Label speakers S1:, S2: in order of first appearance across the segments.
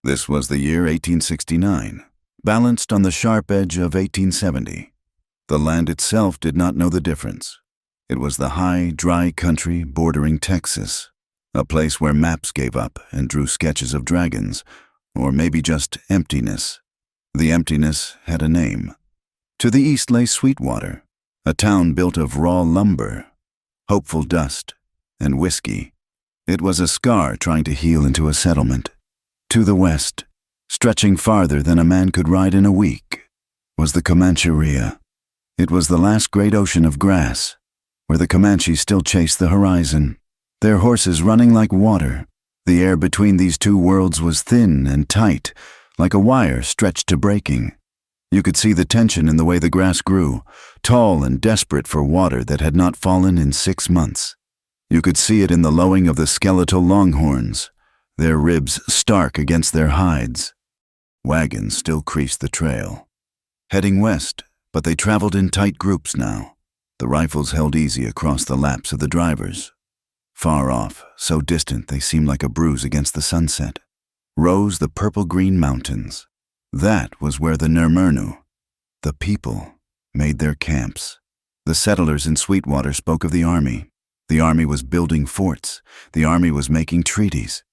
S1: This was the year 1869, balanced on the sharp edge of 1870. The land itself did not know the difference. It was the high, dry country bordering Texas, a place where maps gave up and drew sketches of dragons, or maybe just emptiness. The emptiness had a name. To the east lay Sweetwater, a town built of raw lumber, hopeful dust, and whiskey. It was a scar trying to heal into a settlement. To the west, stretching farther than a man could ride in a week, was the Comanche. It was the last great ocean of grass, where the Comanche still chased the horizon, their horses running like water. The air between these two worlds was thin and tight, like a wire stretched to breaking. You could see the tension in the way the grass grew, tall and desperate for water that had not fallen in 6 months. You could see it in the lowing of the skeletal longhorns, their ribs stark against their hides. Wagons still creased the trail, heading west, but they traveled in tight groups now. The rifles held easy across the laps of the drivers. Far off, so distant they seemed like a bruise against the sunset, rose the purple-green mountains. That was where the Nermernu, the people, made their camps. The settlers in Sweetwater spoke of the army. The army was building forts. The army was making treaties,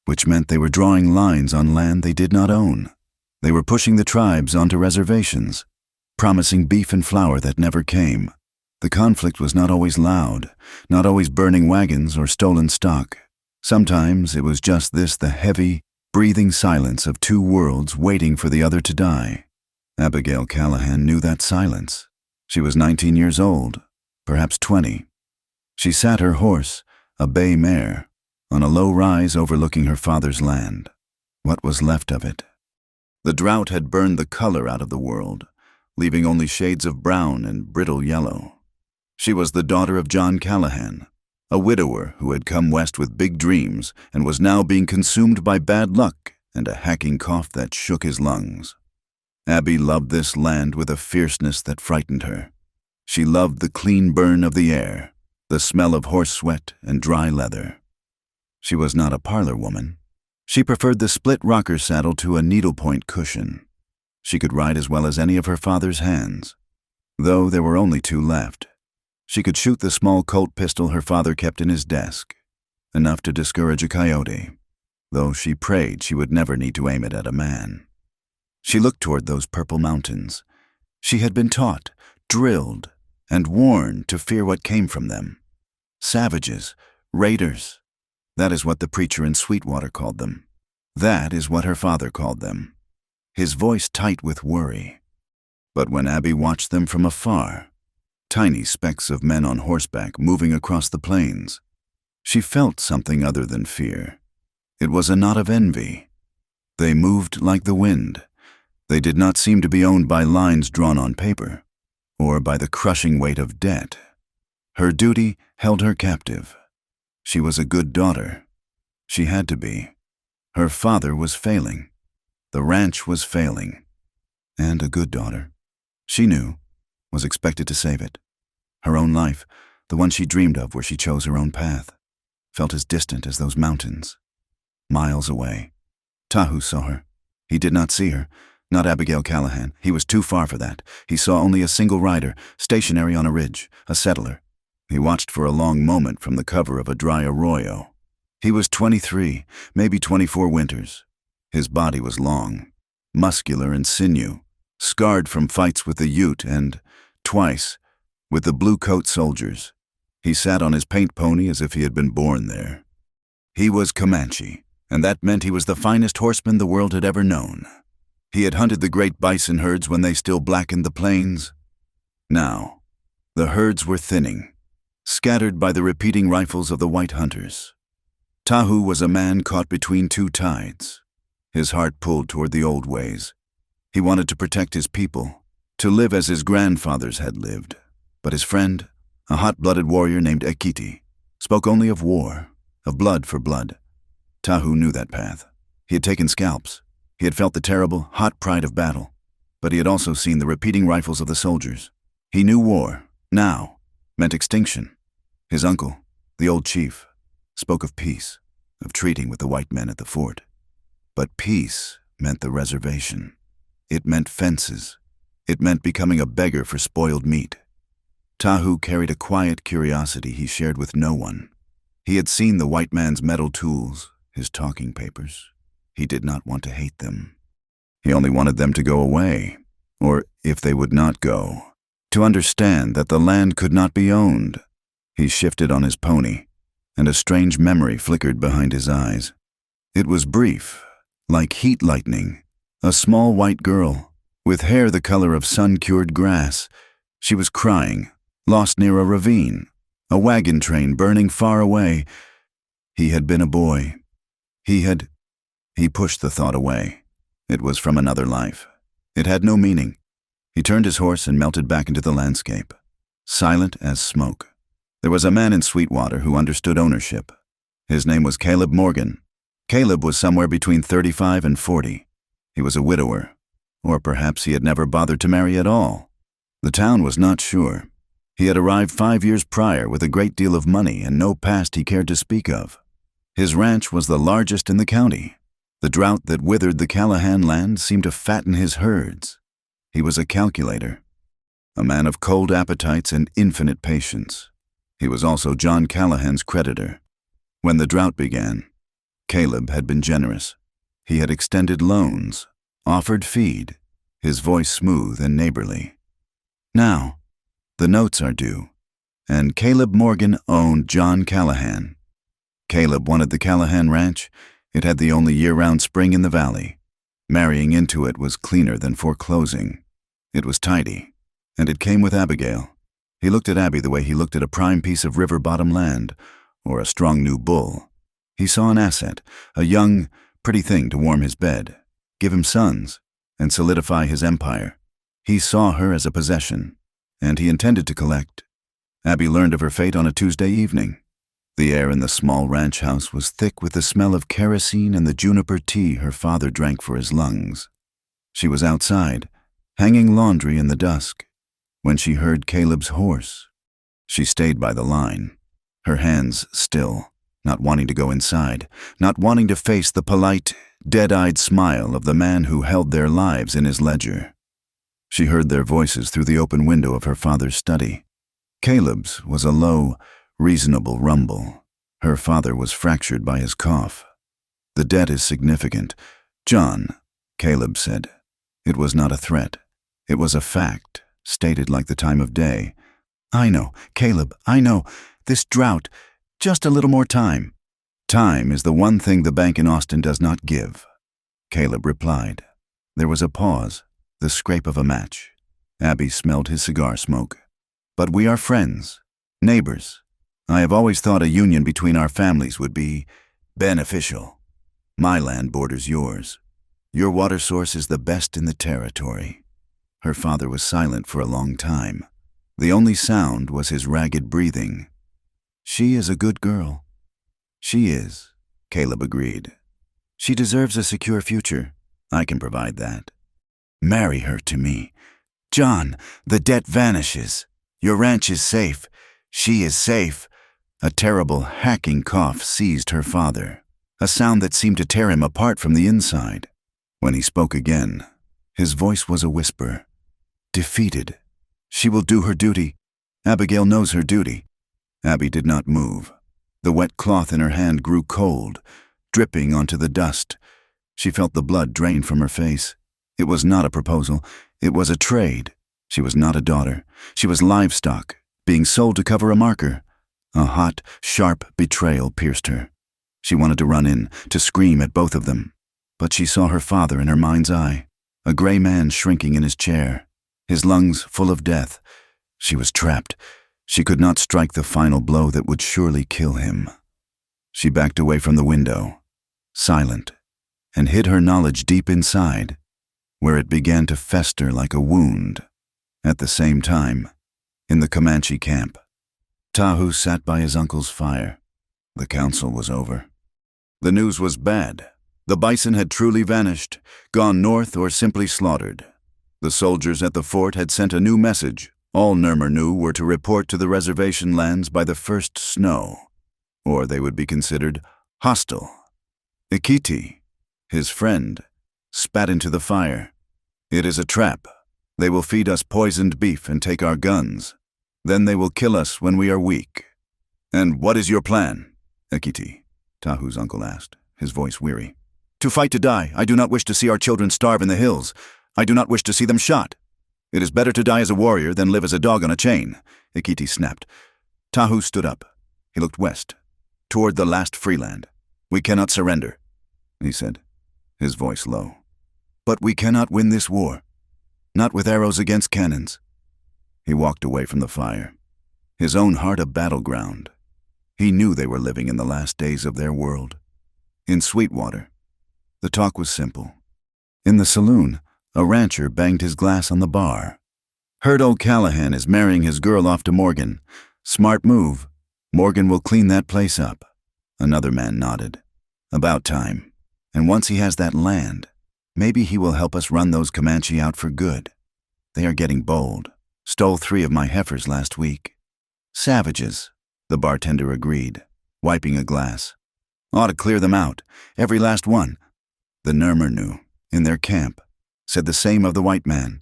S1: which meant they were drawing lines on land they did not own. They were pushing the tribes onto reservations, promising beef and flour that never came. The conflict was not always loud, not always burning wagons or stolen stock. Sometimes it was just this, the heavy, breathing silence of two worlds waiting for the other to die. Abigail Callahan knew that silence. She was 19 years old, perhaps 20. She sat her horse, a bay mare, on a low rise overlooking her father's land. What was left of it? The drought had burned the color out of the world, leaving only shades of brown and brittle yellow. She was the daughter of John Callahan, a widower who had come west with big dreams and was now being consumed by bad luck and a hacking cough that shook his lungs. Abby loved this land with a fierceness that frightened her. She loved the clean burn of the air, the smell of horse sweat and dry leather. She was not a parlor woman. She preferred the split rocker saddle to a needlepoint cushion. She could ride as well as any of her father's hands, though there were only 2 left. She could shoot the small Colt pistol her father kept in his desk, enough to discourage a coyote, though she prayed she would never need to aim it at a man. She looked toward those purple mountains. She had been taught, drilled, and warned to fear what came from them. Savages, raiders. That is what the preacher in Sweetwater called them. That is what her father called them, his voice tight with worry. But when Abby watched them from afar, tiny specks of men on horseback moving across the plains, she felt something other than fear. It was a knot of envy. They moved like the wind. They did not seem to be owned by lines drawn on paper, or by the crushing weight of debt. Her duty held her captive. She was a good daughter. She had to be. Her father was failing. The ranch was failing. And a good daughter, she knew, was expected to save it. Her own life, the one she dreamed of where she chose her own path, felt as distant as those mountains. Miles away. Tahu saw her. He did not see her, not Abigail Callahan. He was too far for that. He saw only a single rider, stationary on a ridge, a settler. He watched for a long moment from the cover of a dry arroyo. He was 23, maybe 24 winters. His body was long, muscular and sinew, scarred from fights with the Ute and, twice, with the blue coat soldiers. He sat on his paint pony as if he had been born there. He was Comanche, and that meant he was the finest horseman the world had ever known. He had hunted the great bison herds when they still blackened the plains. Now, the herds were thinning, scattered by the repeating rifles of the white hunters. Tahu was a man caught between 2 tides. His heart pulled toward the old ways. He wanted to protect his people, to live as his grandfathers had lived. But his friend, a hot-blooded warrior named Ekiti, spoke only of war, of blood for blood. Tahu knew that path. He had taken scalps. He had felt the terrible, hot pride of battle. But he had also seen the repeating rifles of the soldiers. He knew war, now, meant extinction. His uncle, the old chief, spoke of peace, of treating with the white men at the fort. But peace meant the reservation. It meant fences. It meant becoming a beggar for spoiled meat. Tahu carried a quiet curiosity he shared with no one. He had seen the white man's metal tools, his talking papers. He did not want to hate them. He only wanted them to go away, or if they would not go, to understand that the land could not be owned. He shifted on his pony, and a strange memory flickered behind his eyes. It was brief, like heat lightning. A small white girl, with hair the color of sun-cured grass. She was crying, lost near a ravine, a wagon train burning far away. He had been a boy. He pushed the thought away. It was from another life. It had no meaning. He turned his horse and melted back into the landscape, silent as smoke. There was a man in Sweetwater who understood ownership. His name was Caleb Morgan. Caleb was somewhere between 35 and 40. He was a widower, or perhaps he had never bothered to marry at all. The town was not sure. He had arrived 5 years prior with a great deal of money and no past he cared to speak of. His ranch was the largest in the county. The drought that withered the Callahan land seemed to fatten his herds. He was a calculator, a man of cold appetites and infinite patience. He was also John Callahan's creditor. When the drought began, Caleb had been generous. He had extended loans, offered feed, his voice smooth and neighborly. Now, the notes are due, and Caleb Morgan owned John Callahan. Caleb wanted the Callahan ranch. It had the only year-round spring in the valley. Marrying into it was cleaner than foreclosing. It was tidy, and it came with Abigail. He looked at Abby the way he looked at a prime piece of river-bottom land, or a strong new bull. He saw an asset, a young, pretty thing to warm his bed, give him sons, and solidify his empire. He saw her as a possession, and he intended to collect. Abby learned of her fate on a Tuesday evening. The air in the small ranch house was thick with the smell of kerosene and the juniper tea her father drank for his lungs. She was outside, hanging laundry in the dusk, when she heard Caleb's horse. She stayed by the line, her hands still, not wanting to go inside, not wanting to face the polite, dead-eyed smile of the man who held their lives in his ledger. She heard their voices through the open window of her father's study. Caleb's was a low, reasonable rumble. Her father was fractured by his cough. "The debt is significant, John," Caleb said. It was not a threat. It was a fact, stated like the time of day. "I know, Caleb, I know. This drought, just a little more time." "Time is the one thing the bank in Austin does not give," Caleb replied. There was a pause, the scrape of a match. Abby smelled his cigar smoke. "But we are friends, neighbors. I have always thought a union between our families would be beneficial. My land borders yours. Your water source is the best in the territory." Her father was silent for a long time. The only sound was his ragged breathing. "She is a good girl." "She is," Caleb agreed. "She deserves a secure future. I can provide that." "Marry her to me. John, the debt vanishes. Your ranch is safe. She is safe." A terrible, hacking cough seized her father, a sound that seemed to tear him apart from the inside. When he spoke again, his voice was a whisper. "Defeated. She will do her duty. Abigail knows her duty." Abby did not move. The wet cloth in her hand grew cold, dripping onto the dust. She felt the blood drain from her face. It was not a proposal. It was a trade. She was not a daughter. She was livestock, being sold to cover a marker. A hot, sharp betrayal pierced her. She wanted to run in, to scream at both of them. But she saw her father in her mind's eye, a gray man shrinking in his chair, his lungs full of death. She was trapped. She could not strike the final blow that would surely kill him. She backed away from the window, silent, and hid her knowledge deep inside, where it began to fester like a wound. At the same time, in the Comanche camp, Tahu sat by his uncle's fire. The council was over. The news was bad. The bison had truly vanished, gone north or simply slaughtered. The soldiers at the fort had sent a new message. All Nermer knew were to report to the reservation lands by the first snow, or they would be considered hostile. Ikiti, His friend spat into the fire. "It is a trap. They will feed us poisoned beef and take our guns. Then they will kill us when we are weak." "And what is your plan?" Ekiti, Tahu's uncle, asked, his voice weary. "To fight to die. I do not wish to see our children starve in the hills. I do not wish to see them shot. It is better to die as a warrior than live as a dog on a chain," Ekiti snapped. Tahu stood up. He looked west, toward the last freeland. "We cannot surrender," he said, his voice low. "But we cannot win this war. Not with arrows against cannons." He walked away from the fire, his own heart a battleground. He knew they were living in the last days of their world. In Sweetwater, the talk was simple. In the saloon, a rancher banged his glass on the bar. "Heard old Callahan is marrying his girl off to Morgan. Smart move. Morgan will clean that place up." Another man nodded. "About time. And once he has that land, maybe he will help us run those Comanche out for good. They are getting bold. Stole 3 of my heifers last week." "Savages," the bartender agreed, wiping a glass. "Ought to clear them out, every last one." The Nurmurnu, in their camp, said the same of the white man.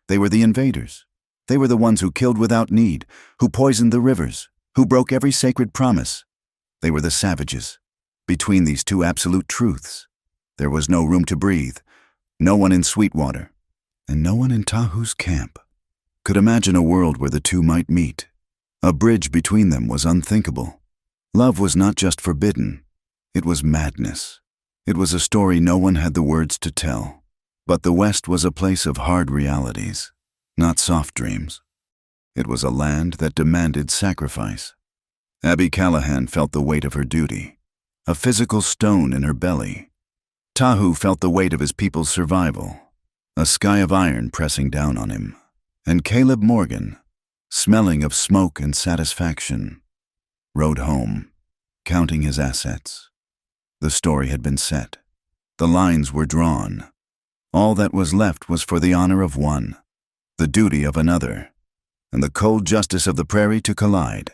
S1: They were the invaders. They were the ones who killed without need, who poisoned the rivers, who broke every sacred promise. They were the savages. Between these two absolute truths, there was no room to breathe, no one in Sweetwater, and no one in Tahu's camp could imagine a world where the two might meet. A bridge between them was unthinkable. Love was not just forbidden, it was madness. It was a story no one had the words to tell. But the West was a place of hard realities, not soft dreams. It was a land that demanded sacrifice. Abby Callahan felt the weight of her duty, a physical stone in her belly. Tahu felt the weight of his people's survival, a sky of iron pressing down on him. And Caleb Morgan, smelling of smoke and satisfaction, rode home, counting his assets. The story had been set. The lines were drawn. All that was left was for the honor of one, the duty of another, and the cold justice of the prairie to collide.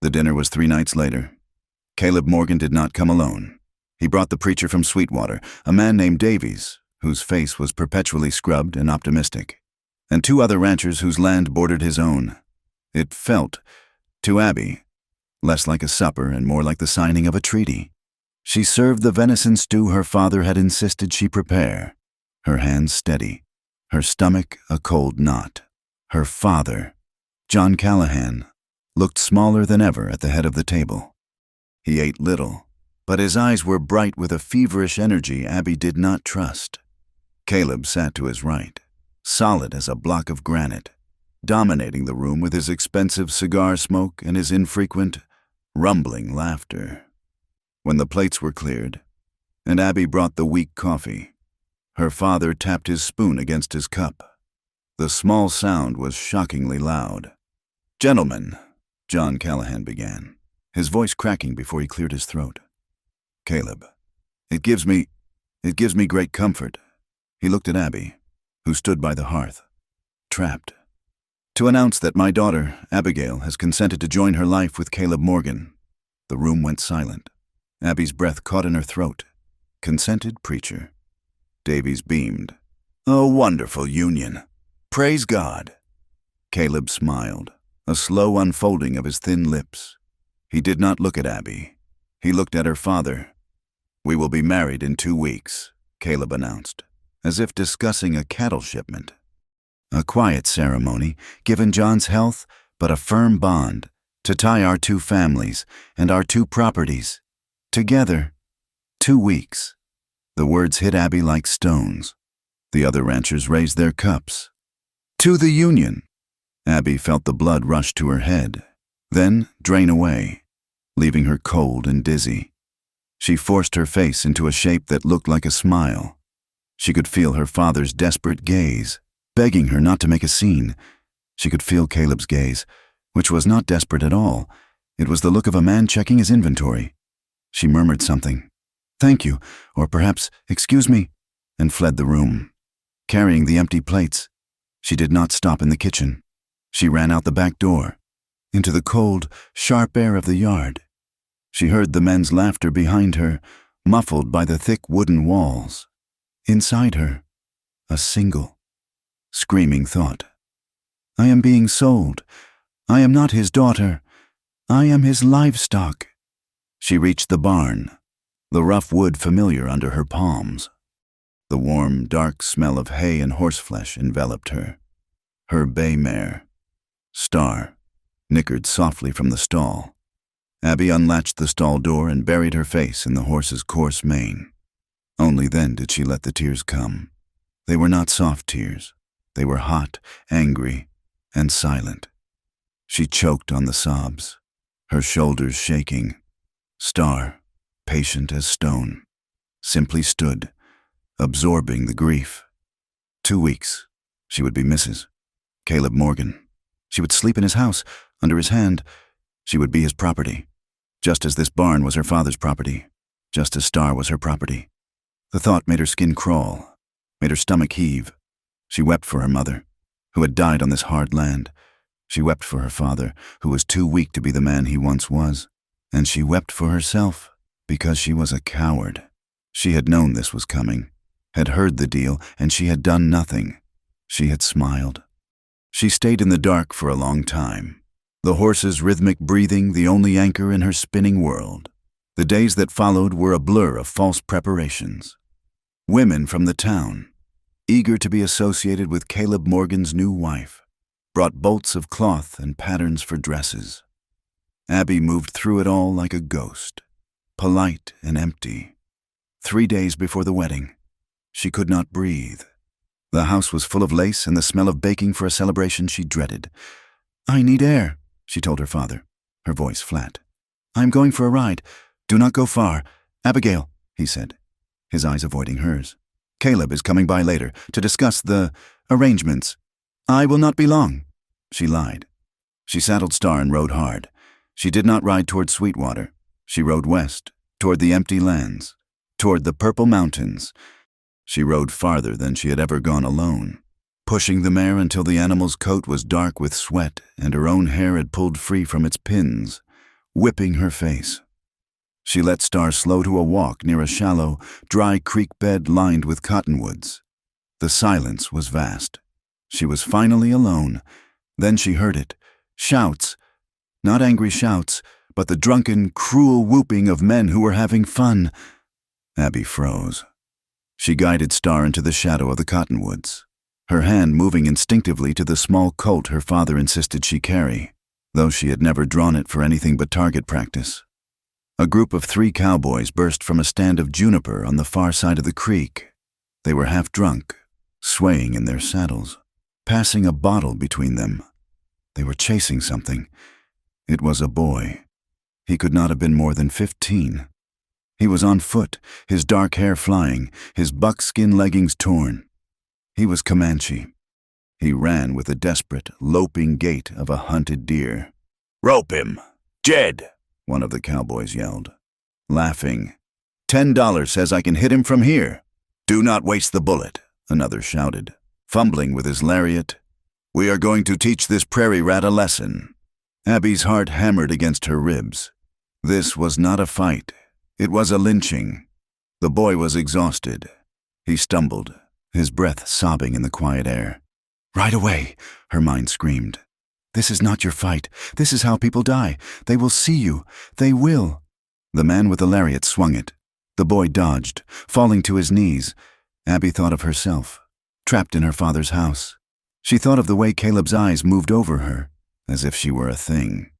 S1: The dinner was 3 nights later. Caleb Morgan did not come alone. He brought the preacher from Sweetwater, a man named Davies, whose face was perpetually scrubbed and optimistic, and 2 other ranchers whose land bordered his own. It felt, to Abby, less like a supper and more like the signing of a treaty. She served the venison stew her father had insisted she prepare, her hands steady, her stomach a cold knot. Her father, John Callahan, looked smaller than ever at the head of the table. He ate little, but his eyes were bright with a feverish energy Abby did not trust. Caleb sat to his right, solid as a block of granite, dominating the room with his expensive cigar smoke and his infrequent, rumbling laughter. When the plates were cleared, and Abby brought the weak coffee, her father tapped his spoon against his cup. The small sound was shockingly loud. "Gentlemen," John Callahan began, his voice cracking before he cleared his throat. "Caleb, it gives me great comfort." He looked at Abby, who stood by the hearth, trapped. "To announce that my daughter, Abigail, has consented to join her life with Caleb Morgan." The room went silent. Abby's breath caught in her throat. "Consented, preacher?" Davies beamed. "A wonderful union. Praise God." Caleb smiled, a slow unfolding of his thin lips. He did not look at Abby. He looked at her father. "We will be married in 2 weeks, Caleb announced, as if discussing a cattle shipment. A quiet ceremony, given John's health, but a firm bond, to tie our 2 families and our 2 properties together. 2 weeks. The words hit Abby like stones. The other ranchers raised their cups. "To the Union." Abby felt the blood rush to her head, then drain away, leaving her cold and dizzy. She forced her face into a shape that looked like a smile. She could feel her father's desperate gaze, begging her not to make a scene. She could feel Caleb's gaze, which was not desperate at all. It was the look of a man checking his inventory. She murmured something, "Thank you," or perhaps, "Excuse me," and fled the room. Carrying the empty plates, she did not stop in the kitchen. She ran out the back door, into the cold, sharp air of the yard. She heard the men's laughter behind her, muffled by the thick wooden walls. Inside her, a single, screaming thought. I am being sold. I am not his daughter. I am his livestock. She reached the barn, the rough wood familiar under her palms. The warm, dark smell of hay and horseflesh enveloped her. Her bay mare, Star, nickered softly from the stall. Abby unlatched the stall door and buried her face in the horse's coarse mane. Only then did she let the tears come. They were not soft tears. They were hot, angry, and silent. She choked on the sobs, her shoulders shaking. Star, patient as stone, simply stood, absorbing the grief. 2 weeks, she would be Mrs. Caleb Morgan. She would sleep in his house, under his hand. She would be his property, just as this barn was her father's property, just as Star was her property. The thought made her skin crawl, made her stomach heave. She wept for her mother, who had died on this hard land. She wept for her father, who was too weak to be the man he once was. And she wept for herself, because she was a coward. She had known this was coming, had heard the deal, and she had done nothing. She had smiled. She stayed in the dark for a long time, the horse's rhythmic breathing the only anchor in her spinning world. The days that followed were a blur of false preparations. Women from the town, eager to be associated with Caleb Morgan's new wife, brought bolts of cloth and patterns for dresses. Abby moved through it all like a ghost, polite and empty. 3 days before the wedding, she could not breathe. The house was full of lace and the smell of baking for a celebration she dreaded. I need air, she told her father, her voice flat. I am going for a ride. Do not go far. Abigail, he said, his eyes avoiding hers. Caleb is coming by later to discuss the arrangements. I will not be long, she lied. She saddled Star and rode hard. She did not ride toward Sweetwater. She rode west, toward the empty lands, toward the purple mountains. She rode farther than she had ever gone alone, pushing the mare until the animal's coat was dark with sweat and her own hair had pulled free from its pins, whipping her face. She let Star slow to a walk near a shallow, dry creek bed lined with cottonwoods. The silence was vast. She was finally alone. Then she heard it. Shouts. Not angry shouts, but the drunken, cruel whooping of men who were having fun. Abby froze. She guided Star into the shadow of the cottonwoods, her hand moving instinctively to the small Colt her father insisted she carry, though she had never drawn it for anything but target practice. A group of 3 cowboys burst from a stand of juniper on the far side of the creek. They were half drunk, swaying in their saddles, passing a bottle between them. They were chasing something. It was a boy. He could not have been more than 15. He was on foot, his dark hair flying, his buckskin leggings torn. He was Comanche. He ran with the desperate, loping gait of a hunted deer. "Rope him! Jed!" one of the cowboys yelled, laughing. $10 says I can hit him from here. "Do not waste the bullet," another shouted, fumbling with his lariat. "We are going to teach this prairie rat a lesson." Abby's heart hammered against her ribs. This was not a fight. It was a lynching. The boy was exhausted. He stumbled, his breath sobbing in the quiet air. "Ride away," her mind screamed. "This is not your fight. This is how people die. They will see you. They will." The man with the lariat swung it. The boy dodged, falling to his knees. Abby thought of herself, trapped in her father's house. She thought of the way Caleb's eyes moved over her, as if she were a thing.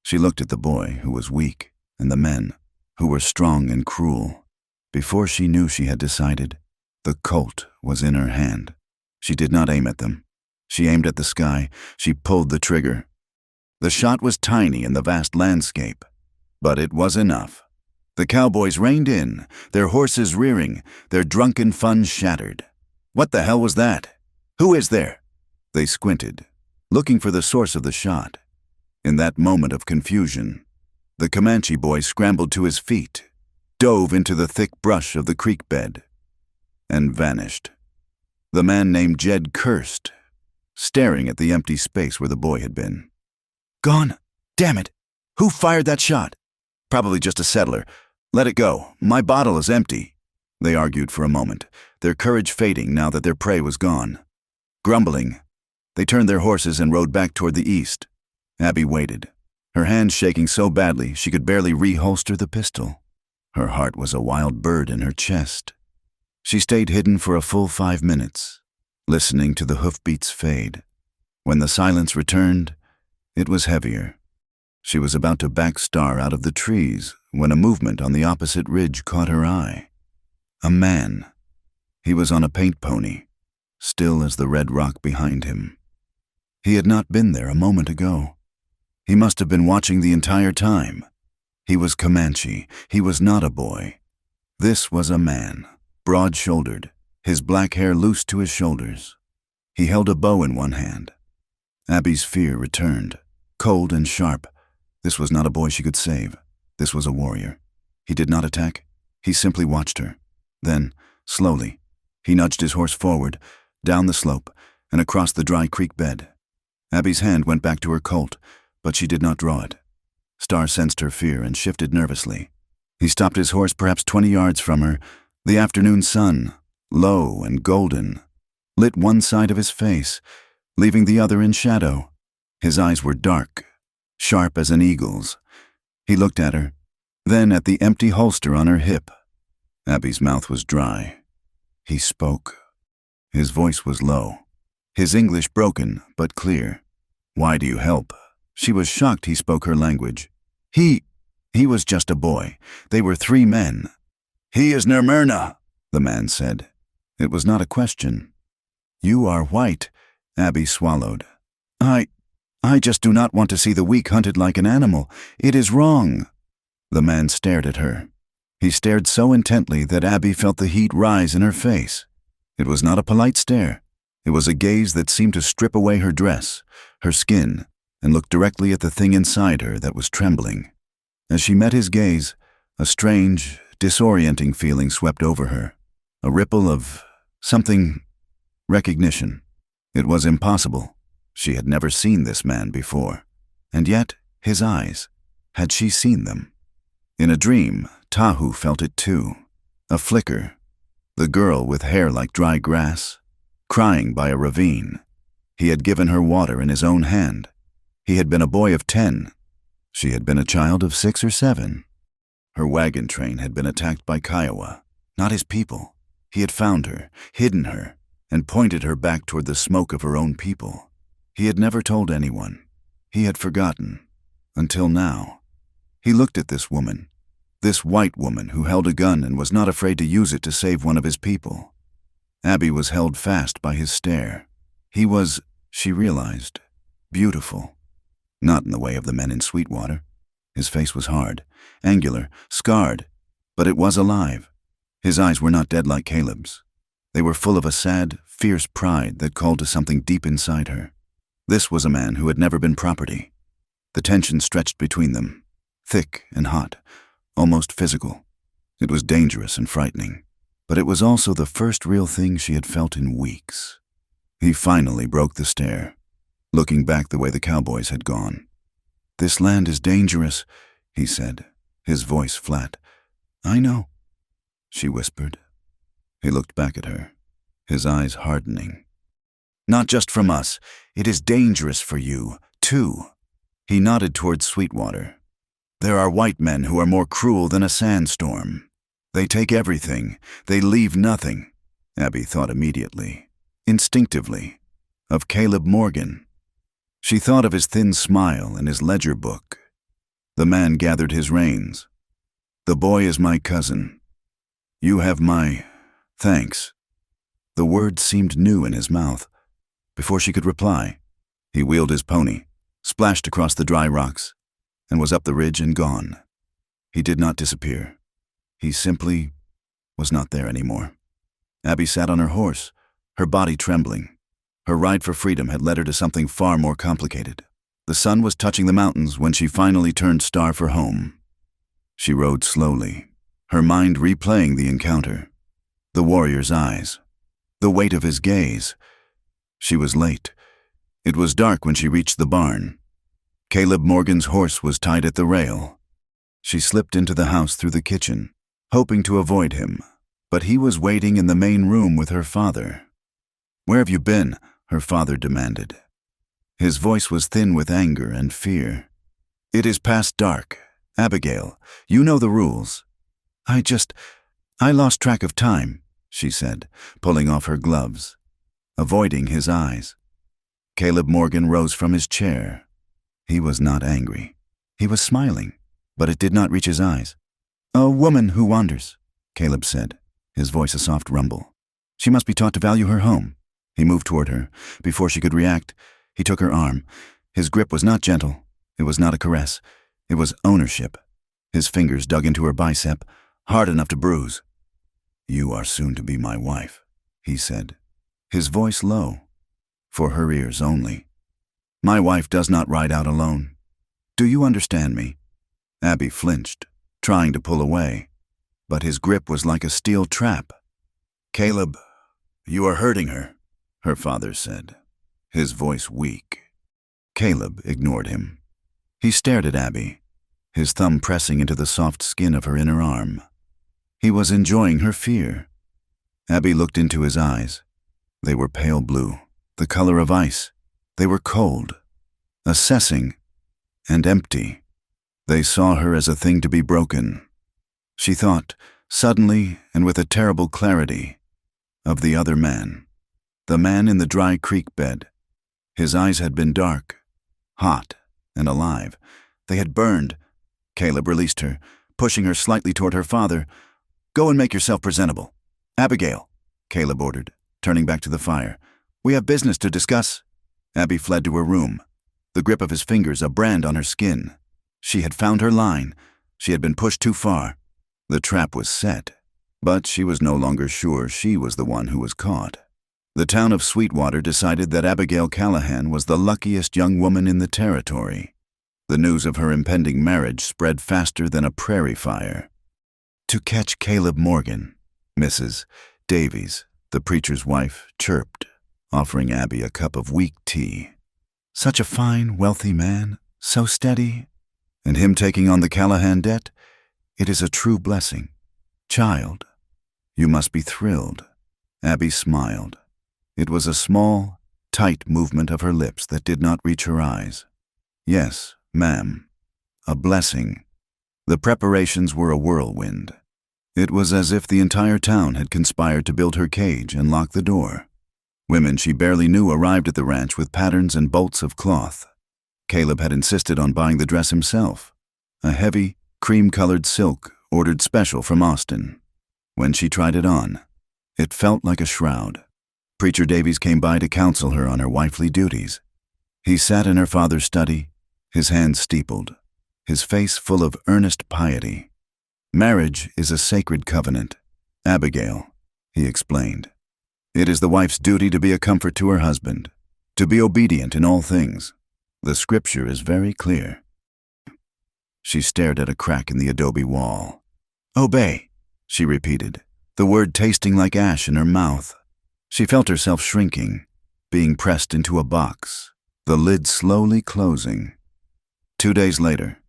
S1: She looked at the boy, who was weak, and the men, who were strong and cruel. Before she knew she had decided, the Colt was in her hand. She did not aim at them. She aimed at the sky. She pulled the trigger. The shot was tiny in the vast landscape, but it was enough. The cowboys reined in, their horses rearing, their drunken fun shattered. What the hell was that? Who is there? They squinted, looking for the source of the shot. In that moment of confusion, the Comanche boy scrambled to his feet, dove into the thick brush of the creek bed, and vanished. The man named Jed cursed, staring at the empty space where the boy had been. "Gone! Damn it! Who fired that shot?" "Probably just a settler. "Let it go. My bottle is empty." They argued for a moment, their courage fading now that their prey was gone. Grumbling, they turned their horses and rode back toward the east. Abby waited, her hands shaking so badly she could barely reholster the pistol. Her heart was a wild bird in her chest. She stayed hidden for a full 5 minutes, listening to the hoofbeats fade. When the silence returned, it was heavier. She was about to back Star out of the trees when a movement on the opposite ridge caught her eye. A man. He was on a paint pony, still as the red rock behind him. He had not been there a moment ago. He must have been watching the entire time. He was Comanche. He was not a boy. This was a man, broad-shouldered, his black hair loose to his shoulders. He held a bow in one hand. Abby's fear returned, cold and sharp. This was not a boy she could save. This was a warrior. He did not attack. He simply watched her. Then, slowly, he nudged his horse forward, down the slope, and across the dry creek bed. Abby's hand went back to her Colt, but she did not draw it. Star sensed her fear and shifted nervously. He stopped his horse perhaps 20 yards from her. The afternoon sun, low and golden, lit one side of his face, leaving the other in shadow. His eyes were dark, sharp as an eagle's. He looked at her, then at the empty holster on her hip. Abby's mouth was dry. He spoke. His voice was low, his English broken but clear. "Why do you help?" She was shocked he spoke her language. He was just a boy. They were 3 men. "He is Nermurna," the man said. It was not a question. "You are white," Abby swallowed. I just do not want to see the weak hunted like an animal. It is wrong." The man stared at her. He stared so intently that Abby felt the heat rise in her face. It was not a polite stare. It was a gaze that seemed to strip away her dress, her skin, and look directly at the thing inside her that was trembling. As she met his gaze, a strange, disorienting feeling swept over her, a ripple of something, recognition. It was impossible. She had never seen this man before. And yet, his eyes, had she seen them? In a dream, Tahu felt it too. A flicker. The girl with hair like dry grass, crying by a ravine. He had given her water in his own hand. He had been a boy of 10. She had been a child of 6 or 7. Her wagon train had been attacked by Kiowa, not his people. He had found her, hidden her, and pointed her back toward the smoke of her own people. He had never told anyone. He had forgotten. Until now. He looked at this woman, this white woman who held a gun and was not afraid to use it to save one of his people. Abby was held fast by his stare. He was, she realized, beautiful. Not in the way of the men in Sweetwater. His face was hard, angular, scarred, but it was alive. His eyes were not dead like Caleb's. They were full of a sad, fierce pride that called to something deep inside her. This was a man who had never been property. The tension stretched between them, thick and hot, almost physical. It was dangerous and frightening, but it was also the first real thing she had felt in weeks. He finally broke the stare, looking back the way the cowboys had gone. "This land is dangerous," he said, his voice flat. "I know," she whispered. He looked back at her, his eyes hardening. "Not just from us. It is dangerous for you, too." He nodded towards Sweetwater. "There are white men who are more cruel than a sandstorm. They take everything. They leave nothing." Abby thought immediately, instinctively, of Caleb Morgan. She thought of his thin smile and his ledger book. The man gathered his reins. "The boy is my cousin. You have my thanks." The words seemed new in his mouth. Before she could reply, he wheeled his pony, splashed across the dry rocks, and was up the ridge and gone. He did not disappear. He simply was not there anymore. Abby sat on her horse, her body trembling. Her ride for freedom had led her to something far more complicated. The sun was touching the mountains when she finally turned Star for home. She rode slowly, her mind replaying the encounter. The warrior's eyes, the weight of his gaze. She was late. It was dark when she reached the barn. Caleb Morgan's horse was tied at the rail. She slipped into the house through the kitchen, hoping to avoid him, but he was waiting in the main room with her father. "Where have you been?" her father demanded. His voice was thin with anger and fear. "It is past dark. Abigail, you know the rules." I lost track of time," she said, pulling off her gloves, avoiding his eyes. Caleb Morgan rose from his chair. He was not angry. He was smiling, but it did not reach his eyes. "A woman who wanders," Caleb said, his voice a soft rumble. "She must be taught to value her home." He moved toward her. Before she could react, he took her arm. His grip was not gentle. It was not a caress. It was ownership. His fingers dug into her bicep, hard enough to bruise. "You are soon to be my wife," he said, his voice low, for her ears only. "My wife does not ride out alone. Do you understand me?" Abby flinched, trying to pull away, but his grip was like a steel trap. "Caleb, you are hurting her," her father said, his voice weak. Caleb ignored him. He stared at Abby, his thumb pressing into the soft skin of her inner arm. He was enjoying her fear. Abby looked into his eyes. They were pale blue, the color of ice. They were cold, assessing, and empty. They saw her as a thing to be broken. She thought, suddenly and with a terrible clarity, of the other man, the man in the dry creek bed. His eyes had been dark, hot, and alive. They had burned. Caleb released her, pushing her slightly toward her father. "Go and make yourself presentable." "Abigail," Caleb ordered, turning back to the fire. "We have business to discuss." Abby fled to her room, the grip of his fingers a brand on her skin. She had found her line. She had been pushed too far. The trap was set, but she was no longer sure she was the one who was caught. The town of Sweetwater decided that Abigail Callahan was the luckiest young woman in the territory. The news of her impending marriage spread faster than a prairie fire. "To catch Caleb Morgan," Mrs. Davies, the preacher's wife, chirped, offering Abby a cup of weak tea. "Such a fine, wealthy man, so steady, and him taking on the Callahan debt. It is a true blessing. Child, you must be thrilled." Abby smiled. It was a small, tight movement of her lips that did not reach her eyes. "Yes, ma'am. A blessing." The preparations were a whirlwind. It was as if the entire town had conspired to build her cage and lock the door. Women she barely knew arrived at the ranch with patterns and bolts of cloth. Caleb had insisted on buying the dress himself, a heavy, cream-colored silk ordered special from Austin. When she tried it on, it felt like a shroud. Preacher Davies came by to counsel her on her wifely duties. He sat in her father's study, his hands steepled, his face full of earnest piety. "Marriage is a sacred covenant, Abigail," he explained. "It is the wife's duty to be a comfort to her husband, to be obedient in all things. The scripture is very clear." She stared at a crack in the adobe wall. "Obey," she repeated, the word tasting like ash in her mouth. She felt herself shrinking, being pressed into a box, the lid slowly closing. 2 days later,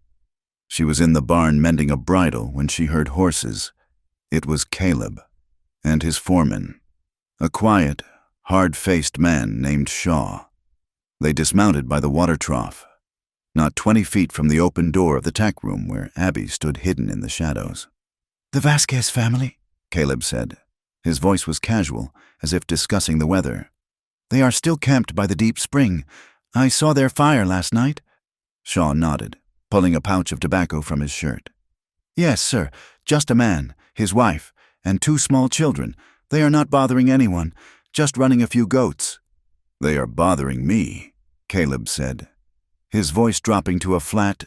S1: she was in the barn mending a bridle when she heard horses. It was Caleb and his foreman, a quiet, hard-faced man named Shaw. They dismounted by the water trough, not 20 feet from the open door of the tack room where Abby stood hidden in the shadows. "The Vasquez family," Caleb said. His voice was casual, as if discussing the weather. "They are still camped by the deep spring. I saw their fire last night." Shaw nodded, pulling a pouch of tobacco from his shirt. "Yes, sir. Just a man, his wife, and 2 small children. They are not bothering anyone, just running a few goats." "They are bothering me," Caleb said, his voice dropping to a flat,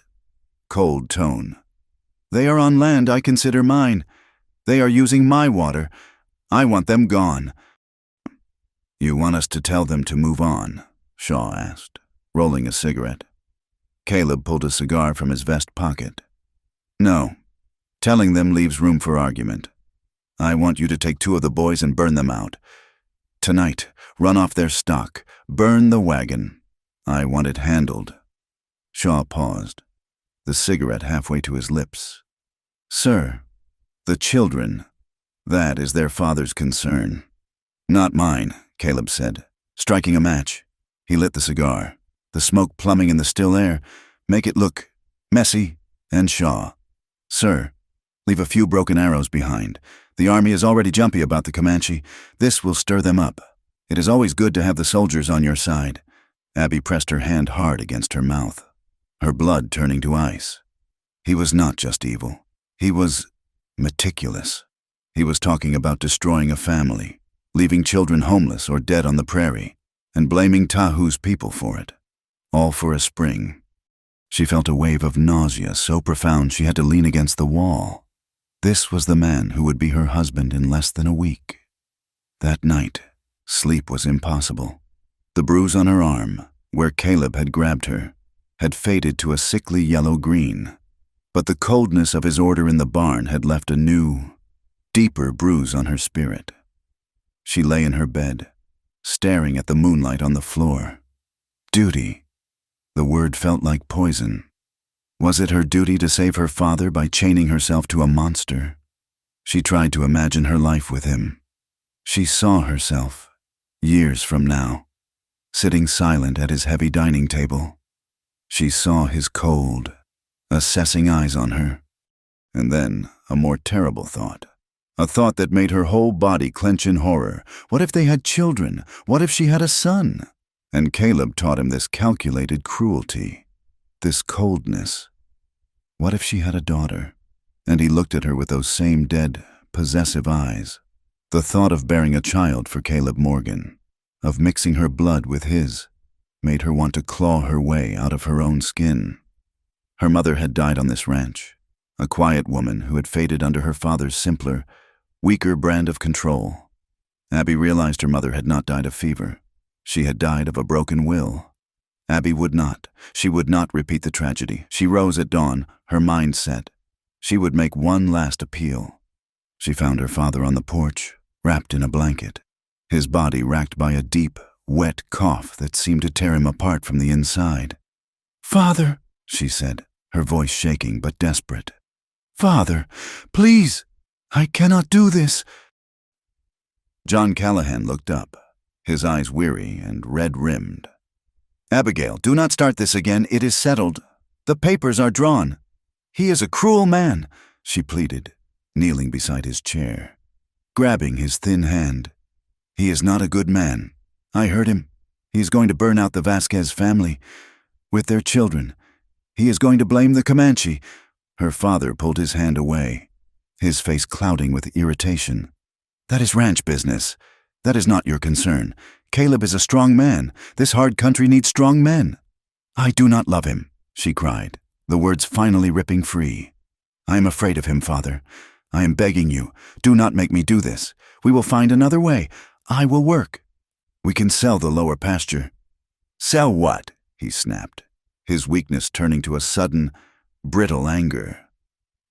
S1: cold tone. "They are on land I consider mine. They are using my water. I want them gone." "You want us to tell them to move on?" Shaw asked, rolling a cigarette. Caleb pulled a cigar from his vest pocket. "No. Telling them leaves room for argument. I want you to take 2 of the boys and burn them out. Tonight, run off their stock. Burn the wagon. I want it handled." Shaw paused. the cigarette halfway to his lips. "Sir, the children, that is their father's concern." "Not mine," Caleb said, striking a match. He lit the cigar. The smoke plumbing in the still air, make it look messy and Shaw. "Sir, leave a few broken arrows behind. The army is already jumpy about the Comanche. This will stir them up. It is always good to have the soldiers on your side." Abby pressed her hand hard against her mouth, her blood turning to ice. He was not just evil. He was meticulous. He was talking about destroying a family, leaving children homeless or dead on the prairie, and blaming Tahu's people for it. All for a spring. She felt a wave of nausea so profound she had to lean against the wall. This was the man who would be her husband in less than a week. That night, sleep was impossible. The bruise on her arm, where Caleb had grabbed her, had faded to a sickly yellow-green, but the coldness of his order in the barn had left a new, deeper bruise on her spirit. She lay in her bed, staring at the moonlight on the floor. Duty. The word felt like poison. Was it her duty to save her father by chaining herself to a monster? She tried to imagine her life with him. She saw herself, years from now, sitting silent at his heavy dining table. She saw his cold, assessing eyes on her. And then a more terrible thought. A thought that made her whole body clench in horror. What if they had children? What if she had a son? And Caleb taught him this calculated cruelty, this coldness. What if she had a daughter? And he looked at her with those same dead, possessive eyes. The thought of bearing a child for Caleb Morgan, of mixing her blood with his, made her want to claw her way out of her own skin. Her mother had died on this ranch, a quiet woman who had faded under her father's simpler, weaker brand of control. Abby realized her mother had not died of fever. She had died of a broken will. Abby would not. She would not repeat the tragedy. She rose at dawn, her mind set. She would make one last appeal. She found her father on the porch, wrapped in a blanket, his body racked by a deep, wet cough that seemed to tear him apart from the inside. "Father," she said, her voice shaking but desperate. "Father, please, I cannot do this." John Callahan looked up, his eyes weary and red-rimmed. "Abigail, do not start this again. It is settled. The papers are drawn. He is a cruel man," she pleaded, kneeling beside his chair, grabbing his thin hand. "He is not a good man. I heard him. He is going to burn out the Vasquez family, with their children. He is going to blame the Comanche." Her father pulled his hand away, his face clouding with irritation. "That is ranch business. That is not your concern. Caleb is a strong man. This hard country needs strong men." "I do not love him," she cried, the words finally ripping free. "I am afraid of him, Father. I am begging you, do not make me do this. We will find another way. I will work. We can sell the lower pasture." "Sell what?" he snapped, his weakness turning to a sudden, brittle anger.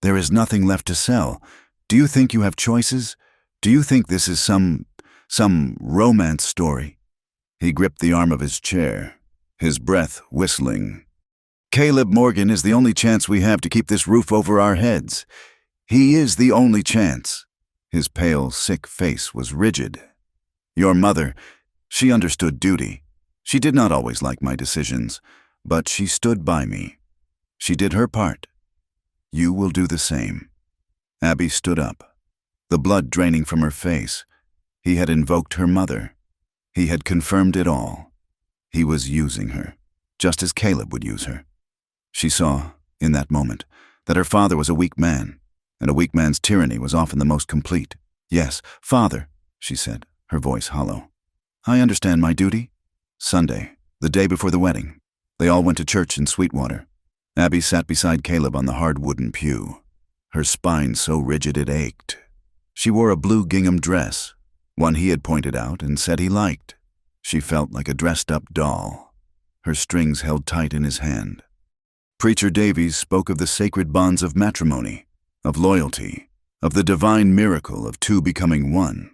S1: "There is nothing left to sell. Do you think you have choices? Do you think this is some romance story?" He gripped the arm of his chair, his breath whistling. "Caleb Morgan is the only chance we have to keep this roof over our heads. He is the only chance." His pale, sick face was rigid. "Your mother, she understood duty. She did not always like my decisions, but she stood by me. She did her part. You will do the same." Abby stood up, the blood draining from her face. He had invoked her mother. He had confirmed it all. He was using her, just as Caleb would use her. She saw, in that moment, that her father was a weak man, and a weak man's tyranny was often the most complete. "Yes, Father," she said, her voice hollow. "I understand my duty." Sunday, the day before the wedding, they all went to church in Sweetwater. Abby sat beside Caleb on the hard wooden pew, her spine so rigid it ached. She wore a blue gingham dress, one he had pointed out and said he liked. She felt like a dressed-up doll, her strings held tight in his hand. Preacher Davies spoke of the sacred bonds of matrimony, of loyalty, of the divine miracle of two becoming one.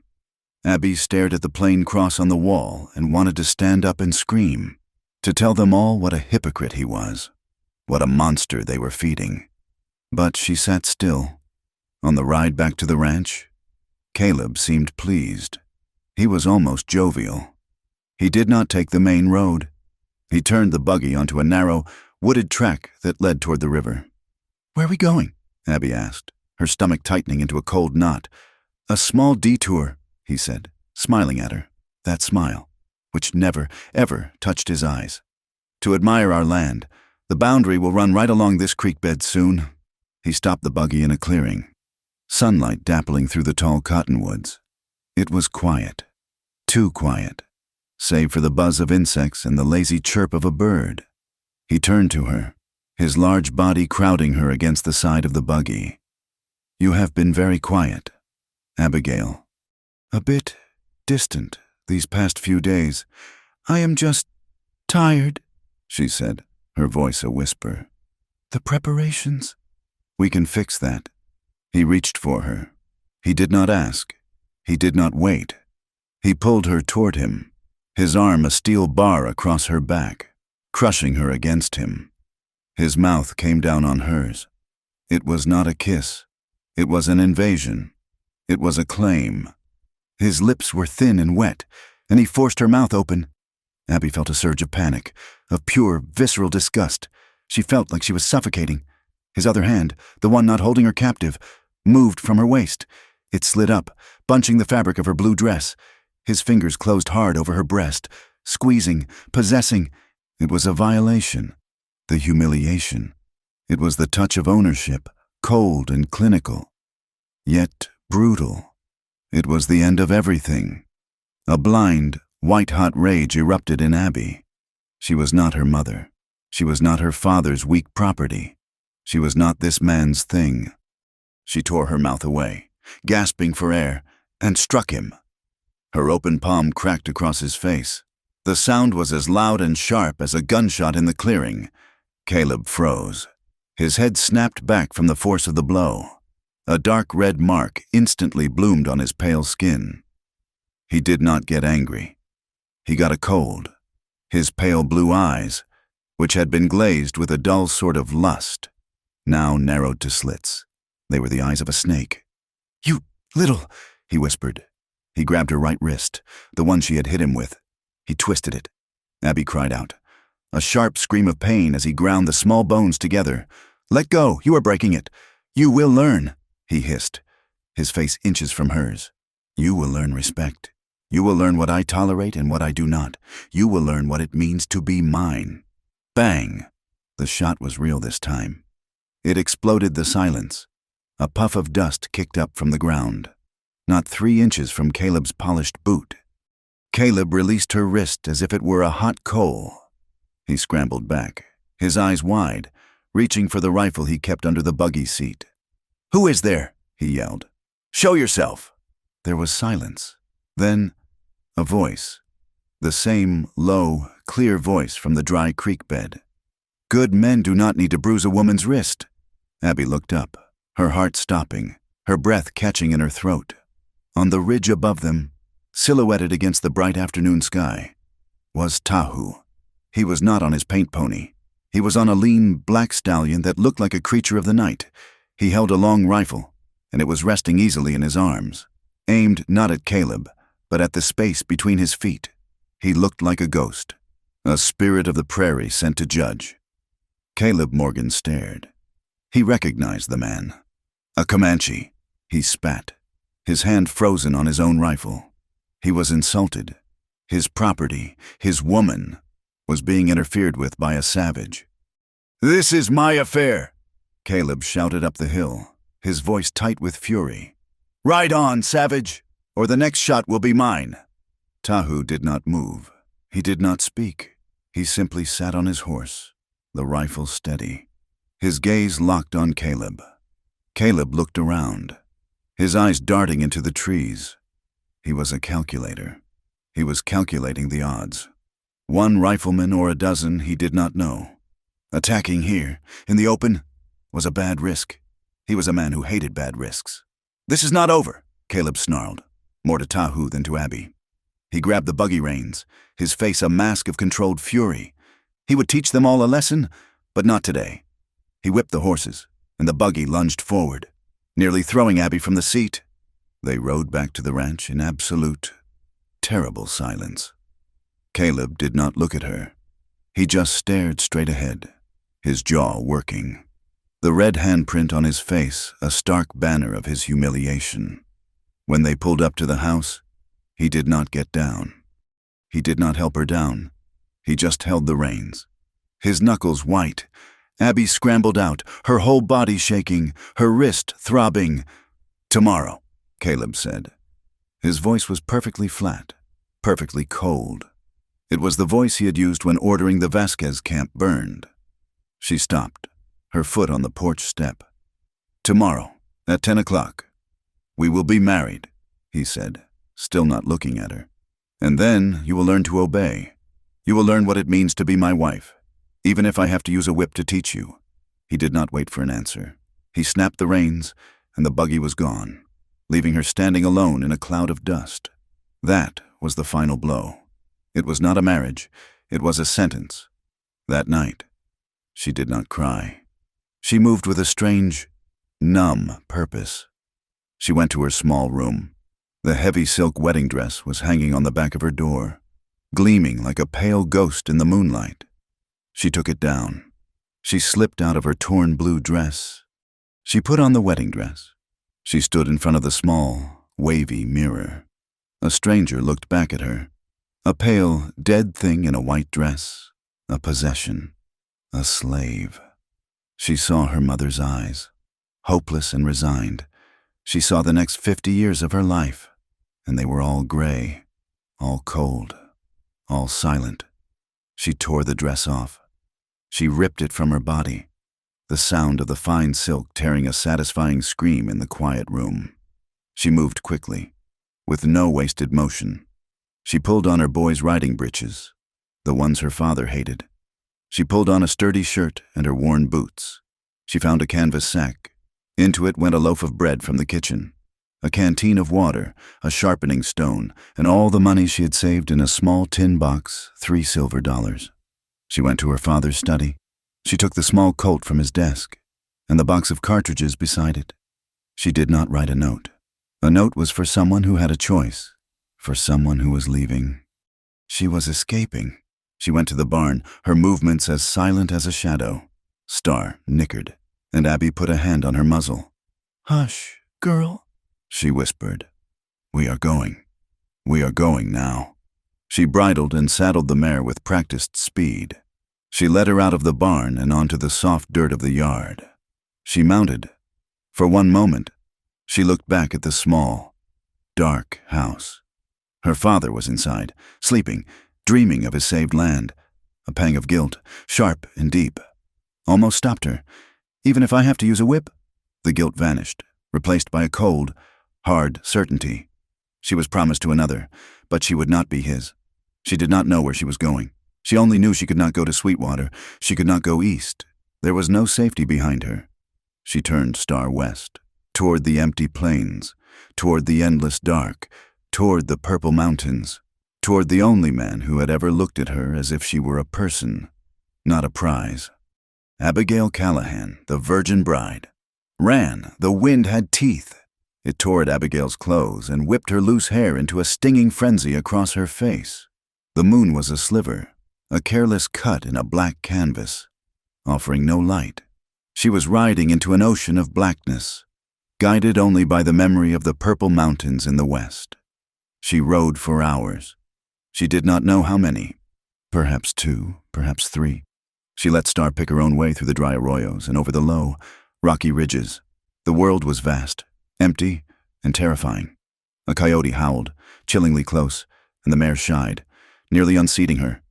S1: Abby stared at the plain cross on the wall and wanted to stand up and scream, to tell them all what a hypocrite he was. What a monster they were feeding. But she sat still. On the ride back to the ranch, Caleb seemed pleased. He was almost jovial. He did not take the main road. He turned the buggy onto a narrow, wooded track that led toward the river. "Where are we going?" Abby asked, her stomach tightening into a cold knot. "A small detour," he said, smiling at her, that smile, which never, ever touched his eyes. "To admire our land. The boundary will run right along this creek bed soon." He stopped the buggy in a clearing, sunlight dappling through the tall cottonwoods. It was quiet, too quiet, save for the buzz of insects and the lazy chirp of a bird. He turned to her, his large body crowding her against the side of the buggy. "You have been very quiet, Abigail. A bit distant these past few days. I am just tired," she said, her voice a whisper. "The preparations." "We can fix that." He reached for her. He did not ask. He did not wait. He pulled her toward him, his arm a steel bar across her back, crushing her against him. His mouth came down on hers. It was not a kiss. It was an invasion. It was a claim. His lips were thin and wet, and he forced her mouth open. Abby felt a surge of panic, of pure, visceral disgust. She felt like she was suffocating. His other hand, the one not holding her captive, moved from her waist. It slid up, bunching the fabric of her blue dress. His fingers closed hard over her breast, squeezing, possessing. It was a violation, the humiliation. It was the touch of ownership, cold and clinical, yet brutal. It was the end of everything. A blind, white-hot rage erupted in Abby. She was not her mother. She was not her father's weak property. She was not this man's thing. She tore her mouth away, gasping for air, and struck him. Her open palm cracked across his face. The sound was as loud and sharp as a gunshot in the clearing. Caleb froze. His head snapped back from the force of the blow. A dark red mark instantly bloomed on his pale skin. He did not get angry. He got a cold. His pale blue eyes, which had been glazed with a dull sort of lust, now narrowed to slits. They were the eyes of a snake. "You little," he whispered. He grabbed her right wrist, the one she had hit him with. He twisted it. Abby cried out, a sharp scream of pain as he ground the small bones together. "Let go, you are breaking it. You will learn," he hissed, his face inches from hers. "You will learn respect. You will learn what I tolerate and what I do not. You will learn what it means to be mine." Bang! The shot was real this time. It exploded the silence. A puff of dust kicked up from the ground, not 3 inches from Caleb's polished boot. Caleb released her wrist as if it were a hot coal. He scrambled back, his eyes wide, reaching for the rifle he kept under the buggy seat. "Who is there?" he yelled. "Show yourself." There was silence. Then, a voice. The same low, clear voice from the dry creek bed. "Good men do not need to bruise a woman's wrist." Abby looked up, her heart stopping, her breath catching in her throat. On the ridge above them, silhouetted against the bright afternoon sky, was Tahu. He was not on his paint pony. He was on a lean, black stallion that looked like a creature of the night. He held a long rifle, and it was resting easily in his arms, aimed not at Caleb, but at the space between his feet. He looked like a ghost, a spirit of the prairie sent to judge. Caleb Morgan stared. He recognized the man. A Comanche. He spat, his hand frozen on his own rifle. He was insulted. His property, his woman, was being interfered with by a savage. "This is my affair," Caleb shouted up the hill, his voice tight with fury. "Ride on, savage, or the next shot will be mine." Tahu did not move. He did not speak. He simply sat on his horse, the rifle steady. His gaze locked on Caleb. Caleb looked around, his eyes darting into the trees. He was a calculator. He was calculating the odds. 1 rifleman or a dozen, he did not know. Attacking here, in the open, was a bad risk. He was a man who hated bad risks. "This is not over," Caleb snarled, more to Tahu than to Abby. He grabbed the buggy reins, his face a mask of controlled fury. He would teach them all a lesson, But not today. He whipped the horses, and the buggy lunged forward, nearly throwing Abby from the seat. They rode back to the ranch in absolute, terrible silence. Caleb did not look at her. He just stared straight ahead, his jaw working. The red handprint on his face a stark banner of his humiliation. When they pulled up to the house, he did not get down. He did not help her down. He just held the reins. His knuckles white, Abby scrambled out, her whole body shaking, her wrist throbbing. "Tomorrow," Caleb said. His voice was perfectly flat, perfectly cold. It was the voice he had used when ordering the Vasquez camp burned. She stopped, her foot on the porch step. "Tomorrow, at 10 o'clock. We will be married," he said, still not looking at her. "And then you will learn to obey. You will learn what it means to be my wife, even if I have to use a whip to teach you." He did not wait for an answer. He snapped the reins, and the buggy was gone, leaving her standing alone in a cloud of dust. That was the final blow. It was not a marriage, it was a sentence. That night, she did not cry. She moved with a strange, numb purpose. She went to her small room. The heavy silk wedding dress was hanging on the back of her door, gleaming like a pale ghost in the moonlight. She took it down. She slipped out of her torn blue dress. She put on the wedding dress. She stood in front of the small, wavy mirror. A stranger looked back at her. A pale, dead thing in a white dress. A possession. A slave. She saw her mother's eyes, hopeless and resigned. She saw the next 50 years of her life, and they were all gray, all cold, all silent. She tore the dress off. She ripped it from her body, the sound of the fine silk tearing a satisfying scream in the quiet room. She moved quickly, with no wasted motion. She pulled on her boy's riding breeches, the ones her father hated. She pulled on a sturdy shirt and her worn boots. She found a canvas sack. Into it went a loaf of bread from the kitchen, a canteen of water, a sharpening stone, and all the money she had saved in a small tin box, $3 silver. She went to her father's study. She took the small Colt from his desk, and the box of cartridges beside it. She did not write a note. A note was for someone who had a choice, for someone who was leaving. She was escaping. She went to the barn, her movements as silent as a shadow. Star nickered, and Abby put a hand on her muzzle. "Hush, girl," she whispered. We are going. We are going now." She bridled and saddled the mare with practiced speed. She led her out of the barn and onto the soft dirt of the yard. She mounted. For one moment, she looked back at the small, dark house. Her father was inside, sleeping, dreaming of his saved land. A pang of guilt, sharp and deep, almost stopped her. Even if I have to use a whip? The guilt vanished, replaced by a cold, hard certainty. She was promised to another, but she would not be his. She did not know where she was going. She only knew she could not go to Sweetwater. She could not go east. There was no safety behind her. She turned star west, toward the empty plains, toward the endless dark, toward the purple mountains, toward the only man who had ever looked at her as if she were a person, not a prize. Abigail Callahan, the virgin bride, ran. The wind had teeth. It tore at Abigail's clothes and whipped her loose hair into a stinging frenzy across her face. The moon was a sliver, a careless cut in a black canvas, offering no light. She was riding into an ocean of blackness, guided only by the memory of the purple mountains in the west. She rode for hours. She did not know how many. Perhaps 2, perhaps 3. She let Star pick her own way through the dry arroyos and over the low, rocky ridges. The world was vast, empty, and terrifying. A coyote howled, chillingly close, and the mare shied, nearly unseating her.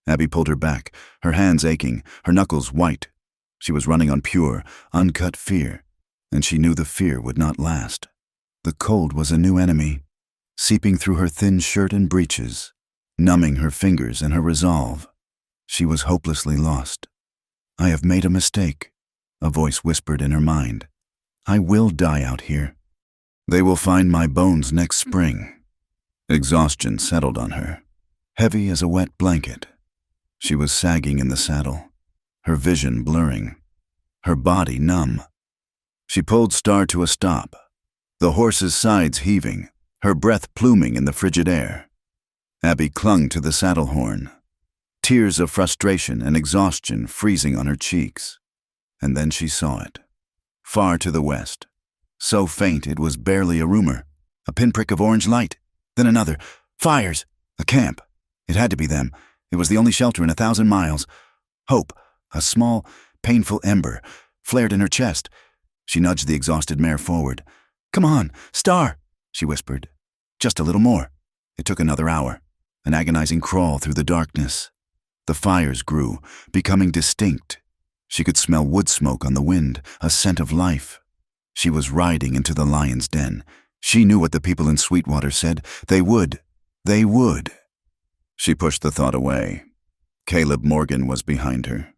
S1: Abby pulled her back, her hands aching, her knuckles white. She was running on pure, uncut fear, and she knew the fear would not last. The cold was a new enemy, seeping through her thin shirt and breeches, numbing her fingers and her resolve. She was hopelessly lost. "I have made a mistake," a voice whispered in her mind. "I will die out here. They will find my bones next spring." Exhaustion settled on her, heavy as a wet blanket. She was sagging in the saddle. her vision blurring, her body numb. She pulled Star to a stop, the horse's sides heaving, her breath pluming in the frigid air. Abby clung to the saddle horn, tears of frustration and exhaustion freezing on her cheeks. And then she saw it, far to the west, so faint it was barely a rumor, a pinprick of orange light, then another, fires, a camp. It had to be them. It was the only shelter in 1,000 miles. Hope, a small, painful ember, flared in her chest. She nudged the exhausted mare forward. "Come on, Star," she whispered. "Just a little more." It took another hour, an agonizing crawl through the darkness. The fires grew, becoming distinct. She could smell wood smoke on the wind, a scent of life. She was riding into the lion's den. She knew what the people in Sweetwater said. They would. They would. She pushed the thought away. Caleb Morgan was behind her.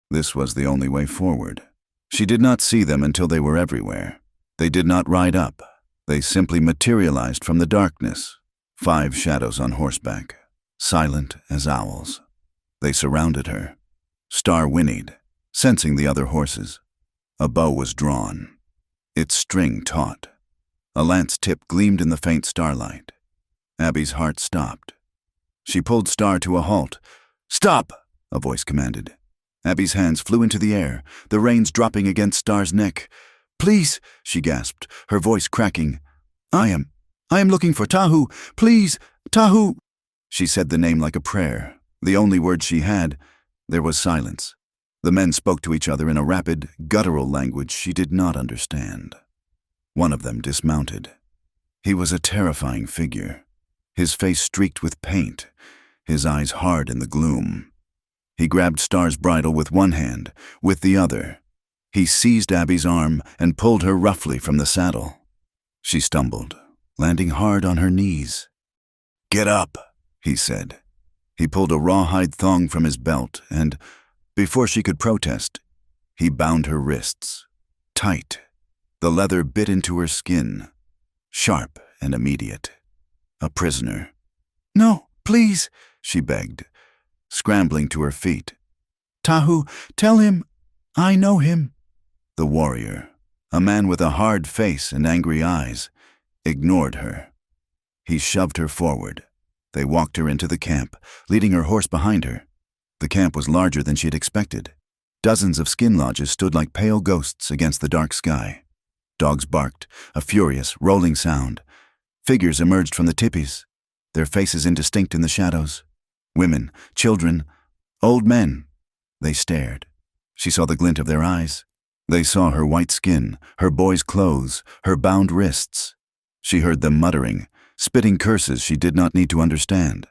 S1: This was the only way forward. She did not see them until they were everywhere. They did not ride up. They simply materialized from the darkness. 5 shadows on horseback, silent as owls. They surrounded her. Star whinnied, sensing the other horses. A bow was drawn, its string taut. A lance tip gleamed in the faint starlight. Abby's heart stopped. She pulled Star to a halt. "Stop!" a voice commanded. Abby's hands flew into the air, the reins dropping against Star's neck. "Please," she gasped, her voice cracking. I am looking for Tahu. Please, Tahu." She said the name like a prayer, the only word she had. There was silence. The men spoke to each other in a rapid, guttural language she did not understand. One of them dismounted. He was a terrifying figure, his face streaked with paint, his eyes hard in the gloom. He grabbed Star's bridle with one hand, with the other. He seized Abby's arm and pulled her roughly from the saddle. She stumbled, landing hard on her knees. "Get up," he said. He pulled a rawhide thong from his belt and, before she could protest, he bound her wrists. Tight. The leather bit into her skin. Sharp and immediate. A prisoner. "No, please," she begged, scrambling to her feet. "Tahu, tell him I know him." The warrior, a man with a hard face and angry eyes, ignored her. He shoved her forward. They walked her into the camp, leading her horse behind her. The camp was larger than she had expected. Dozens of skin lodges stood like pale ghosts against the dark sky. Dogs barked, a furious, rolling sound. Figures emerged from the tipis, their faces indistinct in the shadows. Women, children, old men. They stared. She saw the glint of their eyes. They saw her white skin, her boy's clothes, her bound wrists. She heard them muttering, spitting curses she did not need to understand.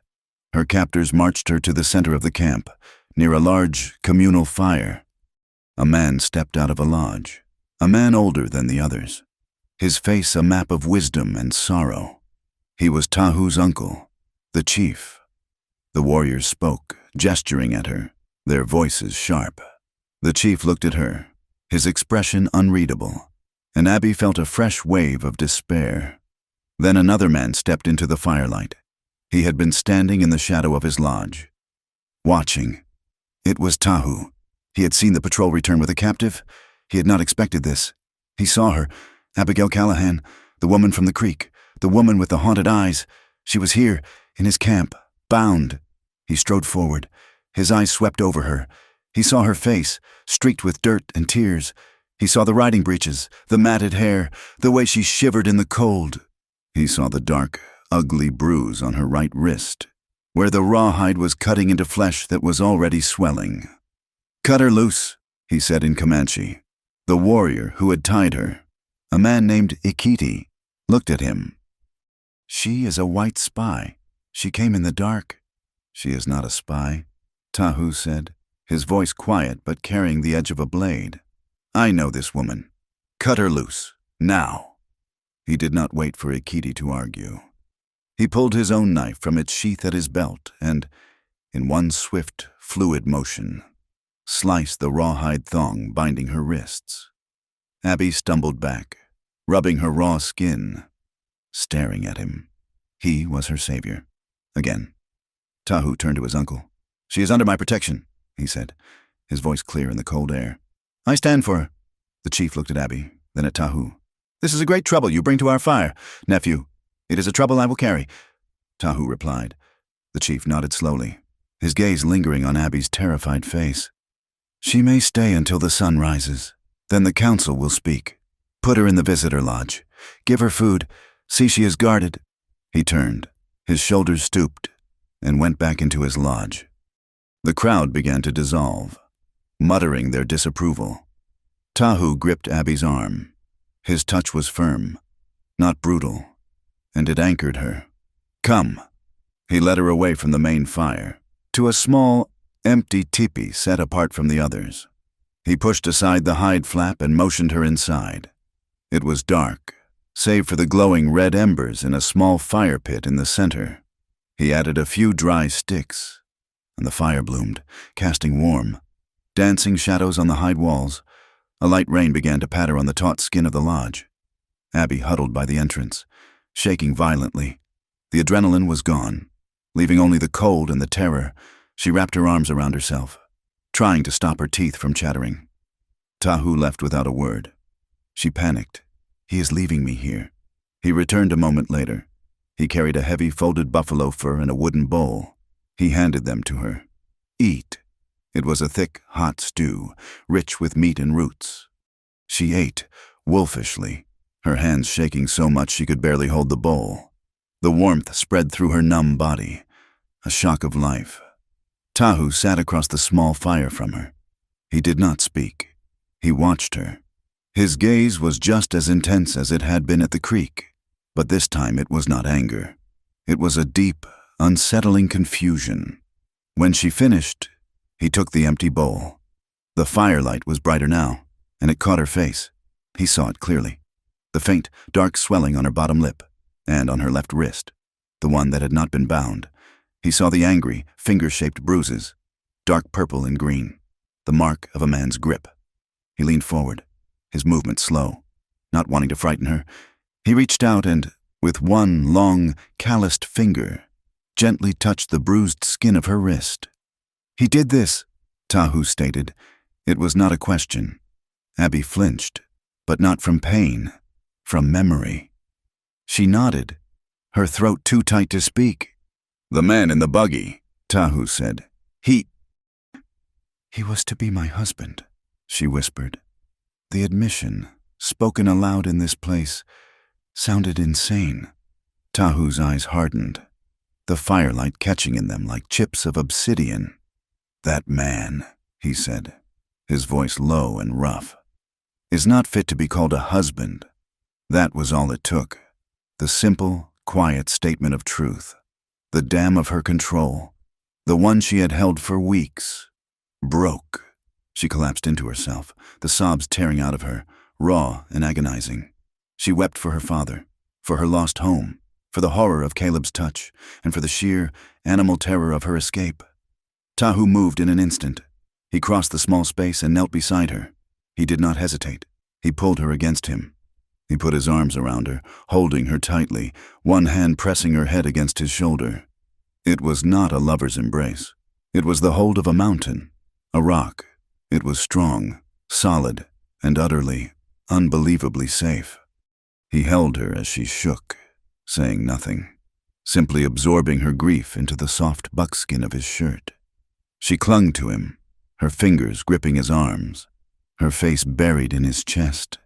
S1: Her captors marched her to the center of the camp, near a large, communal fire. A man stepped out of a lodge, a man older than the others, his face a map of wisdom and sorrow. He was Tahu's uncle, the chief. The warriors spoke, gesturing at her, their voices sharp. The chief looked at her, his expression unreadable, and Abby felt a fresh wave of despair. Then another man stepped into the firelight. He had been standing in the shadow of his lodge, watching. It was Tahu. He had seen the patrol return with a captive. He had not expected this. He saw her, Abigail Callahan, the woman from the creek, the woman with the haunted eyes. She was here, in his camp, bound. He strode forward. His eyes swept over her. He saw her face, streaked with dirt and tears. He saw the riding breeches, the matted hair, the way she shivered in the cold. He saw the dark, ugly bruise on her right wrist, where the rawhide was cutting into flesh that was already swelling. "Cut her loose," he said in Comanche. The warrior who had tied her, a man named Ikiti, looked at him. "She is a white spy. She came in the dark." "She is not a spy," Tahu said, his voice quiet but carrying the edge of a blade. "I know this woman. Cut her loose, now." He did not wait for Ikiti to argue. He pulled his own knife from its sheath at his belt and, in one swift, fluid motion, sliced the rawhide thong binding her wrists. Abby stumbled back, rubbing her raw skin, staring at him. He was her savior. Again. Tahu turned to his uncle. "She is under my protection," he said, his voice clear in the cold air. "I stand for her." The chief looked at Abby, then at Tahu. "This is a great trouble you bring to our fire, nephew. It is a trouble I will carry," Tahu replied. The chief nodded slowly, his gaze lingering on Abby's terrified face. "She may stay until the sun rises. Then the council will speak. Put her in the visitor lodge. Give her food. See she is guarded." He turned, his shoulders stooped, and went back into his lodge. The crowd began to dissolve, muttering their disapproval. Tahu gripped Abby's arm. His touch was firm, not brutal, and it anchored her. "Come." He led her away from the main fire, to a small, empty teepee set apart from the others. He pushed aside the hide flap and motioned her inside. It was dark, save for the glowing red embers in a small fire pit in the center. He added a few dry sticks, and the fire bloomed, casting warm, dancing shadows on the hide walls. A light rain began to patter on the taut skin of the lodge. Abby huddled by the entrance, shaking violently. The adrenaline was gone, leaving only the cold and the terror. She wrapped her arms around herself, trying to stop her teeth from chattering. Tahu left without a word. She panicked. "He is leaving me here." He returned a moment later. He carried a heavy folded buffalo fur in a wooden bowl. He handed them to her. "Eat." It was a thick, hot stew, rich with meat and roots. She ate, wolfishly, her hands shaking so much she could barely hold the bowl. The warmth spread through her numb body, a shock of life. Tahu sat across the small fire from her. He did not speak. He watched her. His gaze was just as intense as it had been at the creek, but this time it was not anger. It was a deep, unsettling confusion. When she finished, he took the empty bowl. The firelight was brighter now, and it caught her face. He saw it clearly. The faint, dark swelling on her bottom lip, and on her left wrist, the one that had not been bound. He saw the angry, finger-shaped bruises, dark purple and green, the mark of a man's grip. He leaned forward, his movement slow. Not wanting to frighten her, he reached out and, with one long, calloused finger, gently touched the bruised skin of her wrist. "He did this," Tahu stated. It was not a question. Abby flinched, but not from pain, from memory. She nodded, her throat too tight to speak. "The man in the buggy," Tahu said. He was to be my husband," she whispered. The admission, spoken aloud in this place, sounded insane. Tahu's eyes hardened, the firelight catching in them like chips of obsidian. "That man," he said, his voice low and rough, "is not fit to be called a husband." That was all it took. The simple, quiet statement of truth. The dam of her control, the one she had held for weeks, broke. She collapsed into herself, the sobs tearing out of her, raw and agonizing. She wept for her father, for her lost home, for the horror of Caleb's touch, and for the sheer, animal terror of her escape. Tahu moved in an instant. He crossed the small space and knelt beside her. He did not hesitate. He pulled her against him. He put his arms around her, holding her tightly, one hand pressing her head against his shoulder. It was not a lover's embrace. It was the hold of a mountain, a rock. It was strong, solid, and utterly, unbelievably safe. He held her as she shook, saying nothing, simply absorbing her grief into the soft buckskin of his shirt. She clung to him, her fingers gripping his arms, her face buried in his chest.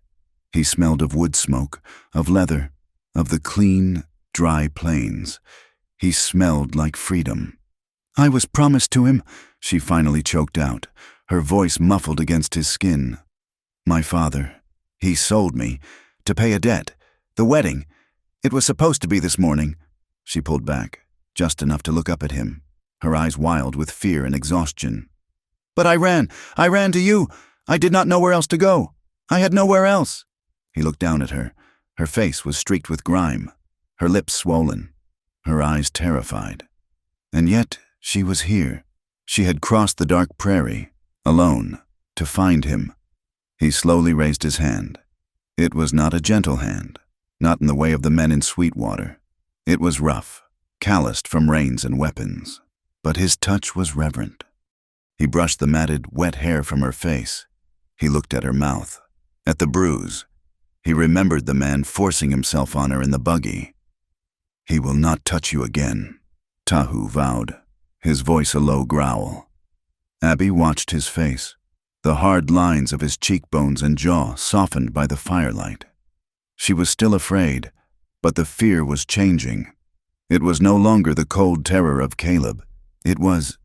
S1: He smelled of wood smoke, of leather, of the clean, dry plains. He smelled like freedom. "I was promised to him," she finally choked out, her voice muffled against his skin. "My father, he sold me, to pay a debt. The wedding. It was supposed to be this morning." She pulled back, just enough to look up at him, her eyes wild with fear and exhaustion. "But I ran to you. I did not know where else to go. I had nowhere else." He looked down at her. Her face was streaked with grime, her lips swollen, her eyes terrified. And yet she was here. She had crossed the dark prairie, alone, to find him. He slowly raised his hand. It was not a gentle hand, not in the way of the men in Sweetwater. It was rough, calloused from rains and weapons, but his touch was reverent. He brushed the matted, wet hair from her face. He looked at her mouth, at the bruise. He remembered the man forcing himself on her in the buggy. "He will not touch you again," Tahu vowed, his voice a low growl. Abby watched his face, the hard lines of his cheekbones and jaw softened by the firelight. She was still afraid, but the fear was changing. It was no longer the cold terror of Caleb. It was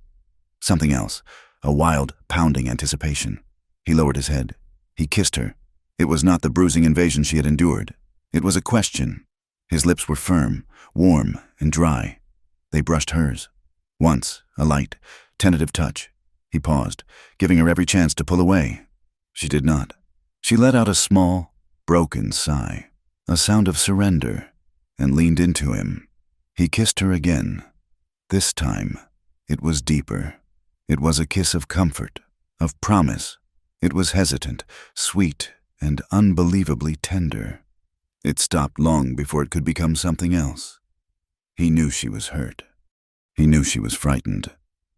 S1: something else, a wild, pounding anticipation. He lowered his head. He kissed her. It was not the bruising invasion she had endured. It was a question. His lips were firm, warm, and dry. They brushed hers. Once, a light, tentative touch. He paused, giving her every chance to pull away. She did not. She let out a small, broken sigh, a sound of surrender, and leaned into him. He kissed her again. This time, it was deeper. It was a kiss of comfort, of promise. It was hesitant, sweet, and unbelievably tender. It stopped long before it could become something else. He knew she was hurt. He knew she was frightened.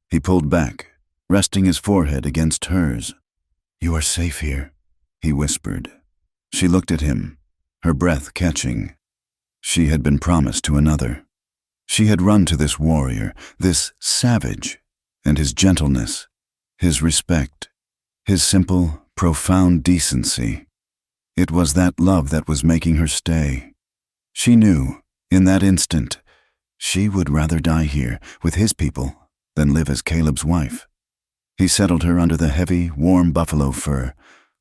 S1: He pulled back, resting his forehead against hers. "You are safe here," he whispered. She looked at him, her breath catching. She had been promised to another. She had run to this warrior, this savage, and his gentleness, his respect, his simple, profound decency. It was that love that was making her stay. She knew, in that instant, she would rather die here, with his people, than live as Caleb's wife. He settled her under the heavy, warm buffalo fur,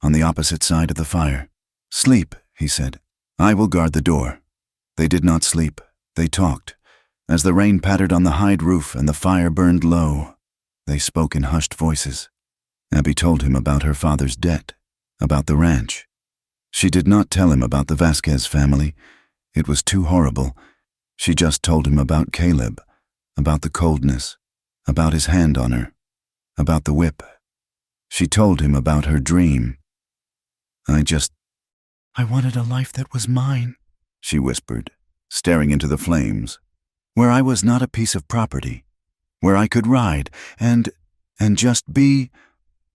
S1: on the opposite side of the fire. "Sleep," he said. "I will guard the door." They did not sleep. They talked. As the rain pattered on the hide roof and the fire burned low, they spoke in hushed voices. Abby told him about her father's debt, about the ranch. She did not tell him about the Vasquez family. It was too horrible. She just told him about Caleb, about the coldness, about his hand on her, about the whip. She told him about her dream. I wanted a life that was mine," she whispered, staring into the flames, "where I was not a piece of property, where I could ride and just be."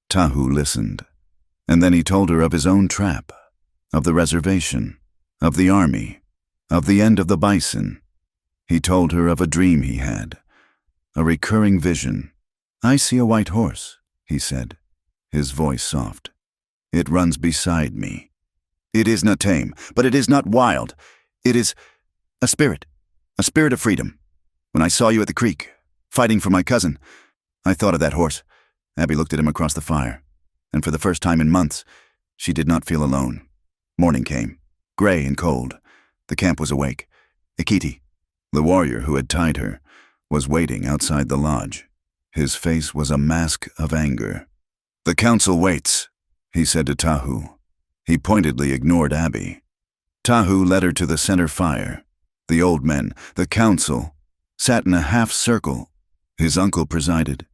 S1: Tahu listened, and then he told her of his own trap, of the reservation, of the army, of the end of the bison. He told her of a dream he had, a recurring vision. "I see a white horse," he said, his voice soft. "It runs beside me. It is not tame, but it is not wild. It is a spirit of freedom. When I saw you at the creek, fighting for my cousin, I thought of that horse." Abby looked at him across the fire, and for the first time in months, she did not feel alone. Morning came, gray and cold. The camp was awake. Ikiti, the warrior who had tied her, was waiting outside the lodge. His face was a mask of anger. "The council waits," he said to Tahu. He pointedly ignored Abby. Tahu led her to the center fire. The old men, the council, sat in a half circle. His uncle presided.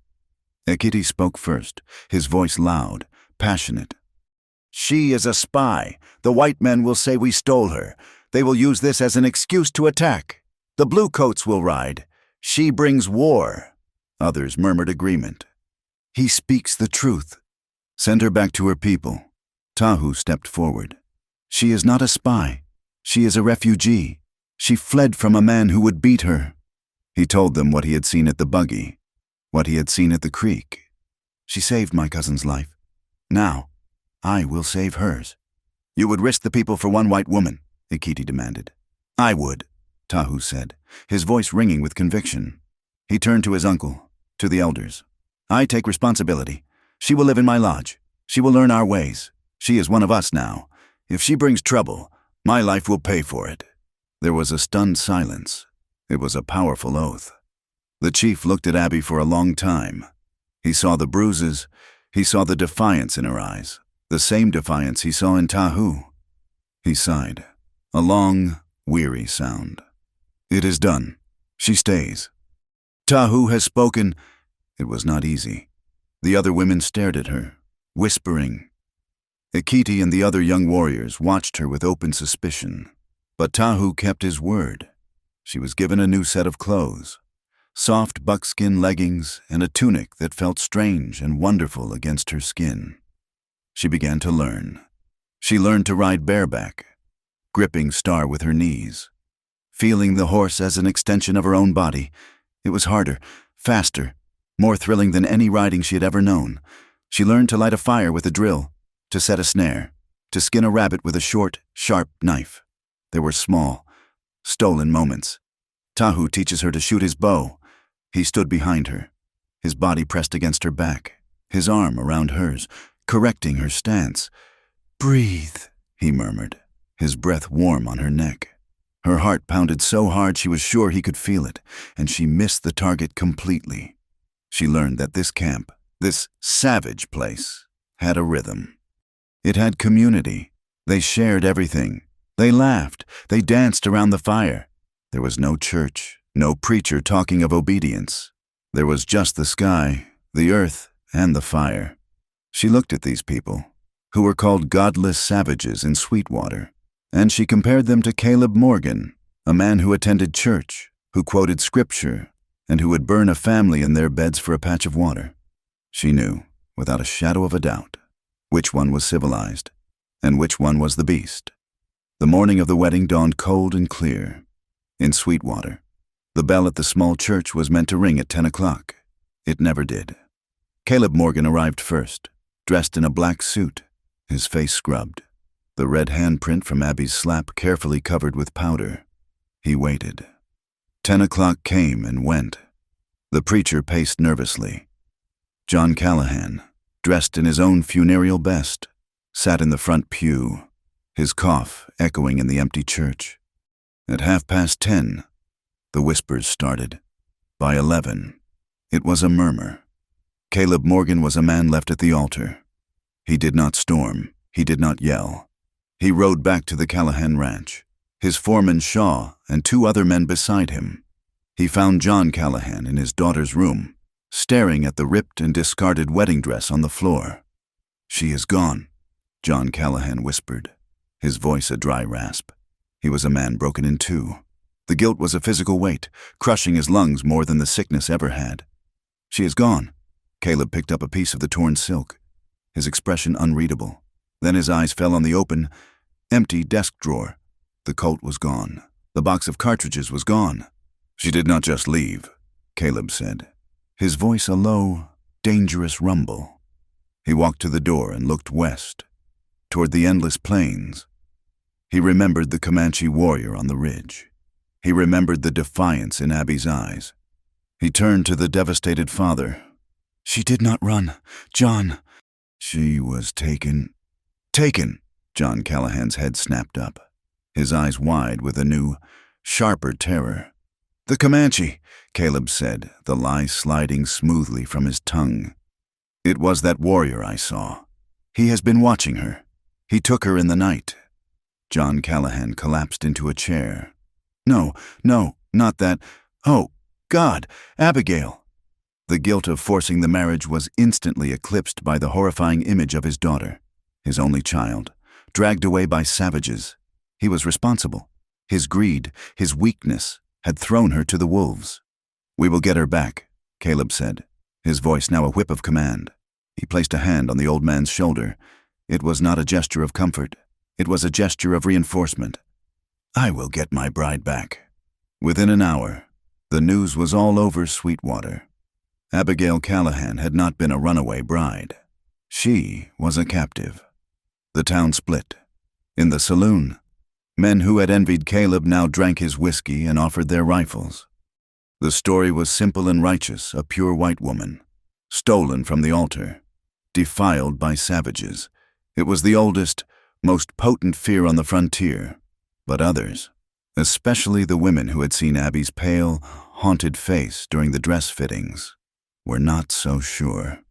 S1: Ikiti spoke first, his voice loud, passionate. "She is a spy. The white men will say we stole her. They will use this as an excuse to attack. The bluecoats will ride. She brings war." Others murmured agreement. "He speaks the truth. Send her back to her people." Tahu stepped forward. "She is not a spy. She is a refugee. She fled from a man who would beat her." He told them what he had seen at the buggy, what he had seen at the creek. "She saved my cousin's life. Now, I will save hers." "You would risk the people for one white woman?" Ikiti demanded. "I would," Tahu said, his voice ringing with conviction. He turned to his uncle, to the elders. "I take responsibility. She will live in my lodge. She will learn our ways. She is one of us now. If she brings trouble, my life will pay for it." There was a stunned silence. It was a powerful oath. The chief looked at Abby for a long time. He saw the bruises. He saw the defiance in her eyes, the same defiance he saw in Tahu. He sighed, a long, weary sound. "It is done. She stays. Tahu has spoken." It was not easy. The other women stared at her, whispering. Ikiti and the other young warriors watched her with open suspicion. But Tahu kept his word. She was given a new set of clothes. soft buckskin leggings and a tunic that felt strange and wonderful against her skin. She began to learn. She learned to ride bareback, gripping Star with her knees, feeling the horse as an extension of her own body. It was harder, faster, more thrilling than any riding she had ever known. She learned to light a fire with a drill, to set a snare, to skin a rabbit with a short, sharp knife. There were small, stolen moments. Tahu teaches her to shoot his bow. He stood behind her, his body pressed against her back, his arm around hers, correcting her stance. "Breathe," he murmured, his breath warm on her neck. Her heart pounded so hard she was sure he could feel it, and she missed the target completely. She learned that this camp, this savage place, had a rhythm. It had community. They shared everything. They laughed. They danced around the fire. There was no church, no preacher talking of obedience. There was just the sky, the earth, and the fire. She looked at these people, who were called godless savages in Sweetwater, and she compared them to Caleb Morgan, a man who attended church, who quoted scripture, and who would burn a family in their beds for a patch of water. She knew, without a shadow of a doubt, which one was civilized, and which one was the beast. The morning of the wedding dawned cold and clear. In Sweetwater, the bell at the small church was meant to ring at 10 o'clock. It never did. Caleb Morgan arrived first, dressed in a black suit, his face scrubbed, the red handprint from Abby's slap carefully covered with powder. He waited. 10 o'clock came and went. The preacher paced nervously. John Callahan, dressed in his own funereal best, sat in the front pew, his cough echoing in the empty church. At 10:30, the whispers started. By 11, it was a murmur. Caleb Morgan was a man left at the altar. He did not storm. He did not yell. He rode back to the Callahan ranch, his foreman Shaw and 2 other men beside him. He found John Callahan in his daughter's room, staring at the ripped and discarded wedding dress on the floor. "She is gone," John Callahan whispered, his voice a dry rasp. He was a man broken in 2. The guilt was a physical weight, crushing his lungs more than the sickness ever had. "She is gone." Caleb picked up a piece of the torn silk, his expression unreadable. Then his eyes fell on the open, empty desk drawer. The Colt was gone. The box of cartridges was gone. "She did not just leave," Caleb said, his voice a low, dangerous rumble. He walked to the door and looked west, toward the endless plains. He remembered the Comanche warrior on the ridge. He remembered the defiance in Abby's eyes. He turned to the devastated father. "She did not run. John." "She was taken." "Taken!" John Callahan's head snapped up, his eyes wide with a new, sharper terror. "The Comanche," Caleb said, the lie sliding smoothly from his tongue. "It was that warrior I saw. He has been watching her. He took her in the night." John Callahan collapsed into a chair. No, not that. "Oh, God, Abigail." The guilt of forcing the marriage was instantly eclipsed by the horrifying image of his daughter, his only child, dragged away by savages. He was responsible. His greed, his weakness, had thrown her to the wolves. "We will get her back," Caleb said, his voice now a whip of command. He placed a hand on the old man's shoulder. It was not a gesture of comfort. It was a gesture of reinforcement. "I will get my bride back." Within an hour, the news was all over Sweetwater. Abigail Callahan had not been a runaway bride. She was a captive. The town split. In the saloon, men who had envied Caleb now drank his whiskey and offered their rifles. The story was simple and righteous, a pure white woman, stolen from the altar, defiled by savages. It was the oldest, most potent fear on the frontier. But others, especially the women who had seen Abby's pale, haunted face during the dress fittings, were not so sure.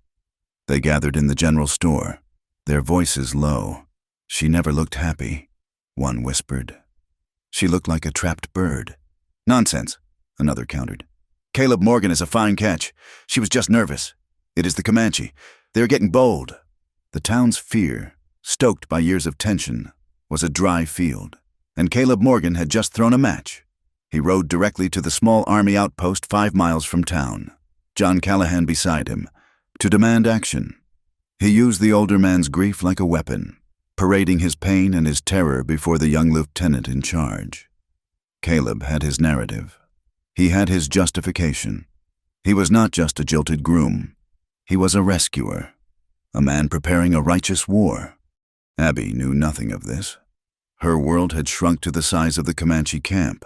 S1: They gathered in the general store, their voices low. "She never looked happy," one whispered. "She looked like a trapped bird." "Nonsense," another countered. "Caleb Morgan is a fine catch. She was just nervous. It is the Comanche. They are getting bold." The town's fear, stoked by years of tension, was a dry field, and Caleb Morgan had just thrown a match. He rode directly to the small army outpost 5 miles from town, John Callahan beside him, to demand action. He used the older man's grief like a weapon, parading his pain and his terror before the young lieutenant in charge. Caleb had his narrative. He had his justification. He was not just a jilted groom. He was a rescuer, a man preparing a righteous war. Abby knew nothing of this. Her world had shrunk to the size of the Comanche camp,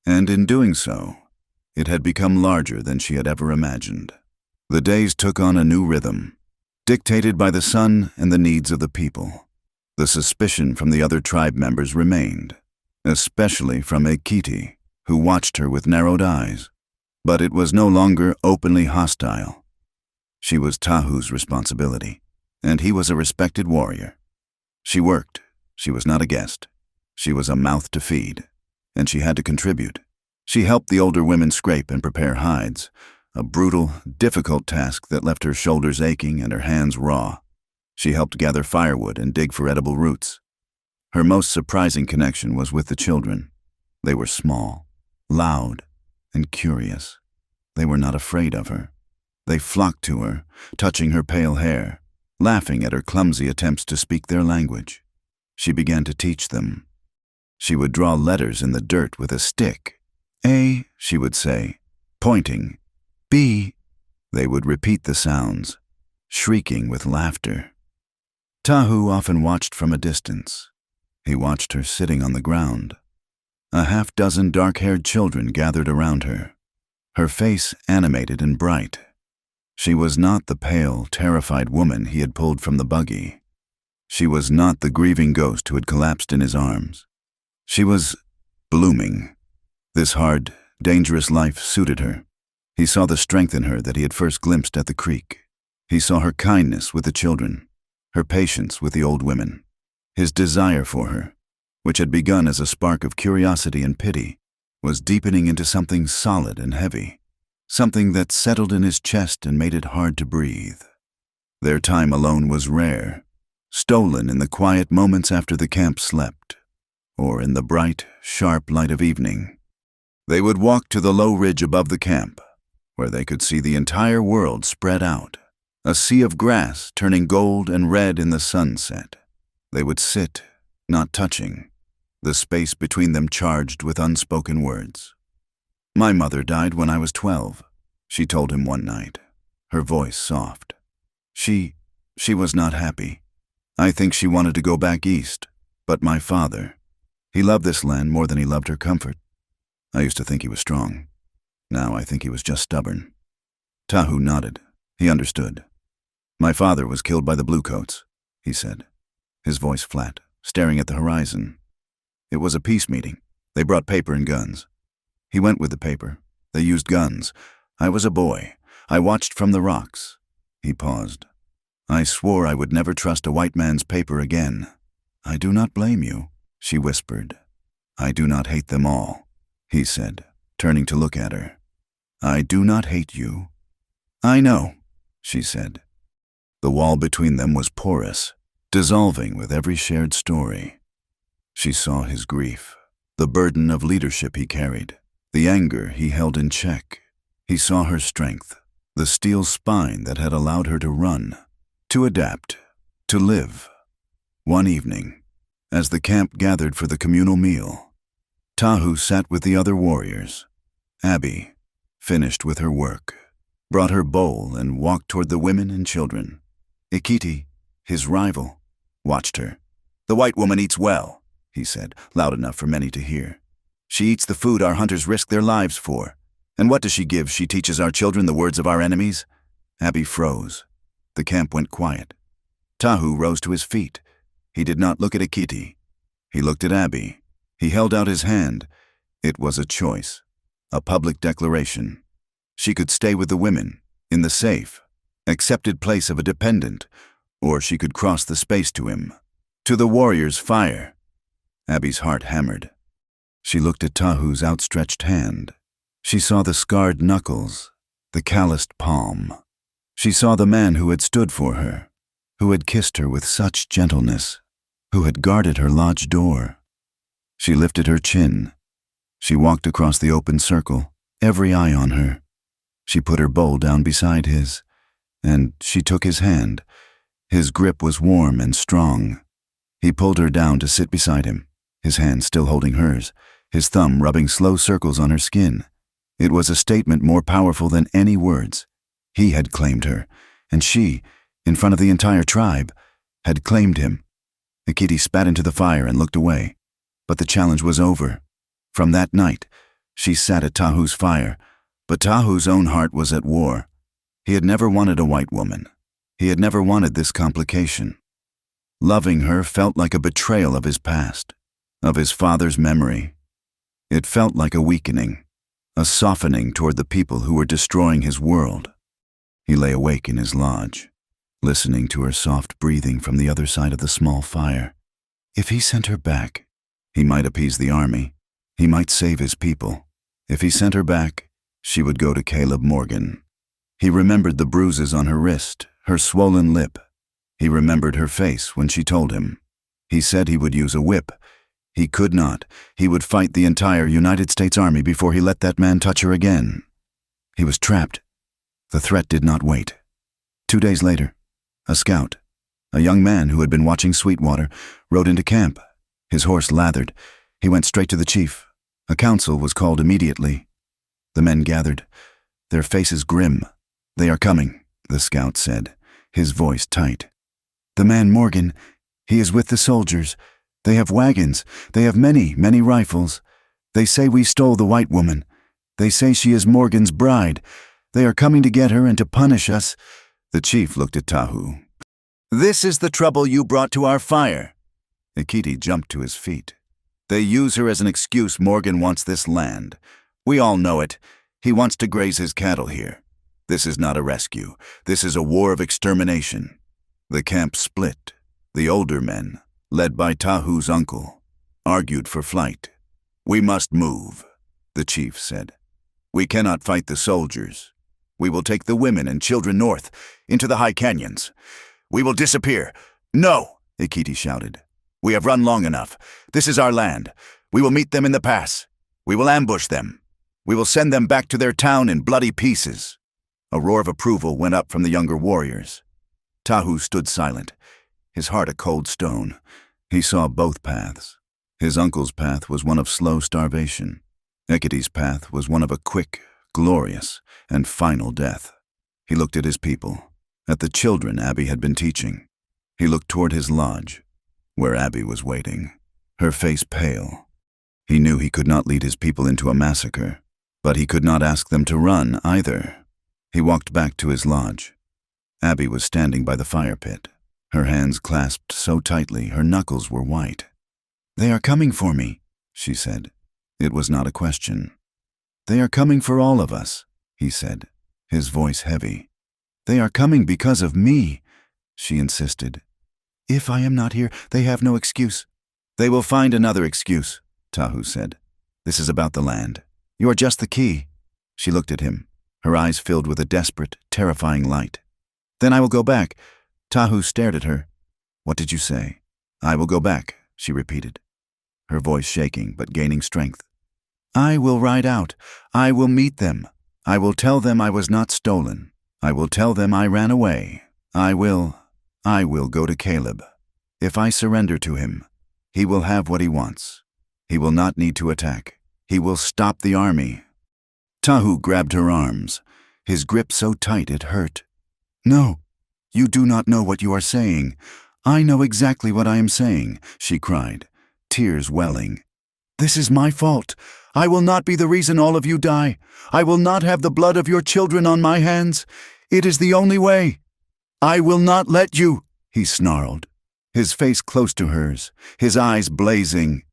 S1: and in doing so, it had become larger than she had ever imagined. The days took on a new rhythm, dictated by the sun and the needs of the people. The suspicion from the other tribe members remained, especially from Ekiti, who watched her with narrowed eyes. But it was no longer openly hostile. She was Tahu's responsibility, and he was a respected warrior. She worked. She was not a guest. She was a mouth to feed, and she had to contribute. She helped the older women scrape and prepare hides, a brutal, difficult task that left her shoulders aching and her hands raw. She helped gather firewood and dig for edible roots. Her most surprising connection was with the children. They were small, loud, and curious. They were not afraid of her. They flocked to her, touching her pale hair, laughing at her clumsy attempts to speak their language. She began to teach them. She would draw letters in the dirt with a stick. A, she would say, pointing. B, they would repeat the sounds, shrieking with laughter. Tahu often watched from a distance. He watched her sitting on the ground. A half-dozen dark-haired children gathered around her, her face animated and bright. She was not the pale, terrified woman he had pulled from the buggy. She was not the grieving ghost who had collapsed in his arms. She was blooming. This hard, dangerous life suited her. He saw the strength in her that he had first glimpsed at the creek. He saw her kindness with the children, her patience with the old women. His desire for her, which had begun as a spark of curiosity and pity, was deepening into something solid and heavy, something that settled in his chest and made it hard to breathe. Their time alone was rare, stolen in the quiet moments after the camp slept, or in the bright, sharp light of evening. They would walk to the low ridge above the camp, where they could see the entire world spread out, a sea of grass turning gold and red in the sunset. They would sit, not touching, the space between them charged with unspoken words. "My mother died when I was 12, she told him one night, her voice soft. She was not happy. I think she wanted to go back east, but my father, he loved this land more than he loved her comfort. I used to think he was strong. Now I think he was just stubborn." Tahu nodded. He understood. "My father was killed by the bluecoats," he said, his voice flat, staring at the horizon. "It was a peace meeting. They brought paper and guns. He went with the paper. They used guns. I was a boy. I watched from the rocks." He paused. "I swore I would never trust a white man's paper again." "I do not blame you," she whispered. "I do not hate them all," he said, turning to look at her. "I do not hate you." "I know," she said. The wall between them was porous, dissolving with every shared story. She saw his grief, the burden of leadership he carried, the anger he held in check. He saw her strength, the steel spine that had allowed her to run, to adapt, to live. One evening, as the camp gathered for the communal meal, Tahu sat with the other warriors. Abby, finished with her work, brought her bowl and walked toward the women and children. Ekiti, his rival, watched her. "The white woman eats well," he said, loud enough for many to hear. "She eats the food our hunters risk their lives for. And what does she give? She teaches our children the words of our enemies." Abby froze. The camp went quiet. Tahu rose to his feet. He did not look at Ekiti. He looked at Abby. He held out his hand. It was a choice, a public declaration. She could stay with the women, in the safe, accepted place of a dependent, or she could cross the space to him, to the warrior's fire. Abby's heart hammered. She looked at Tahu's outstretched hand. She saw the scarred knuckles, the calloused palm. She saw the man who had stood for her, who had kissed her with such gentleness, who had guarded her lodge door. She lifted her chin. She walked across the open circle, every eye on her. She put her bowl down beside his, and she took his hand. His grip was warm and strong. He pulled her down to sit beside him, his hand still holding hers, his thumb rubbing slow circles on her skin. It was a statement more powerful than any words. He had claimed her, and she, in front of the entire tribe, had claimed him. Ikiti spat into the fire and looked away, but the challenge was over. From that night, she sat at Tahu's fire, but Tahu's own heart was at war. He had never wanted a white woman. He had never wanted this complication. Loving her felt like a betrayal of his past, of his father's memory. It felt like a weakening, a softening toward the people who were destroying his world. He lay awake in his lodge, listening to her soft breathing from the other side of the small fire. If he sent her back, he might appease the army. He might save his people. If he sent her back, she would go to Caleb Morgan. He remembered the bruises on her wrist, her swollen lip. He remembered her face when she told him. He said he would use a whip. He could not. He would fight the entire United States Army before he let that man touch her again. He was trapped. The threat did not wait. 2 days later, a scout, a young man who had been watching Sweetwater, rode into camp. His horse lathered. He went straight to the chief. A council was called immediately. The men gathered, their faces grim. "They are coming," the scout said, his voice tight. "The man Morgan, he is with the soldiers. They have wagons. They have many, many rifles. They say we stole the white woman. They say she is Morgan's bride. They are coming to get her and to punish us." The chief looked at Tahu. "This is the trouble you brought to our fire." Ikiti jumped to his feet. "They use her as an excuse. Morgan wants this land. We all know it. He wants to graze his cattle here. This is not a rescue. This is a war of extermination." The camp split. The older men, led by Tahu's uncle, argued for flight. "We must move," the chief said. "We cannot fight the soldiers. We will take the women and children north, into the high canyons. We will disappear." "No," Ikiti shouted. "We have run long enough. This is our land. We will meet them in the pass. We will ambush them. We will send them back to their town in bloody pieces." A roar of approval went up from the younger warriors. Tahu stood silent, his heart a cold stone. He saw both paths. His uncle's path was one of slow starvation. Ikiti's path was one of a quick, glorious, and final death. He looked at his people, at the children Abby had been teaching. He looked toward his lodge, where Abby was waiting, her face pale. He knew he could not lead his people into a massacre, but he could not ask them to run either. He walked back to his lodge. Abby was standing by the fire pit, her hands clasped so tightly her knuckles were white. "They are coming for me," she said. It was not a question. "They are coming for all of us," he said, his voice heavy. "They are coming because of me," she insisted. "If I am not here, they have no excuse." "They will find another excuse," Tahu said. "This is about the land. You are just the key." She looked at him, her eyes filled with a desperate, terrifying light. "Then I will go back." Tahu stared at her. "What did you say?" "I will go back," she repeated, her voice shaking but gaining strength. "I will ride out. I will meet them. I will tell them I was not stolen. I will tell them I ran away. I will go to Caleb. If I surrender to him, he will have what he wants. He will not need to attack. He will stop the army." Tahu grabbed her arms, his grip so tight it hurt. "No, you do not know what you are saying. I know exactly what I am saying," she cried, tears welling. "This is my fault. I will not be the reason all of you die. I will not have the blood of your children on my hands. It is the only way. I will not let you," he snarled, his face close to hers, his eyes blazing.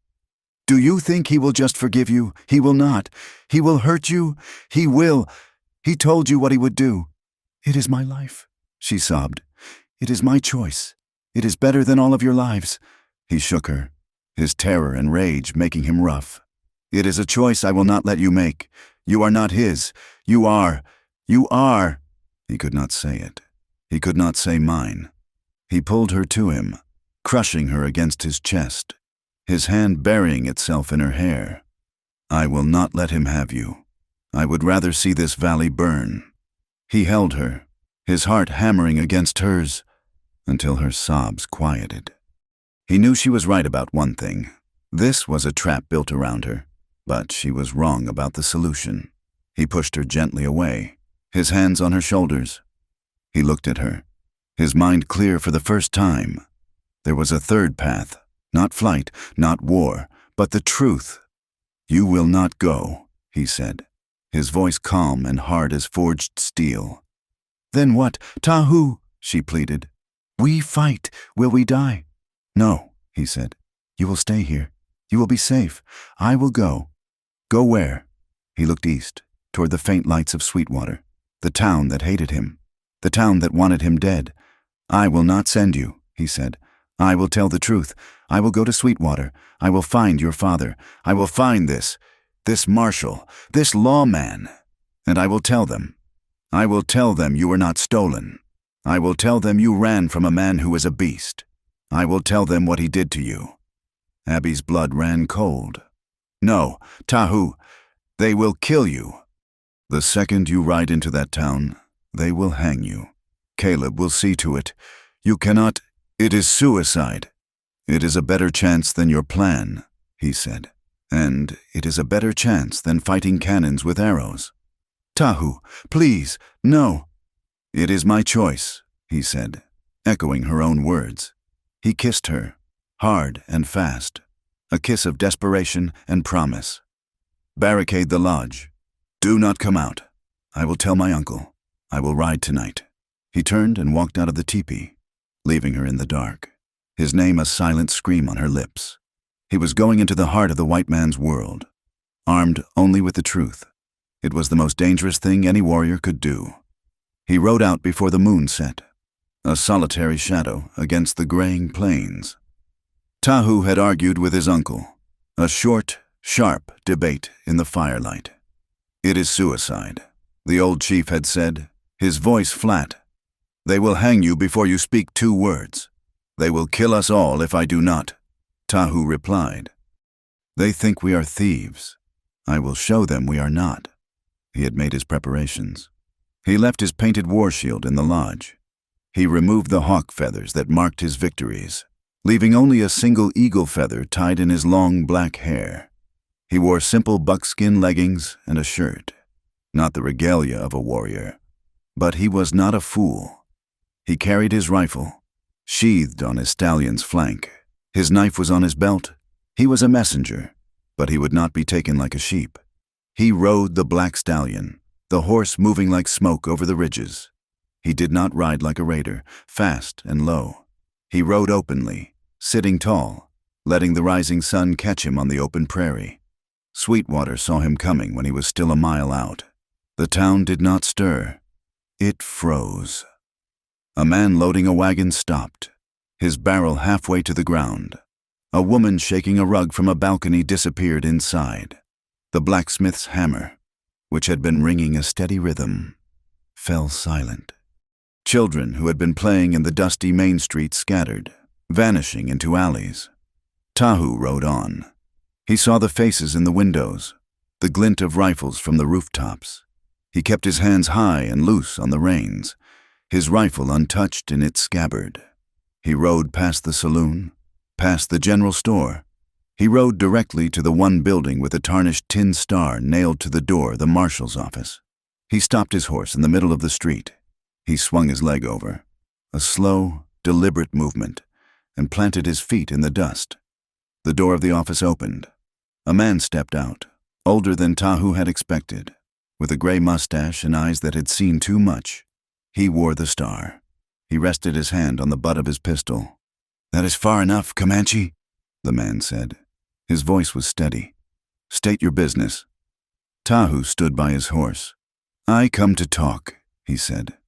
S1: "Do you think he will just forgive you? He will not. He will hurt you. He will. He told you what he would do." "It is my life," she sobbed. "It is my choice. It is better than all of your lives." He shook her, his terror and rage making him rough. "It is a choice I will not let you make. You are not his. You are. He could not say it. He could not say mine. He pulled her to him, crushing her against his chest, his hand burying itself in her hair. I will not let him have you. I would rather see this valley burn. He held her, his heart hammering against hers, until her sobs quieted. He knew she was right about one thing. This was a trap built around her, but she was wrong about the solution. He pushed her gently away, his hands on her shoulders. He looked at her, his mind clear for the first time. There was a third path, not flight, not war, but the truth. You will not go, he said, his voice calm and hard as forged steel. Then what, Tahu? She pleaded. We fight. Will we die? No, he said. You will stay here. You will be safe. I will go. Go where? He looked east, toward the faint lights of Sweetwater, the town that hated him, the town that wanted him dead. I will not send you, he said. I will tell the truth. I will go to Sweetwater. I will find your father. I will find this marshal, this lawman, and I will tell them. I will tell them you were not stolen. I will tell them you ran from a man who is a beast. I will tell them what he did to you. Abby's blood ran cold. No, Tahu, they will kill you. The second you ride into that town, they will hang you. Caleb will see to it. You cannot. It is suicide. It is a better chance than your plan, he said. And it is a better chance than fighting cannons with arrows. Tahu, please, no. It is my choice, he said, echoing her own words. He kissed her, hard and fast, a kiss of desperation and promise. Barricade the lodge. Do not come out. I will tell my uncle. I will ride tonight. He turned and walked out of the teepee, leaving her in the dark, his name a silent scream on her lips. He was going into the heart of the white man's world, armed only with the truth. It was the most dangerous thing any warrior could do. He rode out before the moon set, a solitary shadow against the graying plains. Tahu had argued with his uncle, a short, sharp debate in the firelight. It is suicide, the old chief had said, his voice flat. They will hang you before you speak 2 words. They will kill us all if I do not, Tahu replied. They think we are thieves. I will show them we are not. He had made his preparations. He left his painted war shield in the lodge. He removed the hawk feathers that marked his victories, leaving only a single eagle feather tied in his long black hair. He wore simple buckskin leggings and a shirt, not the regalia of a warrior. But he was not a fool. He carried his rifle, sheathed on his stallion's flank. His knife was on his belt. He was a messenger, but he would not be taken like a sheep. He rode the black stallion, the horse moving like smoke over the ridges. He did not ride like a raider, fast and low. He rode openly, sitting tall, letting the rising sun catch him on the open prairie. Sweetwater saw him coming when he was still a mile out. The town did not stir. It froze. A man loading a wagon stopped, his barrel halfway to the ground. A woman shaking a rug from a balcony disappeared inside. The blacksmith's hammer, which had been ringing a steady rhythm, fell silent. Children who had been playing in the dusty main street scattered, vanishing into alleys. Tahu rode on. He saw the faces in the windows, the glint of rifles from the rooftops. He kept his hands high and loose on the reins, his rifle untouched in its scabbard. He rode past the saloon, past the general store. He rode directly to the one building with a tarnished tin star nailed to the door, the marshal's office. He stopped his horse in the middle of the street. He swung his leg over, a slow, deliberate movement, and planted his feet in the dust. The door of the office opened. A man stepped out, older than Tahu had expected, with a gray mustache and eyes that had seen too much. He wore the star. He rested his hand on the butt of his pistol. "That is far enough, Comanche," the man said. His voice was steady. "State your business." Tahu stood by his horse. "I come to talk," he said,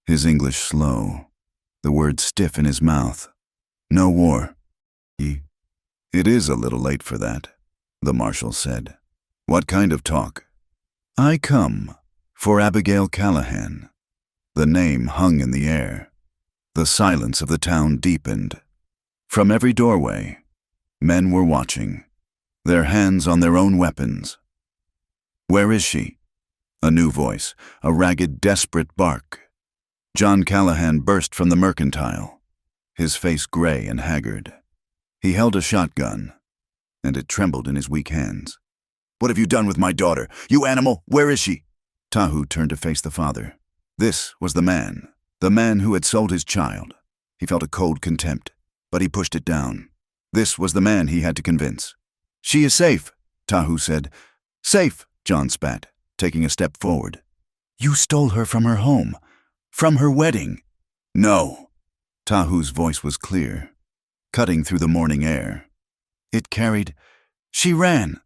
S1: his English slow, the words stiff in his mouth. "No war." "It is a little late for that," the marshal said. "What kind of talk?" "I come for Abigail Callahan." The name hung in the air. The silence of the town deepened. From every doorway, men were watching. their hands on their own weapons. "Where is she?" A new voice, a ragged, desperate bark. John Callahan burst from the mercantile, his face gray and haggard. He held a shotgun, and it trembled in his weak hands. "What have you done with my daughter? You animal! Where is she?" Tahu turned to face the father. This was the man who had sold his child. He felt a cold contempt, but he pushed it down. This was the man he had to convince. "She is safe," Tahu said. "Safe," John spat, taking a step forward. "You stole her from her home, from her wedding." "No." Tahu's voice was clear, cutting through the morning air. "It carried—" "She ran,"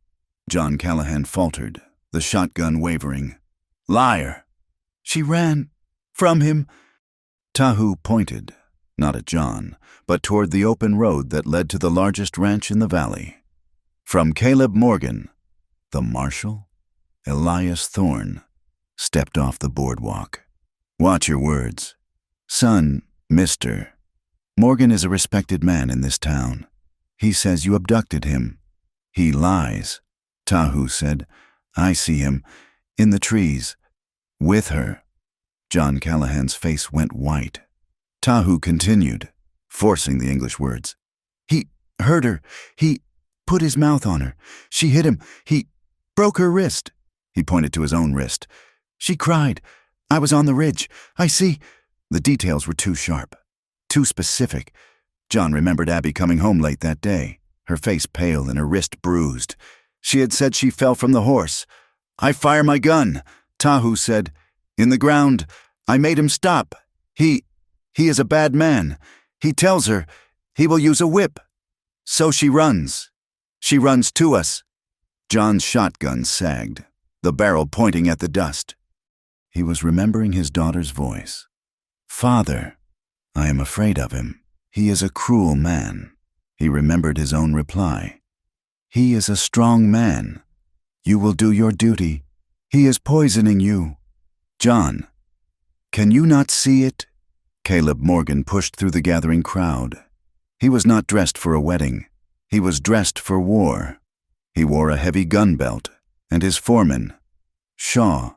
S1: John Callahan faltered, the shotgun wavering. "Liar." "She ran from him." Tahu pointed, not at John, but toward the open road that led to the largest ranch in the valley. From Caleb Morgan, the marshal, Elias Thorne, stepped off the boardwalk. "Watch your words. Son, Mr. Morgan is a respected man in this town. He says you abducted him." "He lies," Tahu said. "I see him, in the trees, with her." John Callahan's face went white. Tahu continued, forcing the English words. "He hurt her. He put his mouth on her. She hit him. He broke her wrist." He pointed to his own wrist. "She cried. I was on the ridge. I see." The details were too sharp, too specific. John remembered Abby coming home late that day, her face pale and her wrist bruised. She had said she fell from the horse. "I fire my gun," Tahu said. "In the ground. I made him stop. He is a bad man. He tells her he will use a whip. So she runs. She runs to us." John's shotgun sagged, the barrel pointing at the dust. He was remembering his daughter's voice. "Father, I am afraid of him. He is a cruel man." He remembered his own reply. "He is a strong man. You will do your duty. He is poisoning you." "John, can you not see it?" Caleb Morgan pushed through the gathering crowd. He was not dressed for a wedding. He was dressed for war. He wore a heavy gun belt, and his foreman, Shaw,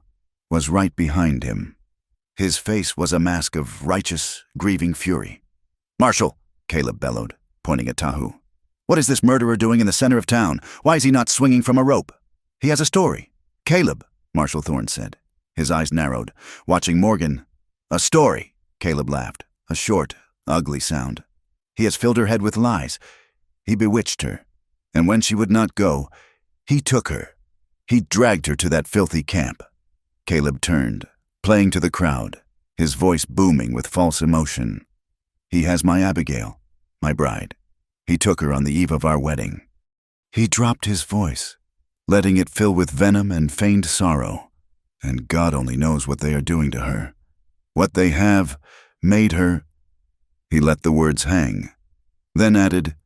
S1: was right behind him. His face was a mask of righteous, grieving fury. "Marshal," Caleb bellowed, pointing at Tahu. "What is this murderer doing in the center of town? Why is he not swinging from a rope? He has a story." "Caleb," Marshal Thorne said. His eyes narrowed, watching Morgan. "A story," Caleb laughed, a short, ugly sound. "He has filled her head with lies. He bewitched her, and when she would not go, he took her. He dragged her to that filthy camp." Caleb turned, playing to the crowd, his voice booming with false emotion. "He has my Abigail, my bride. He took her on the eve of our wedding." He dropped his voice, letting it fill with venom and feigned sorrow. "And God only knows what they are doing to her. What they have made her." He let the words hang, then added,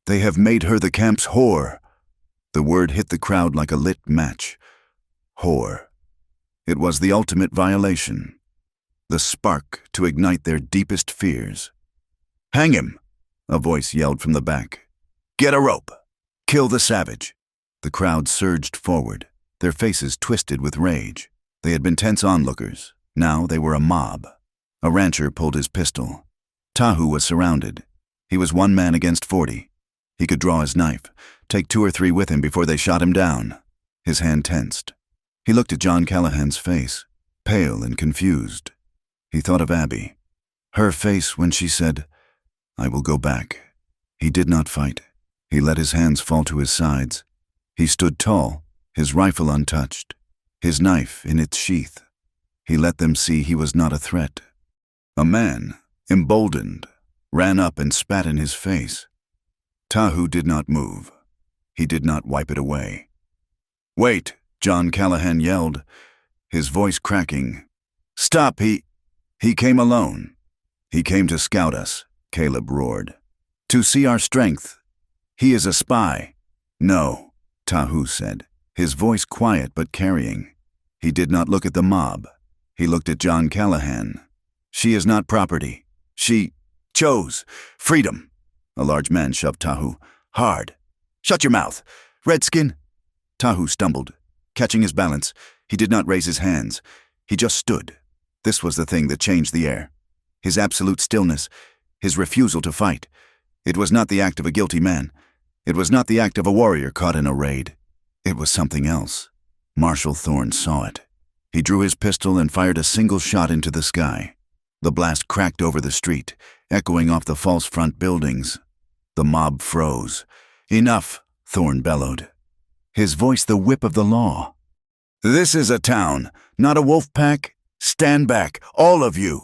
S1: "They have made her the camp's whore." The word hit the crowd like a lit match. Whore. It was the ultimate violation, the spark to ignite their deepest fears. "Hang him," a voice yelled from the back. "Get a rope. Kill the savage." The crowd surged forward, their faces twisted with rage. They had been tense onlookers. Now they were a mob. A rancher pulled his pistol. Tahu was surrounded. He was one man against 40. He could draw his knife, take 2 or 3 with him before they shot him down. His hand tensed. He looked at John Callahan's face, pale and confused. He thought of Abby. Her face when she said, "I will go back." He did not fight. He let his hands fall to his sides. He stood tall, his rifle untouched, his knife in its sheath. He let them see he was not a threat. A man, emboldened, ran up and spat in his face. Tahu did not move. He did not wipe it away. "Wait," John Callahan yelled, his voice cracking. "Stop, he came alone. He came to scout us," Caleb roared. "To see our strength. He is a spy." "No," Tahu said, his voice quiet but carrying. He did not look at the mob. He looked at John Callahan. "She is not property. She chose freedom." A large man shoved Tahu hard. Shut your mouth! Redskin! Tahu stumbled. Catching his balance, he did not raise his hands. He just stood. This was the thing that changed the air. His absolute stillness, his refusal to fight. It was not the act of a guilty man. It was not the act of a warrior caught in a raid. It was something else. Marshal Thorne saw it. He drew his pistol and fired a single shot into the sky. The blast cracked over the street, echoing off the false front buildings. The mob froze. Enough, Thorne bellowed. His voice the whip of the law. This is a town, not a wolf pack. Stand back, all of you!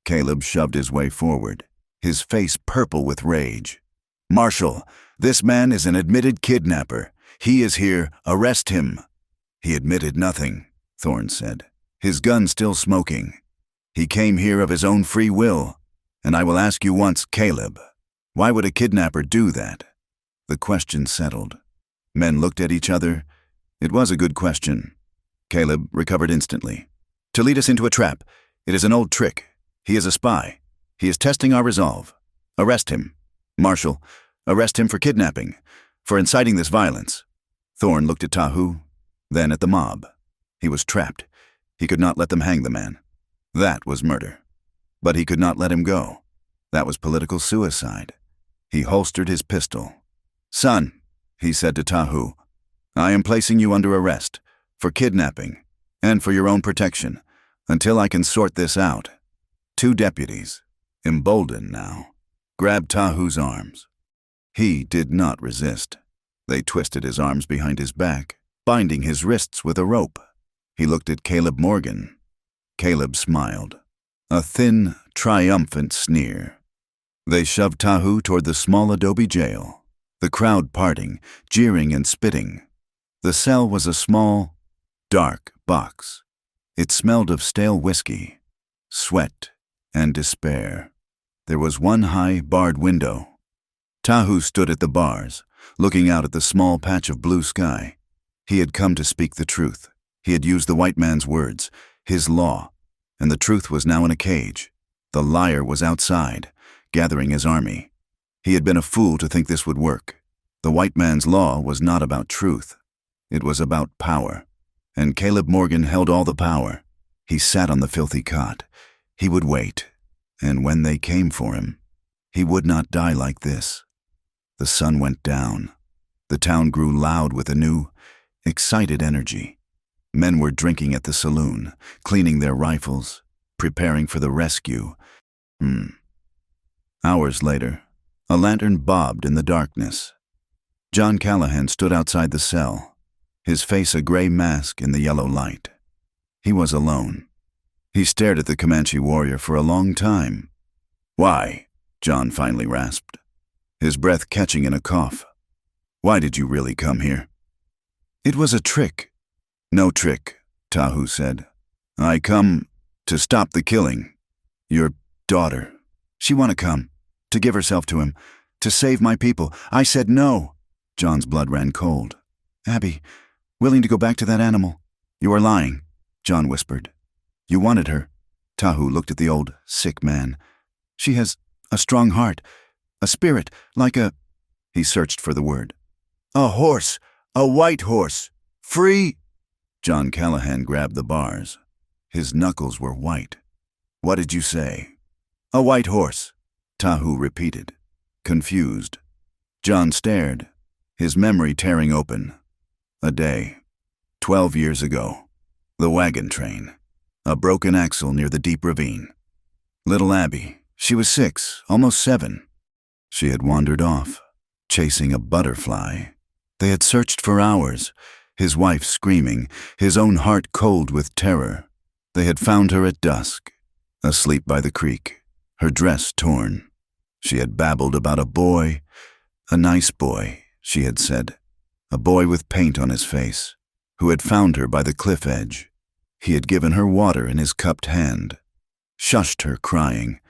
S1: Caleb shoved his way forward, his face purple with rage. Marshal, this man is an admitted kidnapper. He is here. Arrest him. He admitted nothing, Thorne said, his gun still smoking. He came here of his own free will. And I will ask you once, Caleb, why would a kidnapper do that? The question settled. Men looked at each other. It was a good question. Caleb recovered instantly. To lead us into a trap. It is an old trick. He is a spy. He is testing our resolve. Arrest him. Marshal, arrest him for kidnapping, for inciting this violence. Thorne looked at Tahu, then at the mob. He was trapped. He could not let them hang the man. That was murder. But he could not let him go. That was political suicide. He holstered his pistol. Son, he said to Tahu, I am placing you under arrest for kidnapping and for your own protection until I can sort this out. 2 deputies, emboldened now, grabbed Tahu's arms. He did not resist. They twisted his arms behind his back, binding his wrists with a rope. He looked at Caleb Morgan. Caleb smiled, a thin, triumphant sneer. They shoved Tahu toward the small adobe jail, the crowd parting, jeering and spitting. The cell was a small, dark box. It smelled of stale whiskey, sweat, and despair. There was one high, barred window. Tahu stood at the bars, looking out at the small patch of blue sky. He had come to speak the truth. He had used the white man's words, his law, and the truth was now in a cage. The liar was outside, gathering his army. He had been a fool to think this would work. The white man's law was not about truth. It was about power. And Caleb Morgan held all the power. He sat on the filthy cot. He would wait. And when they came for him, he would not die like this. The sun went down. The town grew loud with a new, excited energy. Men were drinking at the saloon, cleaning their rifles, preparing for the rescue. Hours later, a lantern bobbed in the darkness. John Callahan stood outside the cell, his face a gray mask in the yellow light. He was alone. He stared at the Comanche warrior for a long time. Why? John finally rasped, his breath catching in a cough. Why did you really come here? It was a trick. No trick, Tahu said. I come to stop the killing. Your daughter. She want to come, to give herself to him, to save my people. I said no. John's blood ran cold. Abby, willing to go back to that animal. You are lying, John whispered. You wanted her. Tahu looked at the old, sick man. She has a strong heart, a spirit, like a... He searched for the word. A horse, a white horse, free... John Callahan grabbed the bars. His knuckles were white. What did you say? A white horse, Tahu repeated, confused. John stared, his memory tearing open. A day, 12 years ago. The wagon train. A broken axle near the deep ravine. Little Abby, she was 6, almost 7. She had wandered off, chasing a butterfly. They had searched for hours, his wife screaming, his own heart cold with terror. They had found her at dusk, asleep by the creek, her dress torn. She had babbled about a boy, a nice boy, she had said, a boy with paint on his face, who had found her by the cliff edge. He had given her water in his cupped hand, shushed her crying,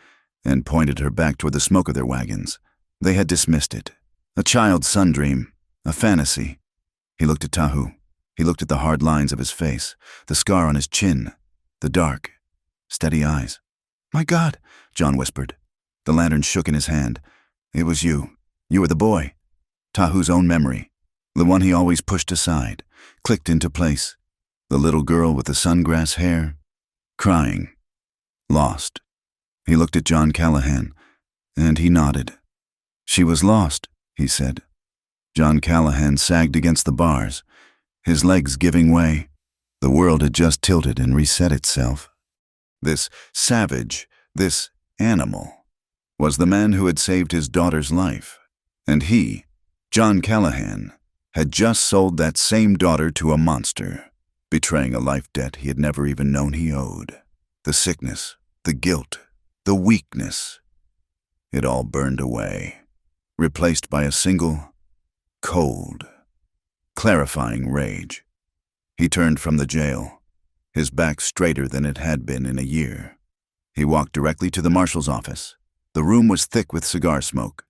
S1: and pointed her back toward the smoke of their wagons. They had dismissed it. A child's sundream, a fantasy. He looked at Tahu. He looked at the hard lines of his face, the scar on his chin, the dark, steady eyes. My God, John whispered. The lantern shook in his hand. It was you. You were the boy. Tahu's own memory, the one he always pushed aside, clicked into place. The little girl with the sungrass hair, crying, lost. He looked at John Callahan, and he nodded. She was lost, he said. John Callahan sagged against the bars, his legs giving way. The world had just tilted and reset itself. This savage, this animal, was the man who had saved his daughter's life. And he, John Callahan, had just sold that same daughter to a monster, betraying a life debt he had never even known he owed. The sickness, the guilt, the weakness, it all burned away, replaced by a single, cold, clarifying rage. He turned from the jail, his back straighter than it had been in a year. He walked directly to the marshal's office. The room was thick with cigar smoke.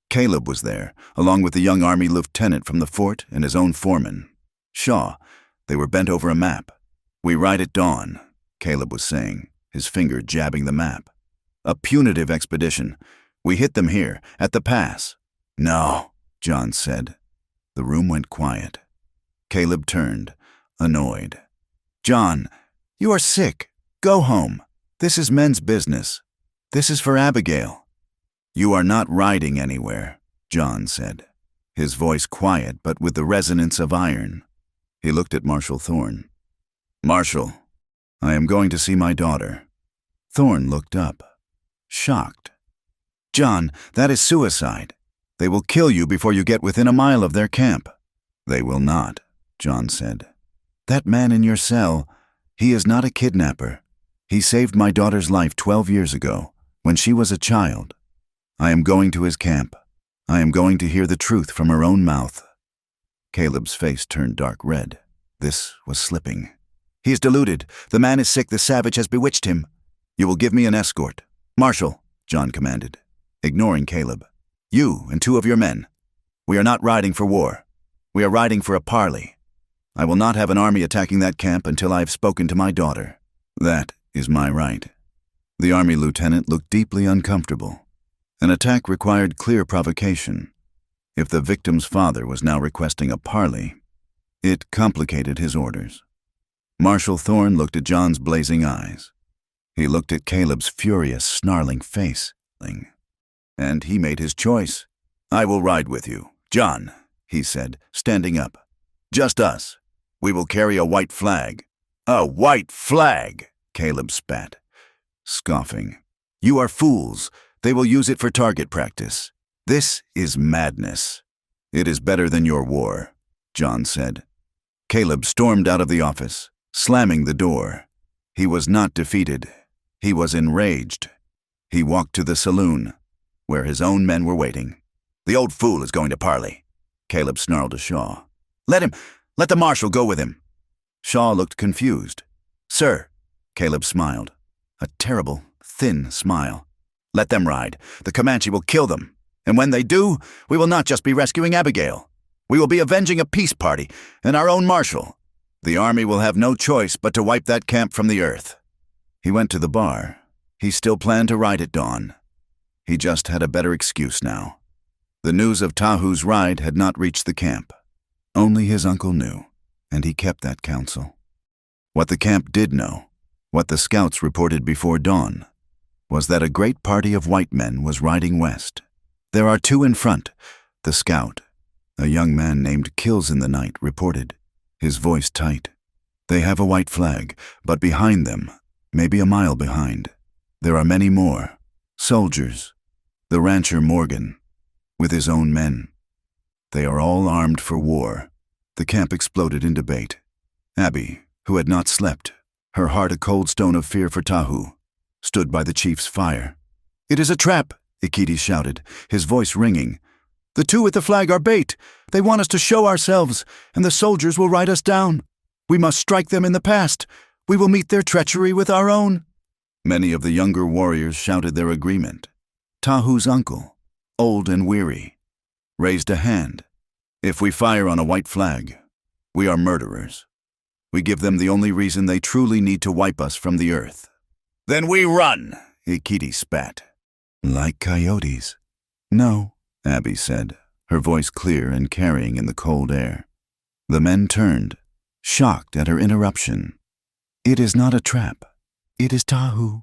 S1: Caleb was there, along with the young Army lieutenant from the fort and his own foreman, Shaw. They were bent over a map. "We ride at dawn," Caleb was saying, his finger jabbing the map. "A punitive expedition. We hit them here, at the pass." "No," John said. The room went quiet. Caleb turned, annoyed. "John, you are sick. Go home. This is men's business. This is for Abigail." "You are not riding anywhere," John said, his voice quiet but with the resonance of iron. He looked at Marshal Thorne. "Marshal, I am going to see my daughter." Thorne looked up, shocked. "John, that is suicide. They will kill you before you get within a mile of their camp." "They will not," John said. "That man in your cell, he is not a kidnapper. He saved my daughter's life 12 years ago, when she was a child. I am going to his camp. I am going to hear the truth from her own mouth." Caleb's face turned dark red. This was slipping. "He is deluded. The man is sick. The savage has bewitched him. You will give me an escort." "Marshal," John commanded, ignoring Caleb. "You and 2 of your men. We are not riding for war. We are riding for a parley. I will not have an army attacking that camp until I have spoken to my daughter." "That is my right." The Army lieutenant looked deeply uncomfortable. An attack required clear provocation. If the victim's father was now requesting a parley, it complicated his orders. Marshal Thorne looked at John's blazing eyes. He looked at Caleb's furious, snarling face, and he made his choice. "I will ride with you, John," he said, standing up. "Just us. We will carry a white flag." "A white flag!" Caleb spat, scoffing. "You are fools. They will use it for target practice. This is madness." "It is better than your war," John said. Caleb stormed out of the office, slamming the door. He was not defeated. He was enraged. He walked to the saloon, where his own men were waiting. "The old fool is going to parley," Caleb snarled to Shaw. Let the marshal go with him." Shaw looked confused. "Sir," Caleb smiled, a terrible, thin smile. "Let them ride. The Comanche will kill them. And when they do, we will not just be rescuing Abigail. We will be avenging a peace party and our own marshal. The army will have no choice but to wipe that camp from the earth." He went to the bar. He still planned to ride at dawn. He just had a better excuse now. The news of Tahu's ride had not reached the camp. Only his uncle knew, and he kept that counsel. What the camp did know, what the scouts reported before dawn, was that a great party of white men was riding west. "There are 2 in front," the scout, a young man named Kills in the Night, reported, his voice tight. "They have a white flag, but behind them, maybe a mile behind, there are many more, soldiers. The rancher Morgan, with his own men. They are all armed for war." The camp exploded in debate. Abby, who had not slept, her heart a cold stone of fear for Tahu, stood by the chief's fire. "It is a trap," Ikiti shouted, his voice ringing. "The 2 with the flag are bait. They want us to show ourselves, and the soldiers will ride us down. We must strike them in the past. We will meet their treachery with our own." Many of the younger warriors shouted their agreement. Tahu's uncle, old and weary, raised a hand. "If we fire on a white flag, we are murderers. We give them the only reason they truly need to wipe us from the earth." "Then we run," Ikiti spat. "Like coyotes." "No," Abby said, her voice clear and carrying in the cold air. The men turned, shocked at her interruption. "It is not a trap. It is Tahu."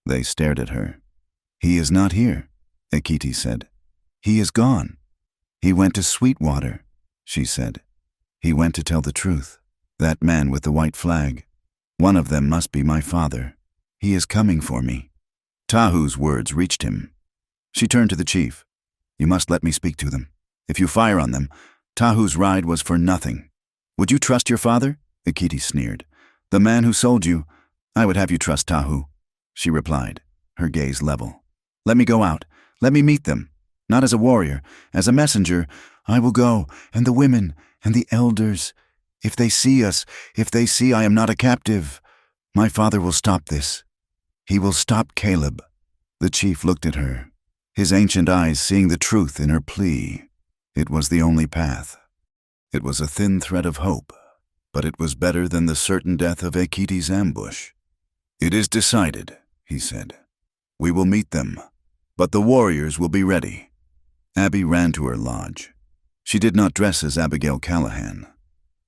S1: They stared at her. "He is not here," Ekiti said. "He is gone. He went to Sweetwater," she said. "He went to tell the truth. That man with the white flag. One of them must be my father. He is coming for me." Tahu's words reached him. She turned to the chief. "You must let me speak to them. If you fire on them, Tahu's ride was for nothing." "Would you trust your father?" Ekiti sneered. "The man who sold you, I would have you trust Tahu," she replied, her gaze level. "Let me go out. Let me meet them. Not as a warrior, as a messenger. I will go, and the women, and the elders. If they see us, if they see I am not a captive, my father will stop this. He will stop Caleb." The chief looked at her, his ancient eyes seeing the truth in her plea. It was the only path. It was a thin thread of hope, but it was better than the certain death of Ekiti's ambush. "It is decided," he said. "We will meet them, but the warriors will be ready." Abby ran to her lodge. She did not dress as Abigail Callahan.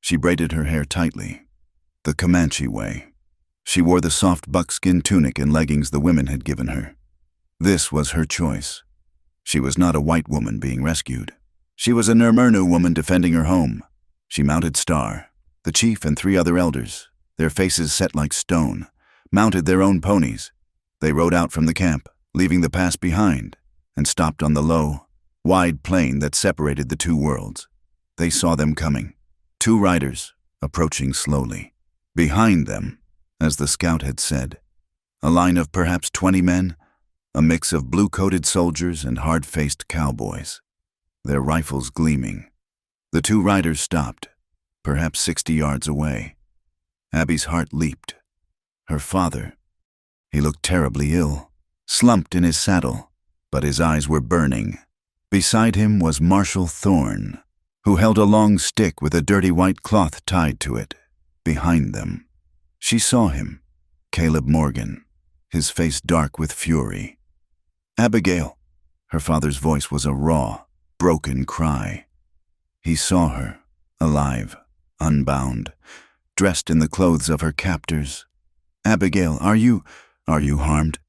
S1: She braided her hair tightly, the Comanche way. She wore the soft buckskin tunic and leggings the women had given her. This was her choice. She was not a white woman being rescued. She was a Nermernu woman defending her home. She mounted Star, the chief and 3 other elders, their faces set like stone, mounted their own ponies. They rode out from the camp, leaving the pass behind, and stopped on the low, wide plain that separated the 2 worlds. They saw them coming. 2 riders, approaching slowly. Behind them, as the scout had said, a line of perhaps 20 men, a mix of blue-coated soldiers and hard-faced cowboys, their rifles gleaming. The 2 riders stopped, perhaps 60 yards away. Abby's heart leaped. Her father. He looked terribly ill, slumped in his saddle, but his eyes were burning. Beside him was Marshal Thorne, who held a long stick with a dirty white cloth tied to it. Behind them, she saw him, Caleb Morgan, his face dark with fury. "Abigail." Her father's voice was a raw, broken cry. He saw her, alive, unbound, dressed in the clothes of her captors. "Abigail, are you harmed?"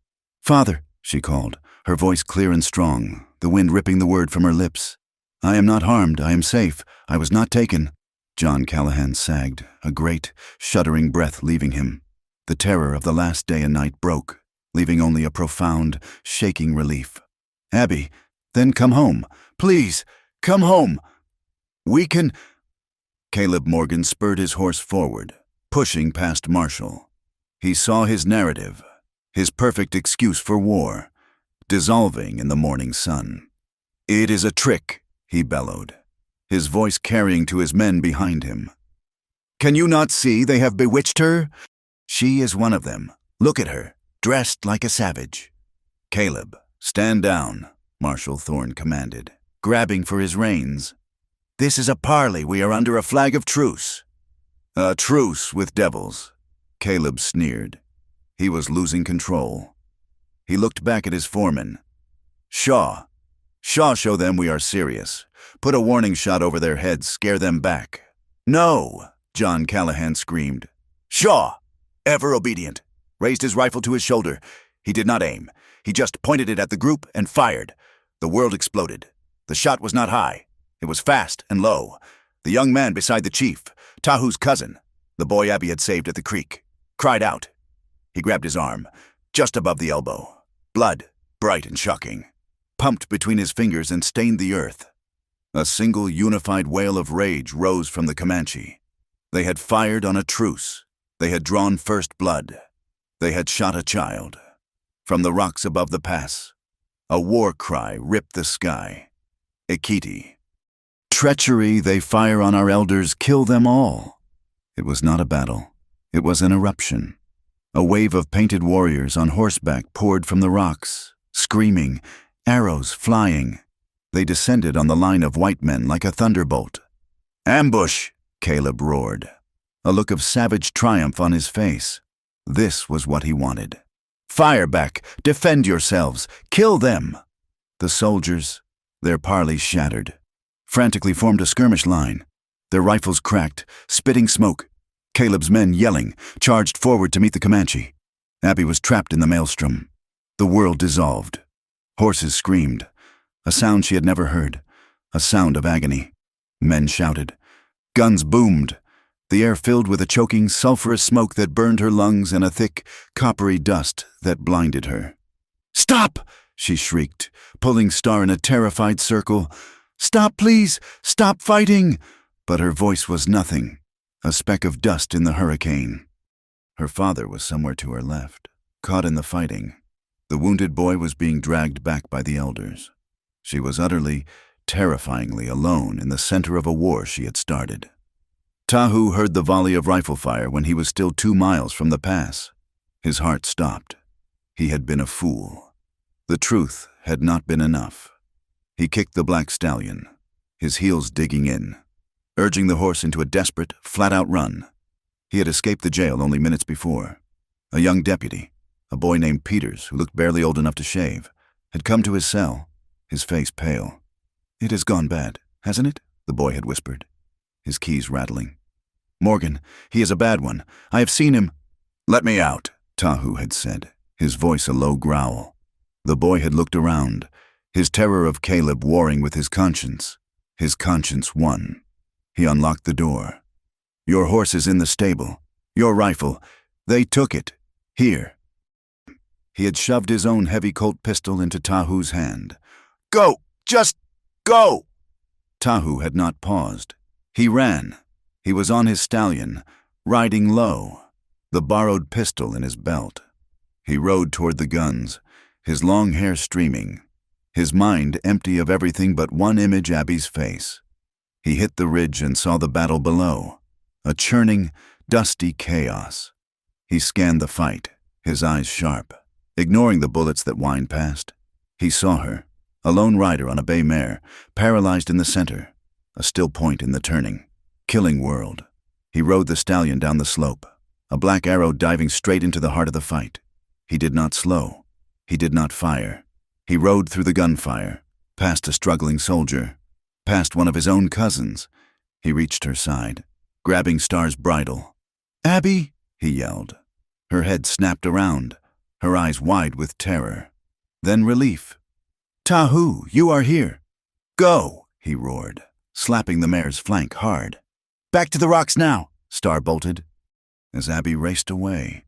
S1: "Father," she called, her voice clear and strong, the wind ripping the word from her lips. "I am not harmed. I am safe. I was not taken." John Callahan sagged, a great, shuddering breath leaving him. The terror of the last day and night broke, leaving only a profound, shaking relief. "Abby, then come home. Please, come home. We can—" Caleb Morgan spurred his horse forward, pushing past Marshall. He saw his narrative, his perfect excuse for war, dissolving in the morning sun. "It is a trick," he bellowed, his voice carrying to his men behind him. "Can you not see they have bewitched her? She is one of them. Look at her, dressed like a savage." "Caleb, stand down," Marshal Thorne commanded, grabbing for his reins. "This is a parley. We are under a flag of truce." "A truce with devils," Caleb sneered. He was losing control. He looked back at his foreman. "Shaw, show them we are serious. Put a warning shot over their heads, scare them back." "No!" John Callahan screamed. "Shaw, ever obedient, raised his rifle to his shoulder. He did not aim. He just pointed it at the group and fired. The world exploded. The shot was not high. It was fast and low. The young man beside the chief, Tahu's cousin, the boy Abby had saved at the creek, cried out. He grabbed his arm, just above the elbow. Blood, bright and shocking, pumped between his fingers and stained the earth. A single unified wail of rage rose from the Comanche. They had fired on a truce. They had drawn first blood. They had shot a child. From the rocks above the pass, a war cry ripped the sky. Ekiti. Treachery, they fire on our elders, kill them all. It was not a battle. It was an eruption. A wave of painted warriors on horseback poured from the rocks, screaming, arrows flying. They descended on the line of white men like a thunderbolt. "Ambush!" Caleb roared, a look of savage triumph on his face. This was what he wanted. "Fire back! Defend yourselves! Kill them!" The soldiers, their parley shattered. frantically formed a skirmish line. Their rifles cracked, spitting smoke. Caleb's men, yelling, charged forward to meet the Comanche. Abby was trapped in the maelstrom. The world dissolved. Horses screamed. A sound she had never heard. A sound of agony. Men shouted. Guns boomed. The air filled with a choking, sulphurous smoke that burned her lungs and a thick, coppery dust that blinded her. "Stop!" she shrieked, pulling Star in a terrified circle. "Stop, please! Stop fighting!" But her voice was nothing, a speck of dust in the hurricane. Her father was somewhere to her left, caught in the fighting. The wounded boy was being dragged back by the elders. She was utterly, terrifyingly alone in the center of a war she had started. Tahu heard the volley of rifle fire when he was still 2 miles from the pass. His heart stopped. He had been a fool. The truth had not been enough. He kicked the black stallion, his heels digging in, urging the horse into a desperate, flat-out run. He had escaped the jail only minutes before. A young deputy, a boy named Peters, who looked barely old enough to shave, had come to his cell, his face pale. "It has gone bad, hasn't it?" the boy had whispered, his keys rattling. "Morgan, he is a bad one. I have seen him." "Let me out," Tahu had said, his voice a low growl. The boy had looked around, his terror of Caleb warring with his conscience. His conscience won. He unlocked the door. "Your horse is in the stable. Your rifle. They took it. Here." He had shoved his own heavy Colt pistol into Tahu's hand. "Go! Just go!" Tahu had not paused. He ran. He was on his stallion, riding low, the borrowed pistol in his belt. He rode toward the guns, his long hair streaming, his mind empty of everything but one image: Abby's face. He hit the ridge and saw the battle below, a churning, dusty chaos. He scanned the fight, his eyes sharp, ignoring the bullets that whined past. He saw her, a lone rider on a bay mare, paralyzed in the center, a still point in the turning. Killing world. He rode the stallion down the slope, a black arrow diving straight into the heart of the fight. He did not slow. He did not fire. He rode through the gunfire, past a struggling soldier, past one of his own cousins. He reached her side, grabbing Star's bridle. "Abby!" he yelled. Her head snapped around, her eyes wide with terror. Then relief. "Tahu, you are here." "Go!" he roared, slapping the mare's flank hard. "Back to the rocks now!" Star bolted. As Abby raced away,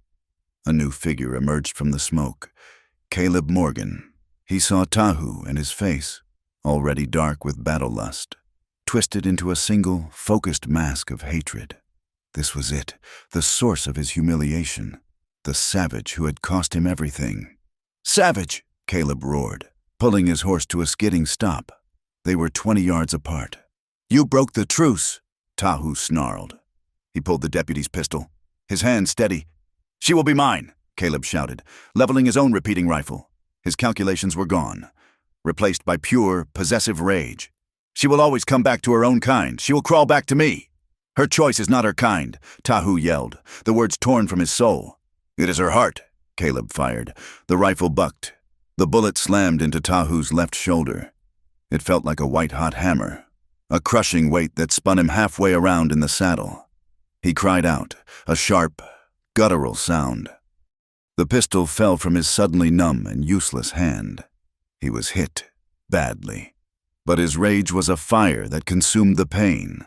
S1: a new figure emerged from the smoke. Caleb Morgan. He saw Tahu and his face, already dark with battle lust, twisted into a single, focused mask of hatred. This was it, the source of his humiliation, the savage who had cost him everything. "Savage!" Caleb roared, pulling his horse to a skidding stop. They were 20 yards apart. "You broke the truce!" Tahu snarled. He pulled the deputy's pistol, his hand steady. "She will be mine," Caleb shouted, leveling his own repeating rifle. His calculations were gone, replaced by pure, possessive rage. "She will always come back to her own kind. She will crawl back to me." "Her choice is not her kind," Tahu yelled, the words torn from his soul. "It is her heart," Caleb fired. The rifle bucked. The bullet slammed into Tahu's left shoulder. It felt like a white-hot hammer, a crushing weight that spun him halfway around in the saddle. He cried out, a sharp, guttural sound. The pistol fell from his suddenly numb and useless hand. He was hit, badly. But his rage was a fire that consumed the pain.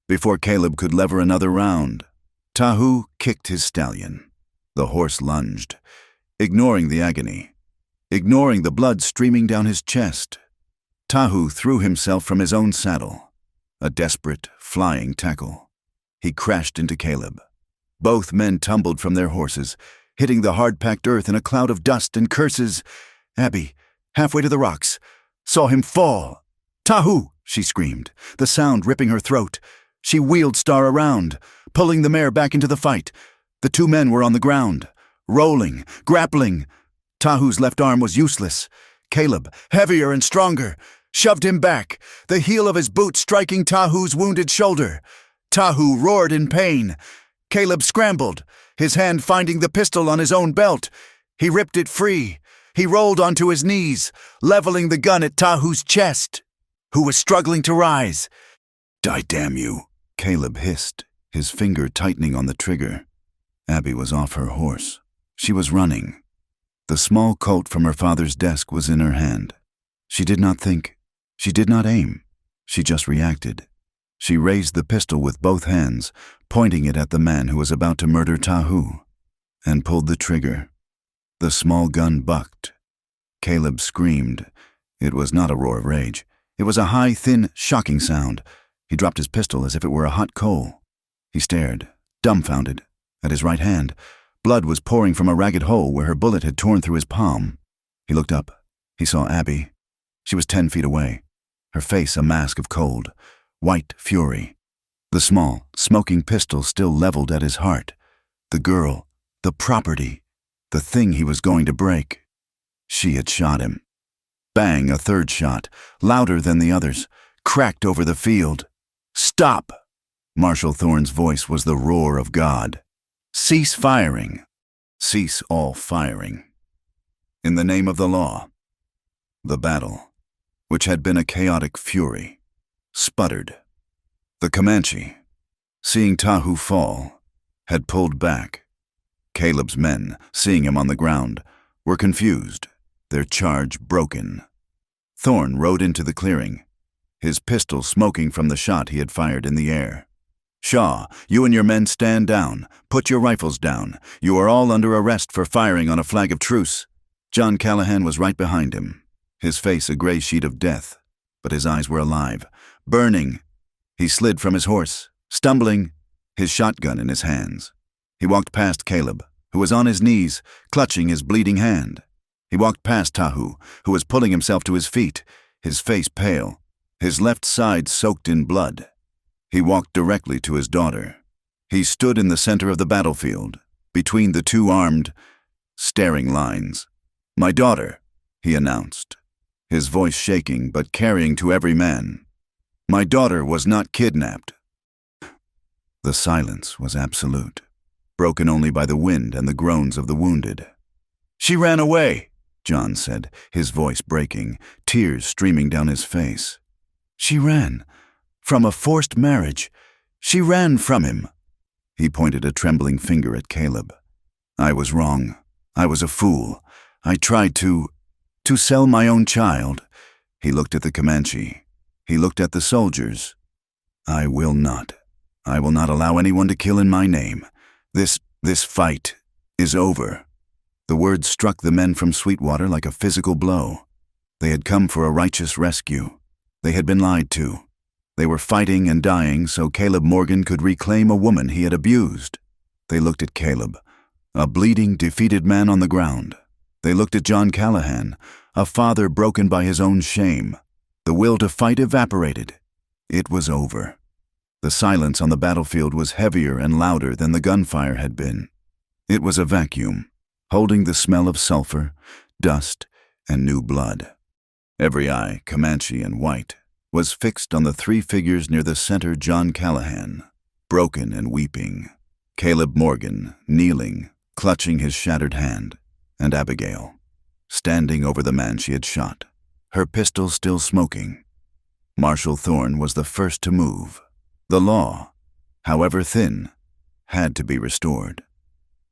S1: Before Caleb could lever another round, Tahu kicked his stallion. The horse lunged, ignoring the agony, ignoring the blood streaming down his chest. Tahu threw himself from his own saddle, a desperate, flying tackle. He crashed into Caleb. Both men tumbled from their horses, hitting the hard-packed earth in a cloud of dust and curses. Abby, halfway to the rocks, saw him fall. "Tahu!" she screamed, the sound ripping her throat. She wheeled Star around, pulling the mare back into the fight. The 2 men were on the ground, rolling, grappling. Tahu's left arm was useless. Caleb, heavier and stronger, shoved him back, the heel of his boot striking Tahu's wounded shoulder. Tahu roared in pain. Caleb scrambled, his hand finding the pistol on his own belt. He ripped it free. He rolled onto his knees, leveling the gun at Tahu's chest. who was struggling to rise. "Die, damn you," Caleb hissed, his finger tightening on the trigger. Abby was off her horse. She was running. The small Colt from her father's desk was in her hand. She did not think. She did not aim. She just reacted. She raised the pistol with both hands, pointing it at the man who was about to murder Tahu, and pulled the trigger. The small gun bucked. Caleb screamed. It was not a roar of rage. It was a high, thin, shocking sound. He dropped his pistol as if it were a hot coal. He stared, dumbfounded, at his right hand. Blood was pouring from a ragged hole where her bullet had torn through his palm. He looked up. He saw Abby. She was 10 feet away, her face a mask of cold, white fury. The small, smoking pistol still leveled at his heart. The girl, the property, the thing he was going to break. She had shot him. Bang, a third shot, louder than the others, cracked over the field. "Stop!" Marshal Thorne's voice was the roar of God. "Cease firing. Cease all firing. In the name of the law." The battle, which had been a chaotic fury, sputtered. The Comanche, seeing Tahu fall, had pulled back. Caleb's men, seeing him on the ground, were confused, their charge broken. Thorne rode into the clearing, his pistol smoking from the shot he had fired in the air. "Shaw, you and your men stand down. Put your rifles down. You are all under arrest for firing on a flag of truce." John Callahan was right behind him, his face a gray sheet of death, but his eyes were alive, burning. He slid from his horse, stumbling, his shotgun in his hands. He walked past Caleb, who was on his knees, clutching his bleeding hand. He walked past Tahu, who was pulling himself to his feet, his face pale, his left side soaked in blood. He walked directly to his daughter. He stood in the center of the battlefield, between the two armed, staring lines. "My daughter," he announced, his voice shaking but carrying to every man. "My daughter was not kidnapped." The silence was absolute, broken only by the wind and the groans of the wounded. "She ran away," John said, his voice breaking, tears streaming down his face. "She ran. From a forced marriage. She ran from him." He pointed a trembling finger at Caleb. "I was wrong. I was a fool. I tried to sell my own child." He looked at the Comanche. He looked at the soldiers. I will not allow anyone to kill in my name. This fight is over." The words struck the men from Sweetwater like a physical blow. They had come for a righteous rescue. They had been lied to. They were fighting and dying so Caleb Morgan could reclaim a woman he had abused. They looked at Caleb, a bleeding, defeated man on the ground. They looked at John Callahan, a father broken by his own shame. The will to fight evaporated. It was over. The silence on the battlefield was heavier and louder than the gunfire had been. It was a vacuum, holding the smell of sulfur, dust, and new blood. Every eye, Comanche and white, was fixed on the three figures near the center: John Callahan, broken and weeping, Caleb Morgan, kneeling, clutching his shattered hand, and Abigail, standing over the man she had shot, her pistol still smoking. Marshal Thorne was the first to move. The law, however thin, had to be restored.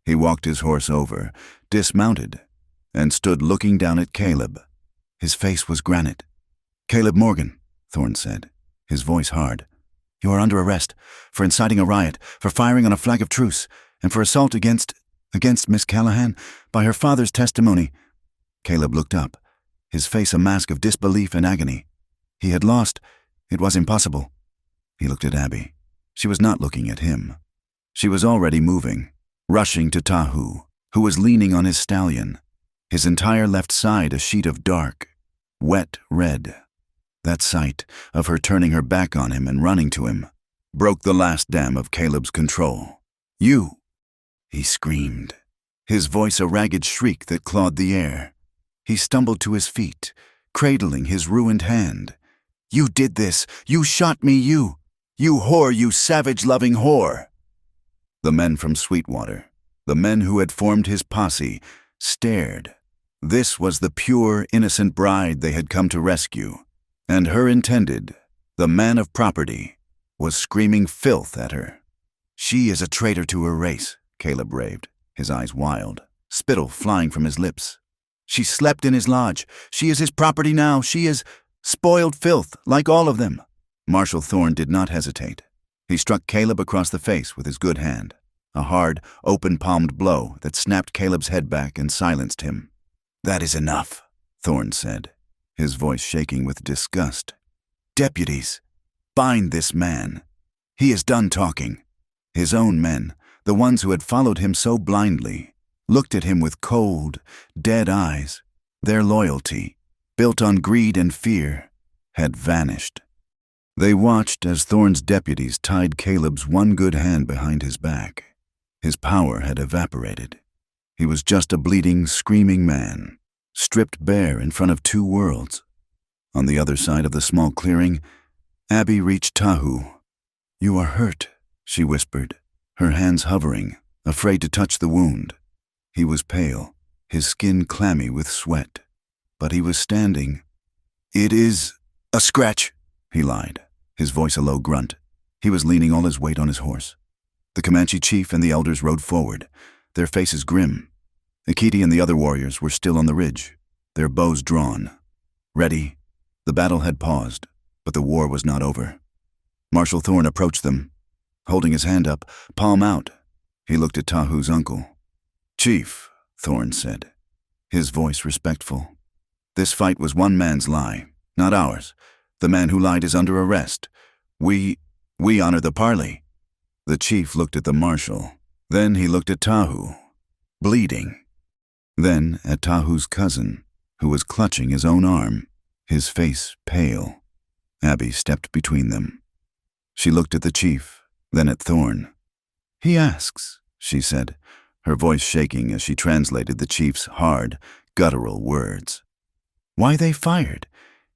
S1: He walked his horse over, dismounted, and stood looking down at Caleb. His face was granite. "Caleb Morgan," Thorne said, his voice hard, "you are under arrest for inciting a riot, for firing on a flag of truce, and for assault against Miss Callahan by her father's testimony." Caleb looked up, his face a mask of disbelief and agony. He had lost. It was impossible. He looked at Abby. She was not looking at him. She was already moving, rushing to Tahu, who was leaning on his stallion, his entire left side a sheet of dark, wet red. That sight of her turning her back on him and running to him broke the last dam of Caleb's control. "You!" he screamed, his voice a ragged shriek that clawed the air. He stumbled to his feet, cradling his ruined hand. "You did this! You shot me, you! You whore, you savage-loving whore!" The men from Sweetwater, the men who had formed his posse, stared. This was the pure, innocent bride they had come to rescue. And her intended, the man of property, was screaming filth at her. "She is a traitor to her race," Caleb raved, his eyes wild, spittle flying from his lips. "She slept in his lodge. She is his property now. She is spoiled filth, like all of them." Marshal Thorne did not hesitate. He struck Caleb across the face with his good hand, a hard, open-palmed blow that snapped Caleb's head back and silenced him. "That is enough," Thorne said, his voice shaking with disgust. "Deputies, bind this man. He is done talking." His own men, the ones who had followed him so blindly, looked at him with cold, dead eyes. Their loyalty, built on greed and fear, had vanished. They watched as Thorne's deputies tied Caleb's one good hand behind his back. His power had evaporated. He was just a bleeding, screaming man, stripped bare in front of two worlds. On the other side of the small clearing, Abby reached Tahu. "You are hurt," she whispered, her hands hovering, afraid to touch the wound. He was pale, his skin clammy with sweat, but he was standing. "It is a scratch," he lied, his voice a low grunt. He was leaning all his weight on his horse. The Comanche chief and the elders rode forward, their faces grim. Akiti and the other warriors were still on the ridge, their bows drawn. Ready, the battle had paused, but the war was not over. Marshal Thorne approached them, holding his hand up, palm out. He looked at Tahu's uncle. "Chief," Thorne said, his voice respectful. "This fight was one man's lie, not ours. The man who lied is under arrest. We honor the parley." The chief looked at the marshal. Then he looked at Tahu, bleeding. Then at Tahu's cousin, who was clutching his own arm, his face pale. Abby stepped between them. She looked at the chief, then at Thorne. "He asks," she said, her voice shaking as she translated the chief's hard, guttural words. "Why they fired?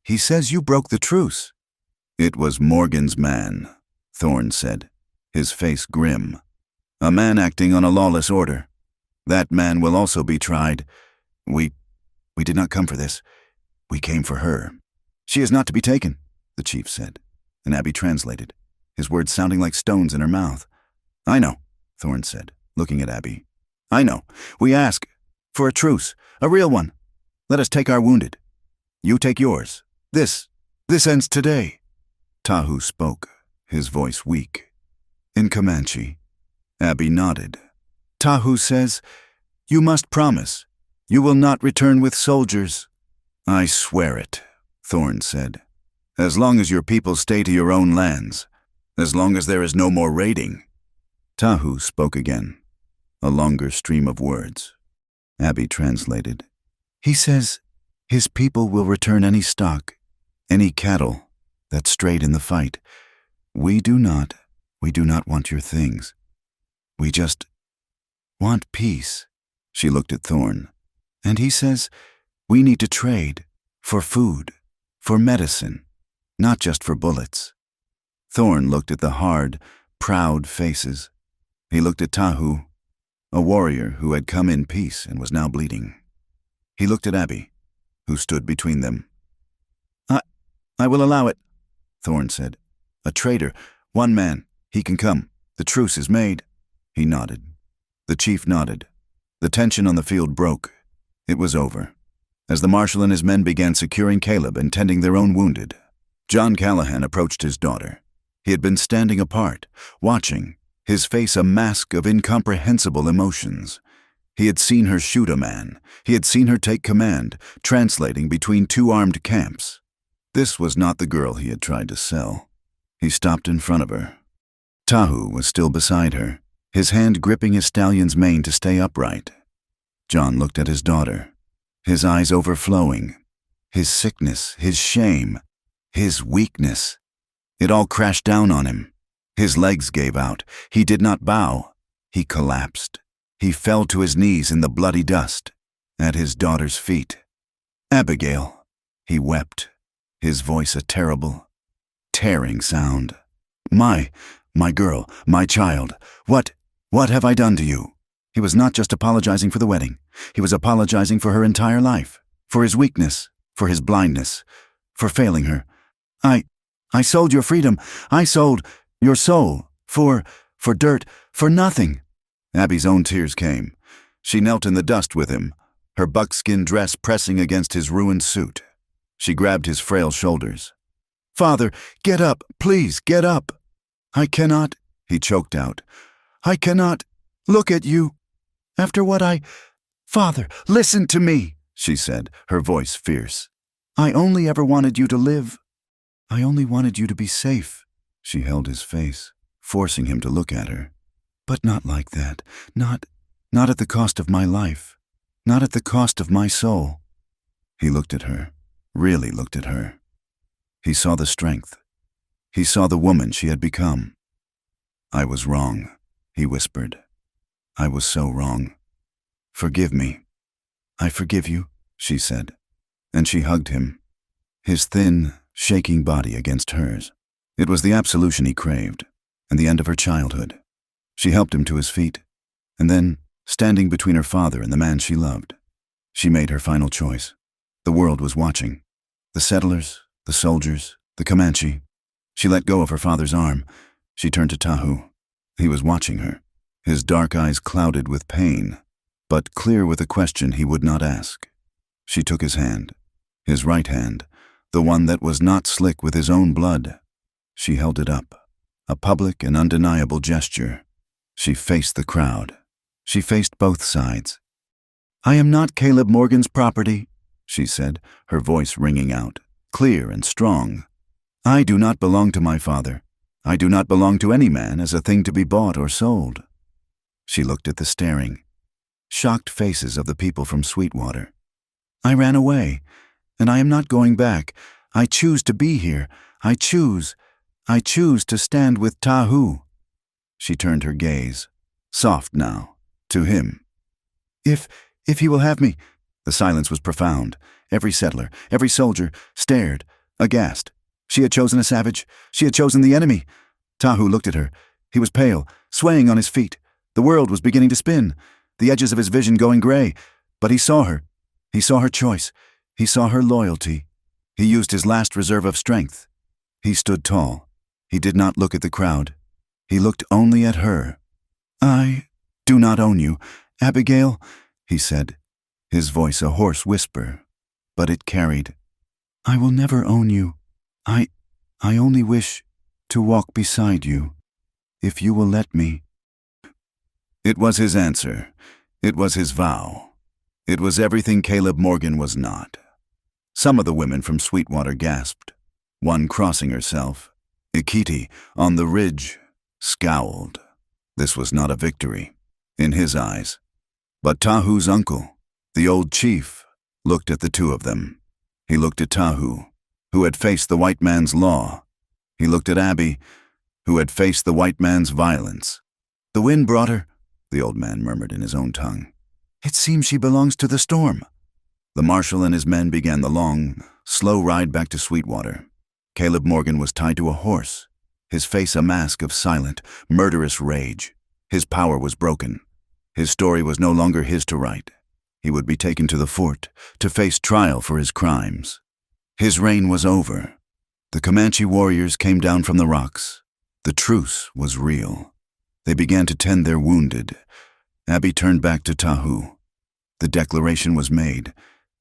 S1: He says you broke the truce." "It was Morgan's man," Thorne said, his face grim. "A man acting on a lawless order. That man will also be tried. We did not come for this. We came for her." "She is not to be taken," the chief said, and Abby translated, his words sounding like stones in her mouth. "I know," Thorne said, looking at Abby. "I know. We ask for a truce, a real one. Let us take our wounded. You take yours. This ends today." Tahu spoke, his voice weak. In Comanche. Abby nodded. "Tahu says, you must promise. You will not return with soldiers." "I swear it," Thorne said. "As long as your people stay to your own lands. As long as there is no more raiding." Tahu spoke again, a longer stream of words. Abby translated. "He says his people will return any stock, any cattle that strayed in the fight. We do not want your things. We just want peace." She looked at Thorne. "And he says we need to trade for food, for medicine, not just for bullets." Thorne looked at the hard, proud faces. He looked at Tahu, a warrior who had come in peace and was now bleeding. He looked at Abby, who stood between them. I will allow it," Thorne said. "A traitor, one man, he can come. The truce is made." He nodded. The chief nodded. The tension on the field broke. It was over. As the marshal and his men began securing Caleb and tending their own wounded, John Callahan approached his daughter. He had been standing apart, watching, his face a mask of incomprehensible emotions. He had seen her shoot a man. He had seen her take command, translating between two armed camps. This was not the girl he had tried to sell. He stopped in front of her. Tahu was still beside her, his hand gripping his stallion's mane to stay upright. John looked at his daughter, his eyes overflowing. His sickness, his shame, his weakness. It all crashed down on him. His legs gave out. He did not bow. He collapsed. He fell to his knees in the bloody dust, at his daughter's feet. "Abigail," he wept, his voice a terrible, tearing sound. My girl, my child, what have I done to you?" He was not just apologizing for the wedding. He was apologizing for her entire life, for his weakness, for his blindness, for failing her, I sold your freedom. I sold your soul. For dirt. For nothing." Abby's own tears came. She knelt in the dust with him, her buckskin dress pressing against his ruined suit. She grabbed his frail shoulders. "Father, get up. Please, get up." "I cannot," he choked out. "I cannot look at you. After what Father, listen to me," she said, her voice fierce. "I only ever wanted you to live. I only wanted you to be safe." She held his face, forcing him to look at her. "But not like that. Not at the cost of my life. Not at the cost of my soul." He looked at her, really looked at her. He saw the strength. He saw the woman she had become. "I was wrong," he whispered. "I was so wrong. Forgive me." "I forgive you," she said, and she hugged him, his thin, shaking body against hers. It was the absolution he craved, and the end of her childhood. She helped him to his feet, and then, standing between her father and the man she loved, she made her final choice. The world was watching. The settlers, the soldiers, the Comanche. She let go of her father's arm. She turned to Tahu. He was watching her, his dark eyes clouded with pain, but clear with a question he would not ask. She took his hand, his right hand, the one that was not slick with his own blood. She held it up, a public and undeniable gesture. She faced the crowd. She faced both sides. "I am not Caleb Morgan's property," she said, her voice ringing out, clear and strong. "I do not belong to my father. I do not belong to any man as a thing to be bought or sold." She looked at the staring, shocked faces of the people from Sweetwater. "I ran away, and I am not going back. I choose to be here. I choose to stand with Tahu." She turned her gaze, soft now, to him. If he will have me." The silence was profound. Every settler, every soldier, stared, aghast. She had chosen a savage. She had chosen the enemy. Tahu looked at her. He was pale, swaying on his feet. The world was beginning to spin, the edges of his vision going gray. But he saw her. He saw her choice. He saw her loyalty. He used his last reserve of strength. He stood tall. He did not look at the crowd. He looked only at her. "I do not own you, Abigail," he said, his voice a hoarse whisper, but it carried. "I will never own you. I only wish to walk beside you, if you will let me." It was his answer. It was his vow. It was everything Caleb Morgan was not. Some of the women from Sweetwater gasped. One crossing herself, Ikiti, on the ridge, scowled. This was not a victory, in his eyes. But Tahu's uncle, the old chief, looked at the two of them. He looked at Tahu, who had faced the white man's law. He looked at Abby, who had faced the white man's violence. "The wind brought her," the old man murmured in his own tongue. "It seems she belongs to the storm." The marshal and his men began the long, slow ride back to Sweetwater. Caleb Morgan was tied to a horse, his face a mask of silent, murderous rage. His power was broken. His story was no longer his to write. He would be taken to the fort to face trial for his crimes. His reign was over. The Comanche warriors came down from the rocks. The truce was real. They began to tend their wounded. Abby turned back to Tahu. The declaration was made.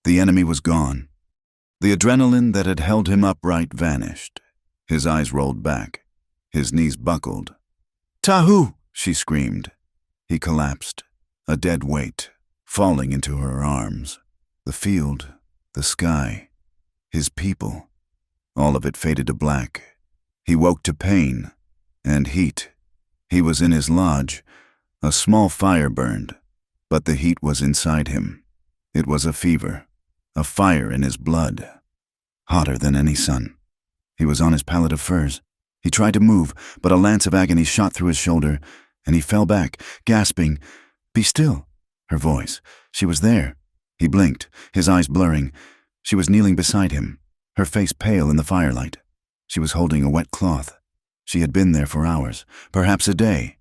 S1: The enemy was gone. The adrenaline that had held him upright vanished. His eyes rolled back. His knees buckled. "Tahu!" she screamed. He collapsed, a dead weight, falling into her arms. The field, the sky, his people, all of it faded to black. He woke to pain and heat. He was in his lodge. A small fire burned, but the heat was inside him. It was a fever, a fire in his blood, hotter than any sun. He was on his pallet of furs. He tried to move, but a lance of agony shot through his shoulder, and he fell back, gasping. "Be still." Her voice. She was there. He blinked, his eyes blurring. She was kneeling beside him, her face pale in the firelight. She was holding a wet cloth. She had been there for hours, perhaps a day.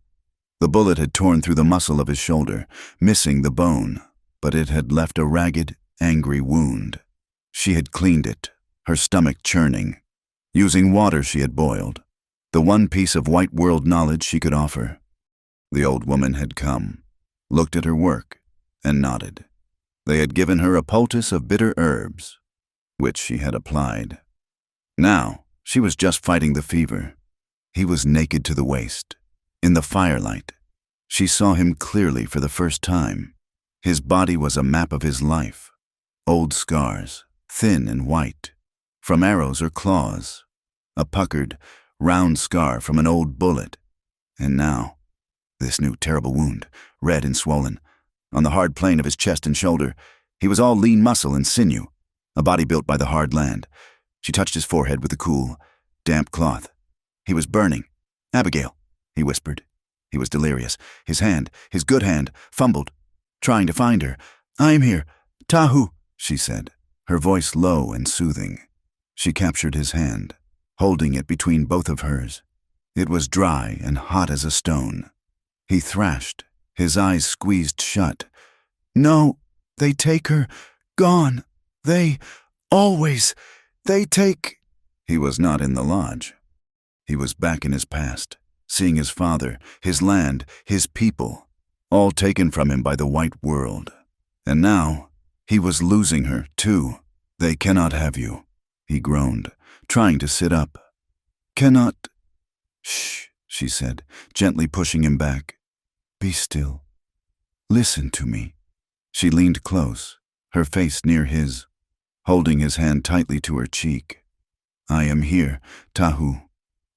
S1: The bullet had torn through the muscle of his shoulder, missing the bone, but it had left a ragged, angry wound. She had cleaned it, her stomach churning. using water she had boiled, the one piece of white world knowledge she could offer. The old woman had come, looked at her work, and nodded. They had given her a poultice of bitter herbs, which she had applied. Now, she was just fighting the fever. He was naked to the waist. In the firelight, she saw him clearly for the first time. His body was a map of his life. Old scars, thin and white, from arrows or claws. A puckered, round scar from an old bullet. And now, this new terrible wound, red and swollen. On the hard plane of his chest and shoulder, he was all lean muscle and sinew, a body built by the hard land. She touched his forehead with the cool, damp cloth. He was burning. "Abigail," he whispered. He was delirious. His hand, his good hand, fumbled, trying to find her. "I am here. Tahu," she said, her voice low and soothing. She captured his hand, holding it between both of hers. It was dry and hot as a stone. He thrashed, his eyes squeezed shut. "No, they take her. Gone. They take—" He was not in the lodge. He was back in his past, seeing his father, his land, his people, all taken from him by the white world. And now, he was losing her, too. "They cannot have you," he groaned, trying to sit up. "Cannot—" "Shh," she said, gently pushing him back. "Be still. Listen to me." She leaned close, her face near his, holding his hand tightly to her cheek. "I am here, Tahu.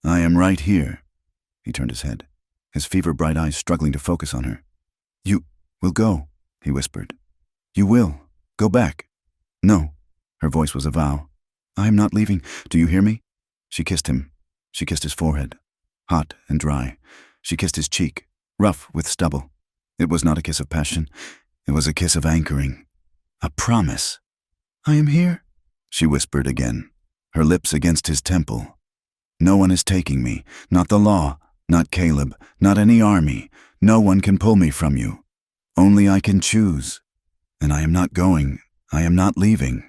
S1: I am right here." He turned his head, his fever-bright eyes struggling to focus on her. "You will go," he whispered. "You will. Go back." "No." Her voice was a vow. "I am not leaving. Do you hear me?" She kissed him. She kissed his forehead, hot and dry. She kissed his cheek, rough with stubble. It was not a kiss of passion. It was a kiss of anchoring. A promise. "I am here," she whispered again, her lips against his temple. "No one is taking me. Not the law. Not Caleb. Not any army. No one can pull me from you. Only I can choose. And I am not going. I am not leaving."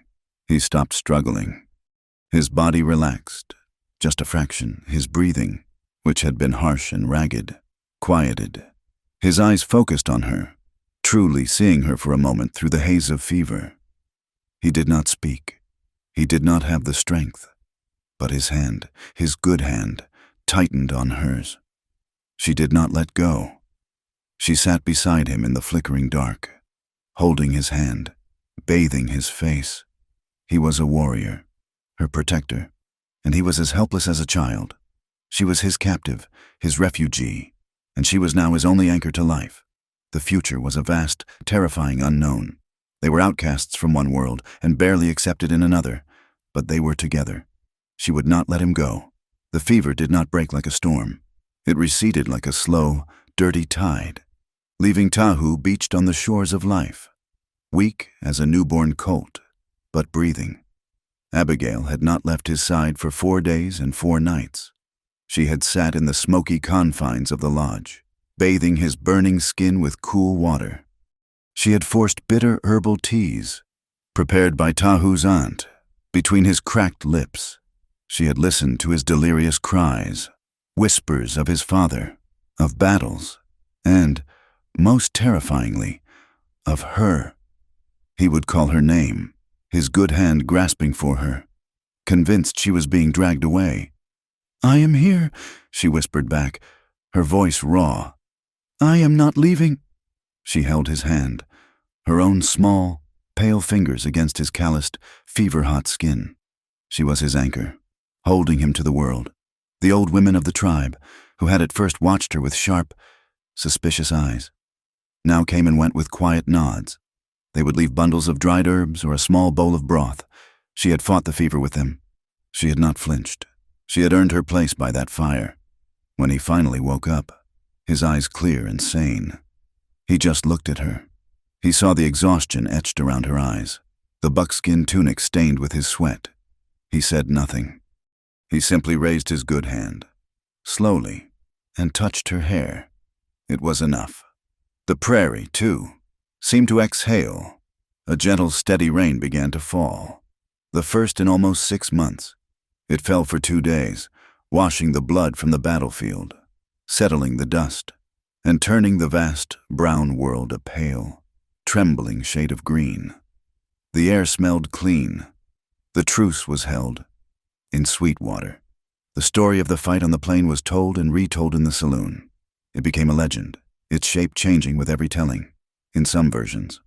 S1: He stopped struggling. His body relaxed, just a fraction, his breathing, which had been harsh and ragged, quieted. His eyes focused on her, truly seeing her for a moment through the haze of fever. He did not speak. He did not have the strength. But his hand, his good hand, tightened on hers. She did not let go. She sat beside him in the flickering dark, holding his hand, bathing his face. He was a warrior, her protector, and he was as helpless as a child. She was his captive, his refugee, and she was now his only anchor to life. The future was a vast, terrifying unknown. They were outcasts from one world and barely accepted in another, but they were together. She would not let him go. The fever did not break like a storm. It receded like a slow, dirty tide, leaving Tahu beached on the shores of life, weak as a newborn colt, but breathing. Abigail had not left his side for 4 days and 4 nights. She had sat in the smoky confines of the lodge, bathing his burning skin with cool water. She had forced bitter herbal teas, prepared by Tahu's aunt, between his cracked lips. She had listened to his delirious cries, whispers of his father, of battles, and, most terrifyingly, of her. He would call her name, his good hand grasping for her, convinced she was being dragged away. "I am here," she whispered back, her voice raw. "I am not leaving." She held his hand, her own small, pale fingers against his calloused, fever-hot skin. She was his anchor, holding him to the world. The old women of the tribe, who had at first watched her with sharp, suspicious eyes, now came and went with quiet nods. They would leave bundles of dried herbs or a small bowl of broth. She had fought the fever with them. She had not flinched. She had earned her place by that fire. When he finally woke up, his eyes clear and sane, he just looked at her. He saw the exhaustion etched around her eyes, the buckskin tunic stained with his sweat. He said nothing. He simply raised his good hand, slowly, and touched her hair. It was enough. The prairie, too, seemed to exhale. A gentle, steady rain began to fall, the first in almost 6 months. It fell for 2 days, washing the blood from the battlefield, settling the dust, and turning the vast brown world a pale, trembling shade of green. The air smelled clean. The truce was held in Sweetwater. The story of the fight on the plain was told and retold in the saloon. It became a legend, its shape changing with every telling. In some versions,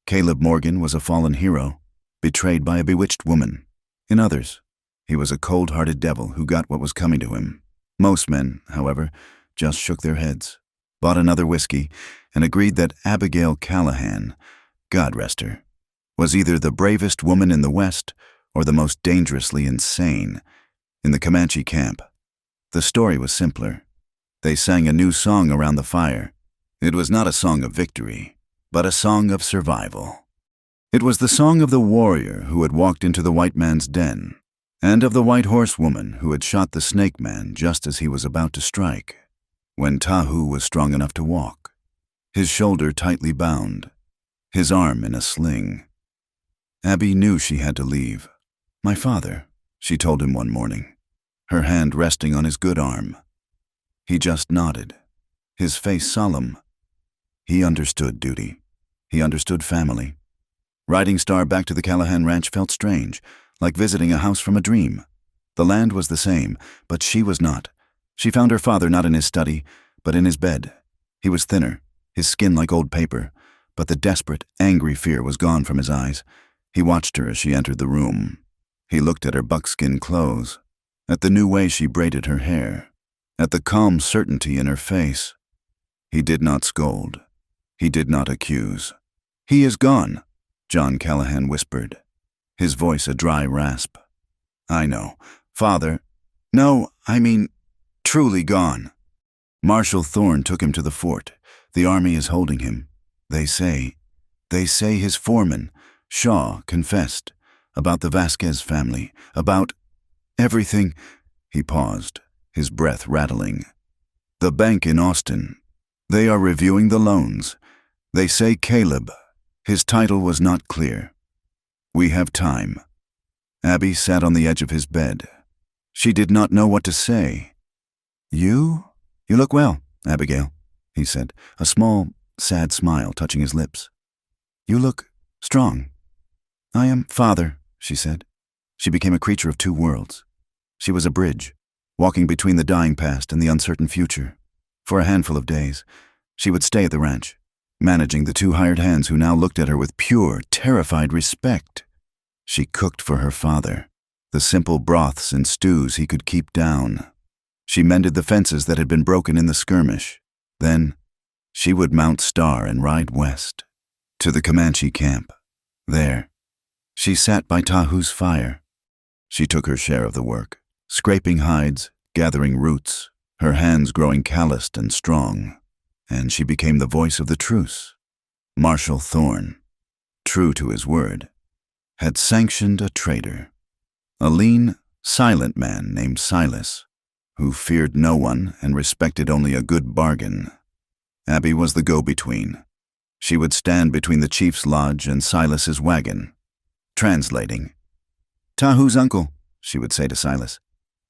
S1: Caleb Morgan was a fallen hero, betrayed by a bewitched woman. In others, he was a cold-hearted devil who got what was coming to him. Most men, however, just shook their heads, bought another whiskey, and agreed that Abigail Callahan, God rest her, was either the bravest woman in the West or the most dangerously insane in the Comanche camp. The story was simpler. They sang a new song around the fire. It was not a song of victory, but a song of survival. It was the song of the warrior who had walked into the white man's den, and of the white horse woman who had shot the snake man just as he was about to strike, when Tahu was strong enough to walk, his shoulder tightly bound, his arm in a sling. Abby knew she had to leave. "My father," she told him one morning, her hand resting on his good arm. He just nodded, his face solemn. He understood duty. He understood family. Riding Star back to the Callahan Ranch felt strange, like visiting a house from a dream. The land was the same, but she was not. She found her father not in his study, but in his bed. He was thinner, his skin like old paper, but the desperate, angry fear was gone from his eyes. He watched her as she entered the room. He looked at her buckskin clothes, at the new way she braided her hair, at the calm certainty in her face. He did not scold. He did not accuse. "He is gone," John Callahan whispered, his voice a dry rasp. "I know. Father. No, I mean, truly gone. Marshal Thorne took him to the fort. The army is holding him. They say his foreman, Shaw, confessed about the Vasquez family, about everything." He paused, his breath rattling. "The bank in Austin. They are reviewing the loans. They say Caleb. His title was not clear. We have time." Abby sat on the edge of his bed. She did not know what to say. You look well, Abigail," he said, a small, sad smile touching his lips. "You look strong." "I am father," she said. She became a creature of 2 worlds. She was a bridge, walking between the dying past and the uncertain future. For a handful of days, she would stay at the ranch, managing the 2 hired hands who now looked at her with pure, terrified respect. She cooked for her father, the simple broths and stews he could keep down. She mended the fences that had been broken in the skirmish. Then, she would mount Star and ride west, to the Comanche camp. There, she sat by Tahu's fire. She took her share of the work, scraping hides, gathering roots, her hands growing calloused and strong. And she became the voice of the truce. Marshal Thorne, true to his word, had sanctioned a traitor, a lean, silent man named Silas, who feared no one and respected only a good bargain. Abby was the go-between. She would stand between the chief's lodge and Silas's wagon, translating. "Tahu's uncle," she would say to Silas,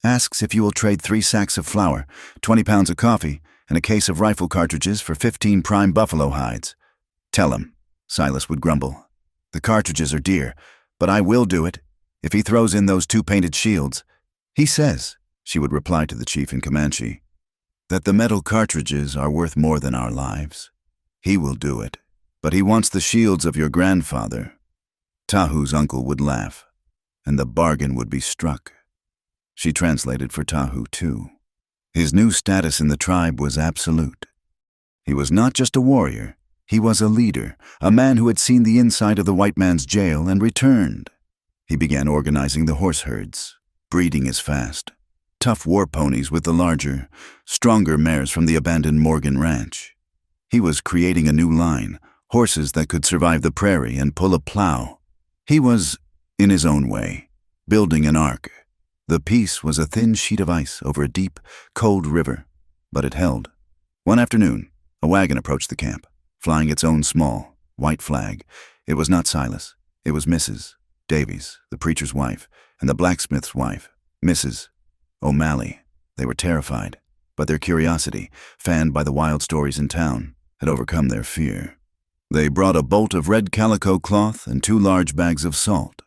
S1: "asks if you will trade 3 sacks of flour, 20 pounds of coffee, and a case of rifle cartridges for 15 prime buffalo hides." "Tell him," Silas would grumble. "The cartridges are dear, but I will do it, if he throws in those 2 painted shields." "He says," she would reply to the chief in Comanche, "that the metal cartridges are worth more than our lives. He will do it, but he wants the shields of your grandfather." Tahu's uncle would laugh, and the bargain would be struck. She translated for Tahu, too. His new status in the tribe was absolute. He was not just a warrior, he was a leader, a man who had seen the inside of the white man's jail and returned. He began organizing the horse herds, breeding as fast. Tough war ponies with the larger, stronger mares from the abandoned Morgan Ranch. He was creating a new line, horses that could survive the prairie and pull a plow. He was, in his own way, building an ark. The peace was a thin sheet of ice over a deep, cold river, but it held. One afternoon, a wagon approached the camp, flying its own small, white flag. It was not Silas. It was Mrs. Davies, the preacher's wife, and the blacksmith's wife, Mrs. O'Malley. They were terrified, but their curiosity, fanned by the wild stories in town, had overcome their fear. They brought a bolt of red calico cloth and 2 large bags of salt.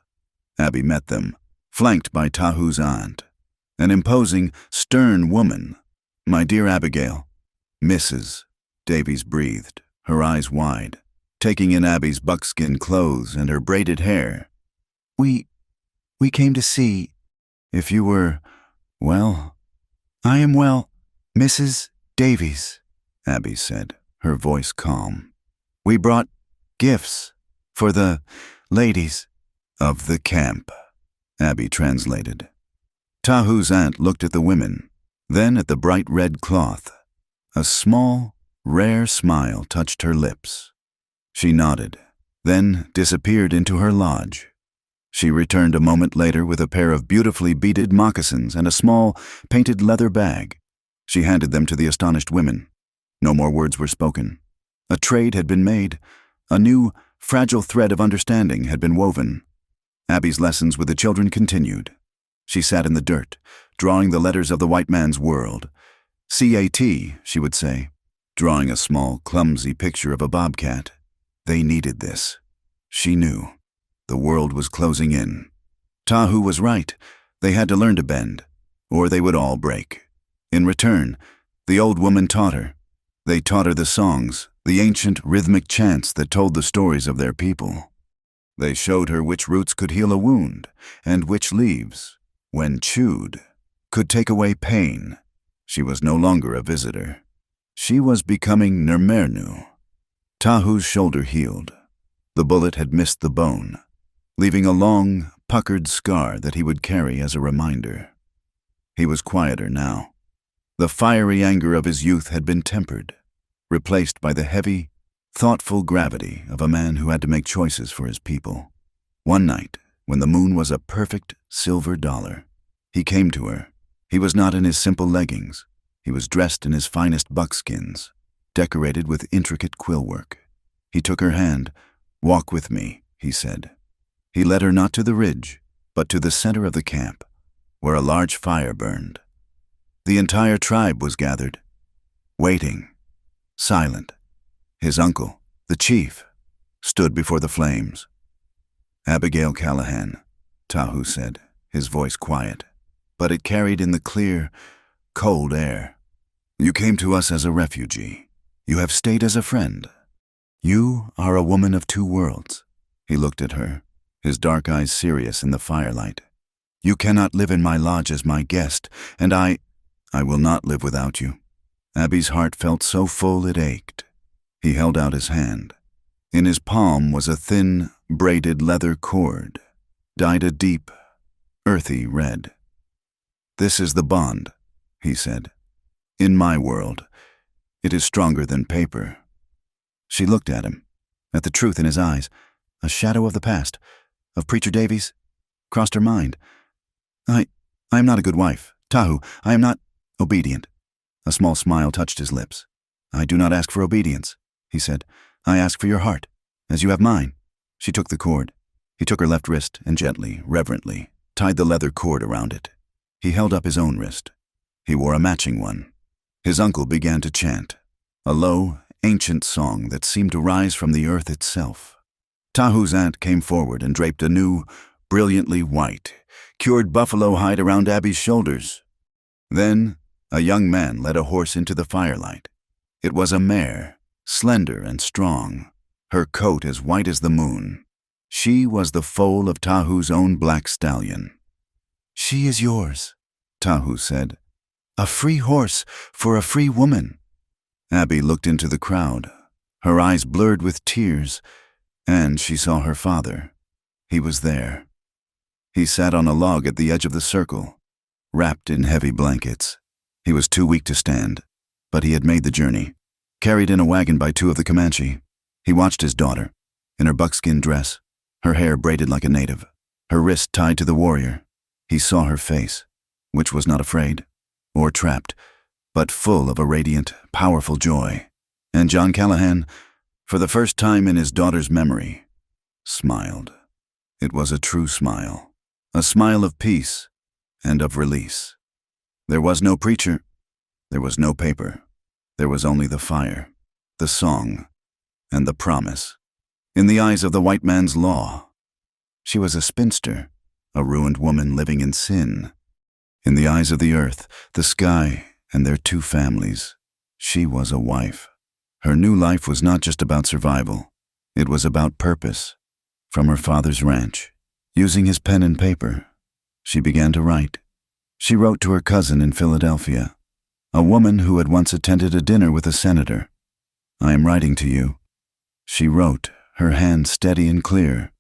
S1: Abby met them, flanked by Tahu's aunt, an imposing, stern woman. "My dear Abigail," Mrs. Davies breathed, her eyes wide, taking in Abby's buckskin clothes and her braided hair. We came to see if you were, well." "I am well, Mrs. Davies," Abby said, her voice calm. "We brought gifts for the ladies of the camp," Abby translated. Tahu's aunt looked at the women, then at the bright red cloth. A small, rare smile touched her lips. She nodded, then disappeared into her lodge. She returned a moment later with a pair of beautifully beaded moccasins and a small, painted leather bag. She handed them to the astonished women. No more words were spoken. A trade had been made. A new, fragile thread of understanding had been woven. Abby's lessons with the children continued. She sat in the dirt, drawing the letters of the white man's world. "CAT," she would say, drawing a small, clumsy picture of a bobcat. They needed this. She knew. The world was closing in. Tahu was right. They had to learn to bend, or they would all break. In return, the old woman taught her. They taught her the songs, the ancient rhythmic chants that told the stories of their people. They showed her which roots could heal a wound, and which leaves, when chewed, could take away pain. She was no longer a visitor. She was becoming Nermernu. Tahu's shoulder healed. The bullet had missed the bone, leaving a long, puckered scar that he would carry as a reminder. He was quieter now. The fiery anger of his youth had been tempered, replaced by the heavy, thoughtful gravity of a man who had to make choices for his people. One night, when the moon was a perfect silver dollar, he came to her. He was not in his simple leggings. He was dressed in his finest buckskins, decorated with intricate quill work. He took her hand. "Walk with me," he said. He led her not to the ridge, but to the center of the camp, where a large fire burned. The entire tribe was gathered, waiting, silent. His uncle, the chief, stood before the flames. "Abigail Callahan," Tahu said, his voice quiet, but it carried in the clear, cold air. "You came to us as a refugee. You have stayed as a friend. You are a woman of 2 worlds. He looked at her, his dark eyes serious in the firelight. "You cannot live in my lodge as my guest, and I will not live without you." Abby's heart felt so full it ached. He held out his hand. In his palm was a thin, braided leather cord, dyed a deep, earthy red. "This is the bond," he said. "In my world, it is stronger than paper." She looked at him, at the truth in his eyes. A shadow of the past, of Preacher Davies, crossed her mind. I am not a good wife. Tahu, I am not obedient." A small smile touched his lips. "I do not ask for obedience," he said. "I ask for your heart, as you have mine." She took the cord. He took her left wrist and gently, reverently, tied the leather cord around it. He held up his own wrist. He wore a matching one. His uncle began to chant, a low, ancient song that seemed to rise from the earth itself. Tahu's aunt came forward and draped a new, brilliantly white, cured buffalo hide around Abby's shoulders. Then, a young man led a horse into the firelight. It was a mare, slender and strong, her coat as white as the moon. She was the foal of Tahu's own black stallion. "She is yours," Tahu said. "A free horse for a free woman." Abby looked into the crowd, her eyes blurred with tears, and she saw her father. He was there. He sat on a log at the edge of the circle, wrapped in heavy blankets. He was too weak to stand, but he had made the journey, carried in a wagon by 2 of the Comanche. He watched his daughter, in her buckskin dress, her hair braided like a native, her wrist tied to the warrior. He saw her face, which was not afraid or trapped, but full of a radiant, powerful joy. And John Callahan, for the first time in his daughter's memory, smiled. It was a true smile, a smile of peace, and of release. There was no preacher. There was no paper. There was only the fire, the song, and the promise. In the eyes of the white man's law, she was a spinster, a ruined woman living in sin. In the eyes of the earth, the sky, and their two families, she was a wife. Her new life was not just about survival. It was about purpose. From her father's ranch, using his pen and paper, she began to write. She wrote to her cousin in Philadelphia, a woman who had once attended a dinner with a senator. "I am writing to you," she wrote, her hand steady and clear,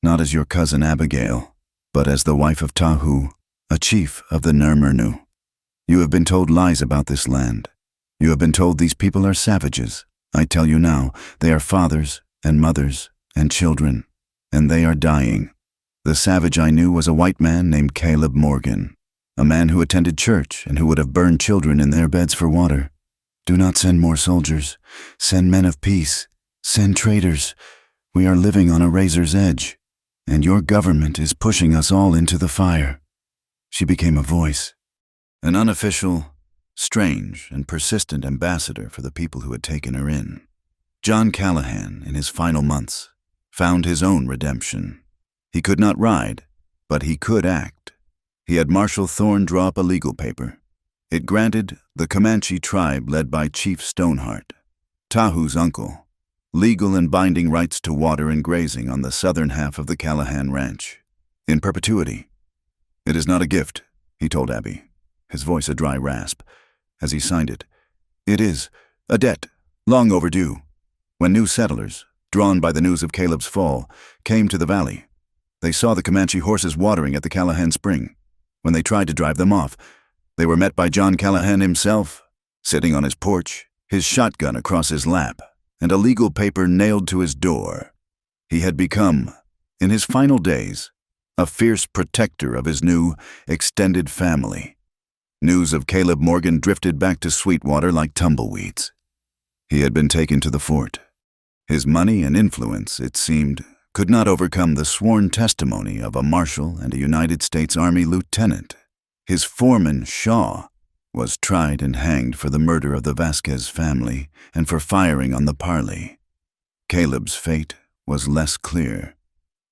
S1: "not as your cousin Abigail, but as the wife of Tahu, a chief of the Nermernu. You have been told lies about this land. You have been told these people are savages. I tell you now, they are fathers and mothers and children, and they are dying. The savage I knew was a white man named Caleb Morgan, a man who attended church and who would have burned children in their beds for water. Do not send more soldiers. Send men of peace. Send traders. We are living on a razor's edge, and your government is pushing us all into the fire." She became a voice, an unofficial, strange, and persistent ambassador for the people who had taken her in. John Callahan, in his final months, found his own redemption. He could not ride, but he could act. He had Marshal Thorne draw up a legal paper. It granted the Comanche tribe led by Chief Stoneheart, Tahu's uncle, legal and binding rights to water and grazing on the southern half of the Callahan Ranch, in perpetuity. "It is not a gift," he told Abby, his voice a dry rasp, as he signed it. "It is a debt, long overdue." When new settlers, drawn by the news of Caleb's fall, came to the valley, they saw the Comanche horses watering at the Callahan Spring. When they tried to drive them off, they were met by John Callahan himself, sitting on his porch, his shotgun across his lap, and a legal paper nailed to his door. He had become, in his final days, a fierce protector of his new, extended family. News of Caleb Morgan drifted back to Sweetwater like tumbleweeds. He had been taken to the fort. His money and influence, it seemed, could not overcome the sworn testimony of a marshal and a United States Army lieutenant. His foreman, Shaw, was tried and hanged for the murder of the Vasquez family and for firing on the Parley. Caleb's fate was less clear.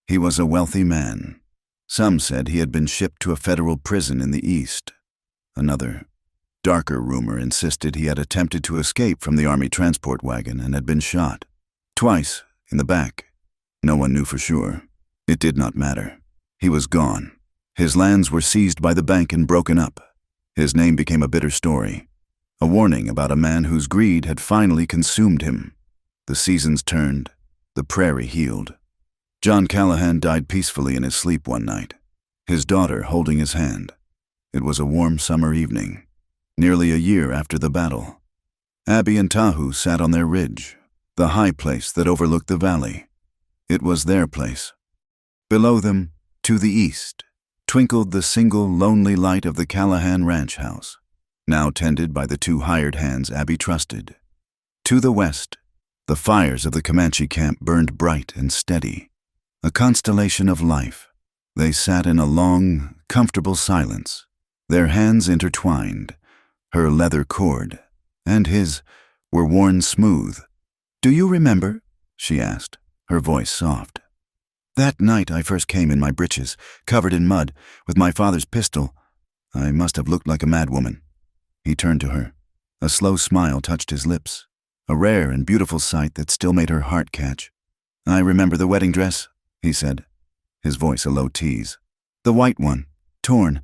S1: He was a wealthy man. Some said he had been shipped to a federal prison in the east. Another, darker rumor insisted he had attempted to escape from the Army transport wagon and had been shot. Twice, in the back. No one knew for sure. It did not matter. He was gone. His lands were seized by the bank and broken up. His name became a bitter story, a warning about a man whose greed had finally consumed him. The seasons turned, the prairie healed. John Callahan died peacefully in his sleep one night, his daughter holding his hand. It was a warm summer evening, nearly a year after the battle. Abby and Tahu sat on their ridge, the high place that overlooked the valley. It was their place. Below them, to the east, twinkled the single lonely light of the Callahan ranch house, now tended by the two hired hands Abby trusted. To the west, the fires of the Comanche camp burned bright and steady, a constellation of life. They sat in a long, comfortable silence, their hands intertwined. Her leather cord and his were worn smooth. "Do you remember?" she asked, her voice soft. "That night I first came in my breeches, covered in mud, with my father's pistol. I must have looked like a madwoman." He turned to her. A slow smile touched his lips, a rare and beautiful sight that still made her heart catch. "I remember the wedding dress," he said, his voice a low tease. "The white one, torn.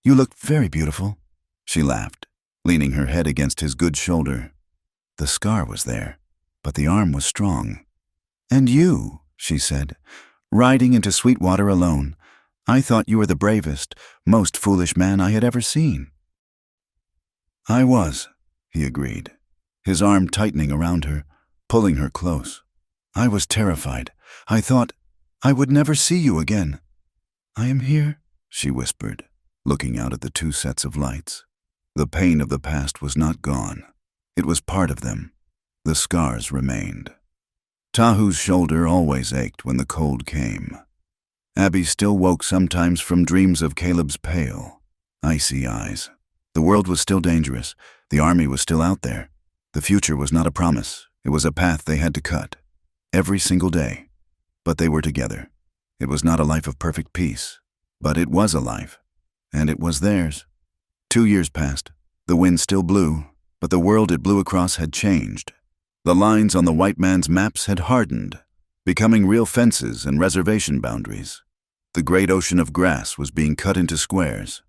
S1: You looked very beautiful." She laughed, leaning her head against his good shoulder. The scar was there, but the arm was strong. "And you," she said, "riding into Sweetwater alone. I thought you were the bravest, most foolish man I had ever seen." "I was," he agreed, his arm tightening around her, pulling her close. "I was terrified. I thought I would never see you again." "I am here," she whispered, looking out at the two sets of lights. The pain of the past was not gone. It was part of them. The scars remained. Tahu's shoulder always ached when the cold came. Abby still woke sometimes from dreams of Caleb's pail, Icy eyes. The world was still dangerous. The army was still out there. The future was not a promise. It was a path they had to cut. Every single day. But they were together. It was not a life of perfect peace. But it was a life. And it was theirs. 2 years passed. The wind still blew, but the world it blew across had changed. The lines on the white man's maps had hardened, becoming real fences and reservation boundaries. The great ocean of grass was being cut into squares.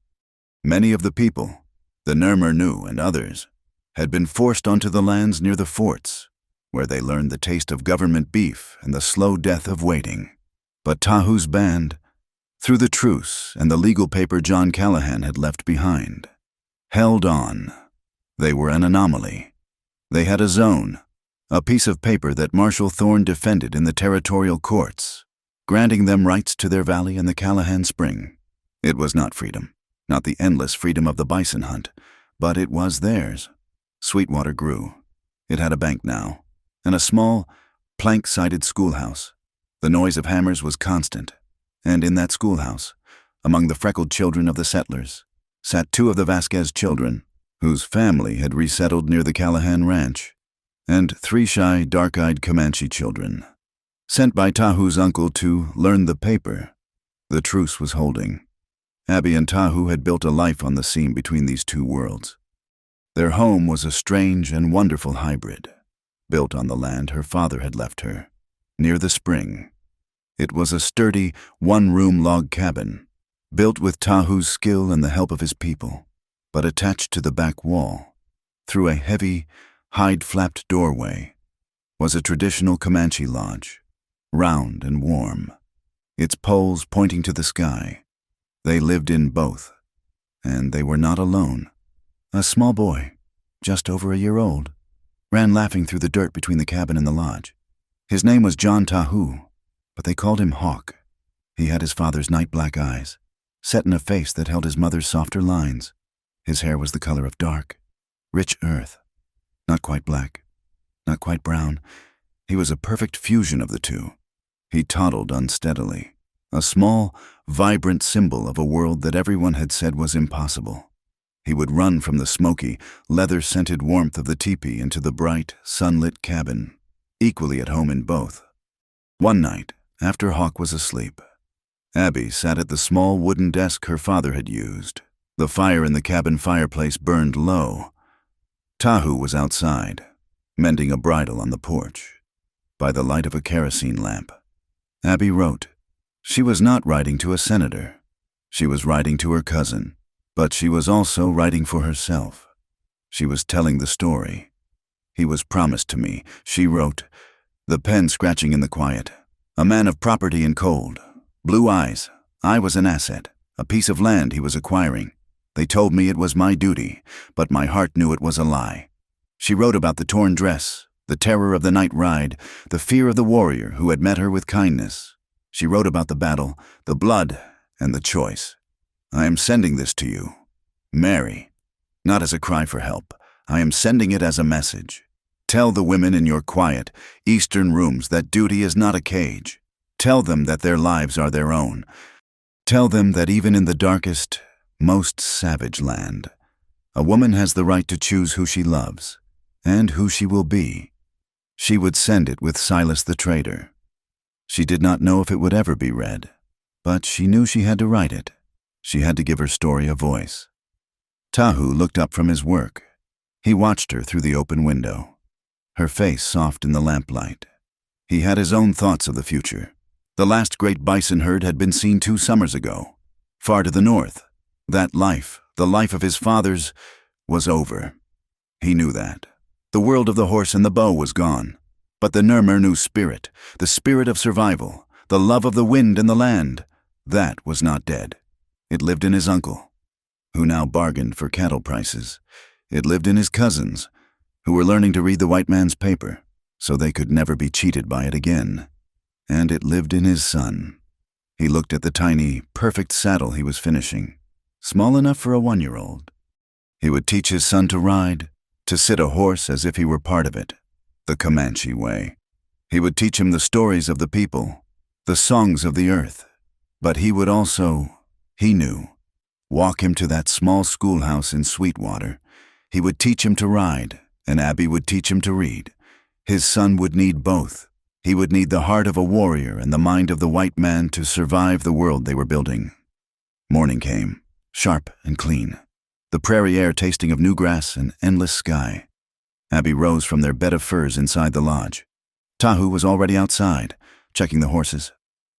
S1: Many of the people, the Nurmurnu and others, had been forced onto the lands near the forts, where they learned the taste of government beef and the slow death of waiting. But Tahu's band, through the truce and the legal paper John Callahan had left behind, held on. They were an anomaly. They had a zone, a piece of paper that Marshal Thorne defended in the territorial courts, granting them rights to their valley and the Callahan Spring. It was not freedom, not the endless freedom of the bison hunt, but it was theirs. Sweetwater grew. It had a bank now, and a small, plank-sided schoolhouse. The noise of hammers was constant, and in that schoolhouse, among the freckled children of the settlers, sat 2 of the Vasquez children, whose family had resettled near the Callahan Ranch, and 3 shy, dark-eyed Comanche children, sent by Tahu's uncle to learn the paper the truce was holding. Abby and Tahu had built a life on the seam between these 2 worlds. Their home was a strange and wonderful hybrid, built on the land her father had left her, near the spring. It was a sturdy, 1-room log cabin, built with Tahu's skill and the help of his people, but attached to the back wall, through a heavy, hide-flapped doorway, was a traditional Comanche lodge, round and warm, its poles pointing to the sky. They lived in both, and they were not alone. A small boy, just over a year old, ran laughing through the dirt between the cabin and the lodge. His name was John Tahu, but they called him Hawk. He had his father's night-black eyes, set in a face that held his mother's softer lines. His hair was the color of dark, rich earth, not quite black, not quite brown. He was a perfect fusion of the 2. He toddled unsteadily, a small, vibrant symbol of a world that everyone had said was impossible. He would run from the smoky, leather-scented warmth of the teepee into the bright, sunlit cabin, equally at home in both. One night, after Hawk was asleep, Abby sat at the small wooden desk her father had used. The fire in the cabin fireplace burned low. Tahu was outside, mending a bridle on the porch, by the light of a kerosene lamp. Abby wrote. She was not writing to a senator. She was writing to her cousin, but she was also writing for herself. She was telling the story. He was promised to me, she wrote, the pen scratching in the quiet. A man of property and cold. Blue eyes. I was an asset, a piece of land he was acquiring. They told me it was my duty, but my heart knew it was a lie. She wrote about the torn dress, the terror of the night ride, the fear of the warrior who had met her with kindness. She wrote about the battle, the blood, and the choice. I am sending this to you. Mary. Not as a cry for help. I am sending it as a message. Tell the women in your quiet, eastern rooms that duty is not a cage. Tell them that their lives are their own. Tell them that even in the darkest, most savage land, a woman has the right to choose who she loves and who she will be. She would send it with Silas the trader. She did not know if it would ever be read, but she knew she had to write it. She had to give her story a voice. Tahu looked up from his work. He watched her through the open window, her face soft in the lamplight. He had his own thoughts of the future. The last great bison herd had been seen 2 summers ago, far to the north. That life, the life of his fathers, was over. He knew that. The world of the horse and the bow was gone. But the Nurmurnu spirit, the spirit of survival, the love of the wind and the land, that was not dead. It lived in his uncle, who now bargained for cattle prices. It lived in his cousins, who were learning to read the white man's paper, so they could never be cheated by it again. And it lived in his son. He looked at the tiny, perfect saddle he was finishing, small enough for a 1-year-old. He would teach his son to ride, to sit a horse as if he were part of it, the Comanche way. He would teach him the stories of the people, the songs of the earth. But he would also, he knew, walk him to that small schoolhouse in Sweetwater. He would teach him to ride, and Abby would teach him to read. His son would need both. He would need the heart of a warrior and the mind of the white man to survive the world they were building. Morning came, sharp and clean, the prairie air tasting of new grass and endless sky. Abby rose from their bed of furs inside the lodge. Tahu was already outside, checking the horses.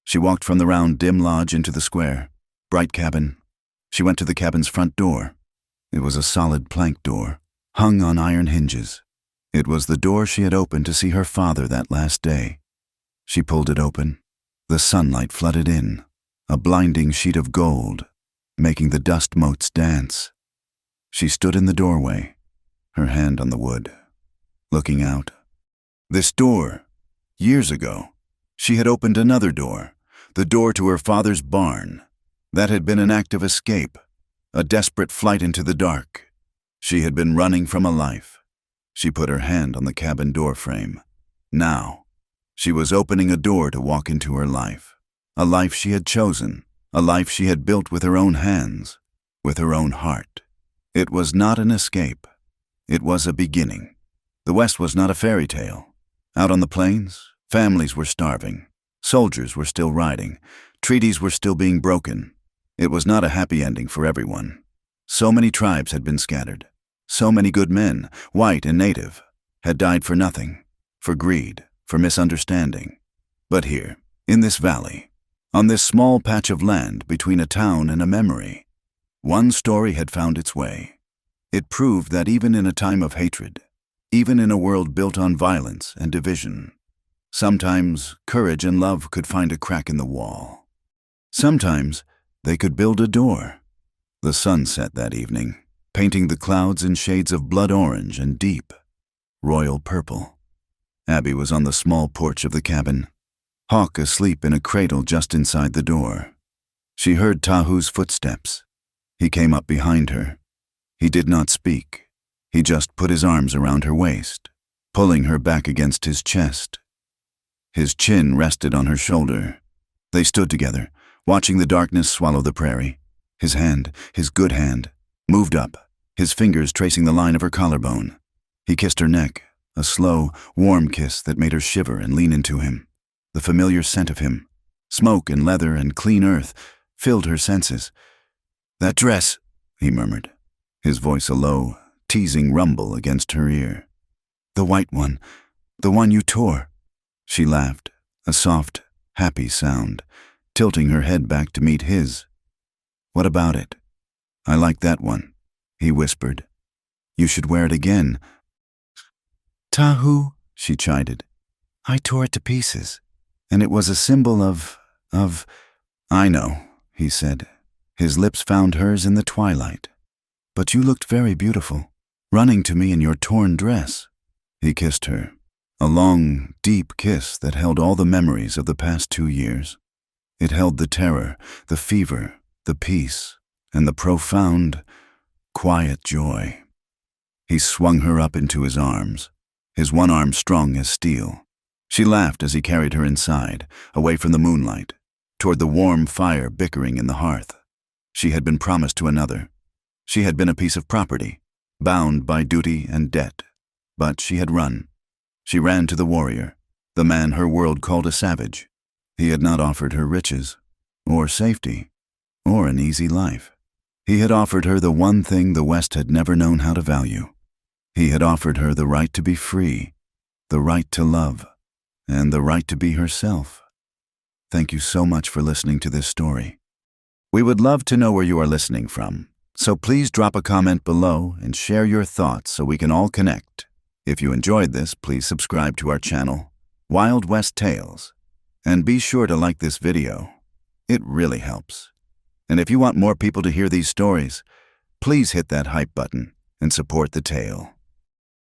S1: She walked from the round, dim lodge into the square, bright cabin. She went to the cabin's front door. It was a solid plank door, hung on iron hinges. It was the door she had opened to see her father that last day. She pulled it open. The sunlight flooded in, a blinding sheet of gold, making the dust motes dance. She stood in the doorway, her hand on the wood, looking out. This door, years ago, she had opened another door, the door to her father's barn. That had been an act of escape, a desperate flight into the dark. She had been running from a life. She put her hand on the cabin door frame. Now, she was opening a door to walk into her life, a life she had chosen, a life she had built with her own hands, with her own heart. It was not an escape. It was a beginning. The West was not a fairy tale. Out on the plains, families were starving. Soldiers were still riding. Treaties were still being broken. It was not a happy ending for everyone. So many tribes had been scattered. So many good men, white and native, had died for nothing, for greed, for misunderstanding. But here, in this valley, on this small patch of land between a town and a memory, one story had found its way. It proved that even in a time of hatred, even in a world built on violence and division, sometimes courage and love could find a crack in the wall. Sometimes they could build a door. The sun set that evening, painting the clouds in shades of blood orange and deep, royal purple. Abby was on the small porch of the cabin, Hawk asleep in a cradle just inside the door. She heard Tahu's footsteps. He came up behind her. He did not speak. He just put his arms around her waist, pulling her back against his chest. His chin rested on her shoulder. They stood together, watching the darkness swallow the prairie. His hand, his good hand, moved up, his fingers tracing the line of her collarbone. He kissed her neck, a slow, warm kiss that made her shiver and lean into him. The familiar scent of him, smoke and leather and clean earth, filled her senses. "That dress," he murmured, his voice a low, teasing rumble against her ear. "The white one, the one you tore." She laughed, a soft, happy sound, tilting her head back to meet his. "What about it?" "I like that one," he whispered. "You should wear it again." "Tahu," she chided. "I tore it to pieces, and it was a symbol of... "I know," he said. His lips found hers in the twilight. "But you looked very beautiful, running to me in your torn dress." He kissed her, a long, deep kiss that held all the memories of the past 2 years. It held the terror, the fever, the peace, and the profound, quiet joy. He swung her up into his arms, his one arm strong as steel. She laughed as he carried her inside, away from the moonlight, toward the warm fire bickering in the hearth. She had been promised to another. She had been a piece of property, bound by duty and debt. But she had run. She ran to the warrior, the man her world called a savage. He had not offered her riches, or safety, or an easy life. He had offered her the one thing the West had never known how to value. He had offered her the right to be free, the right to love, and the right to be herself. Thank you so much for listening to this story. We would love to know where you are listening from, so please drop a comment below and share your thoughts so we can all connect. If you enjoyed this, please subscribe to our channel, Wild West Tales, and be sure to like this video. It really helps. And if you want more people to hear these stories, please hit that hype button and support the tale.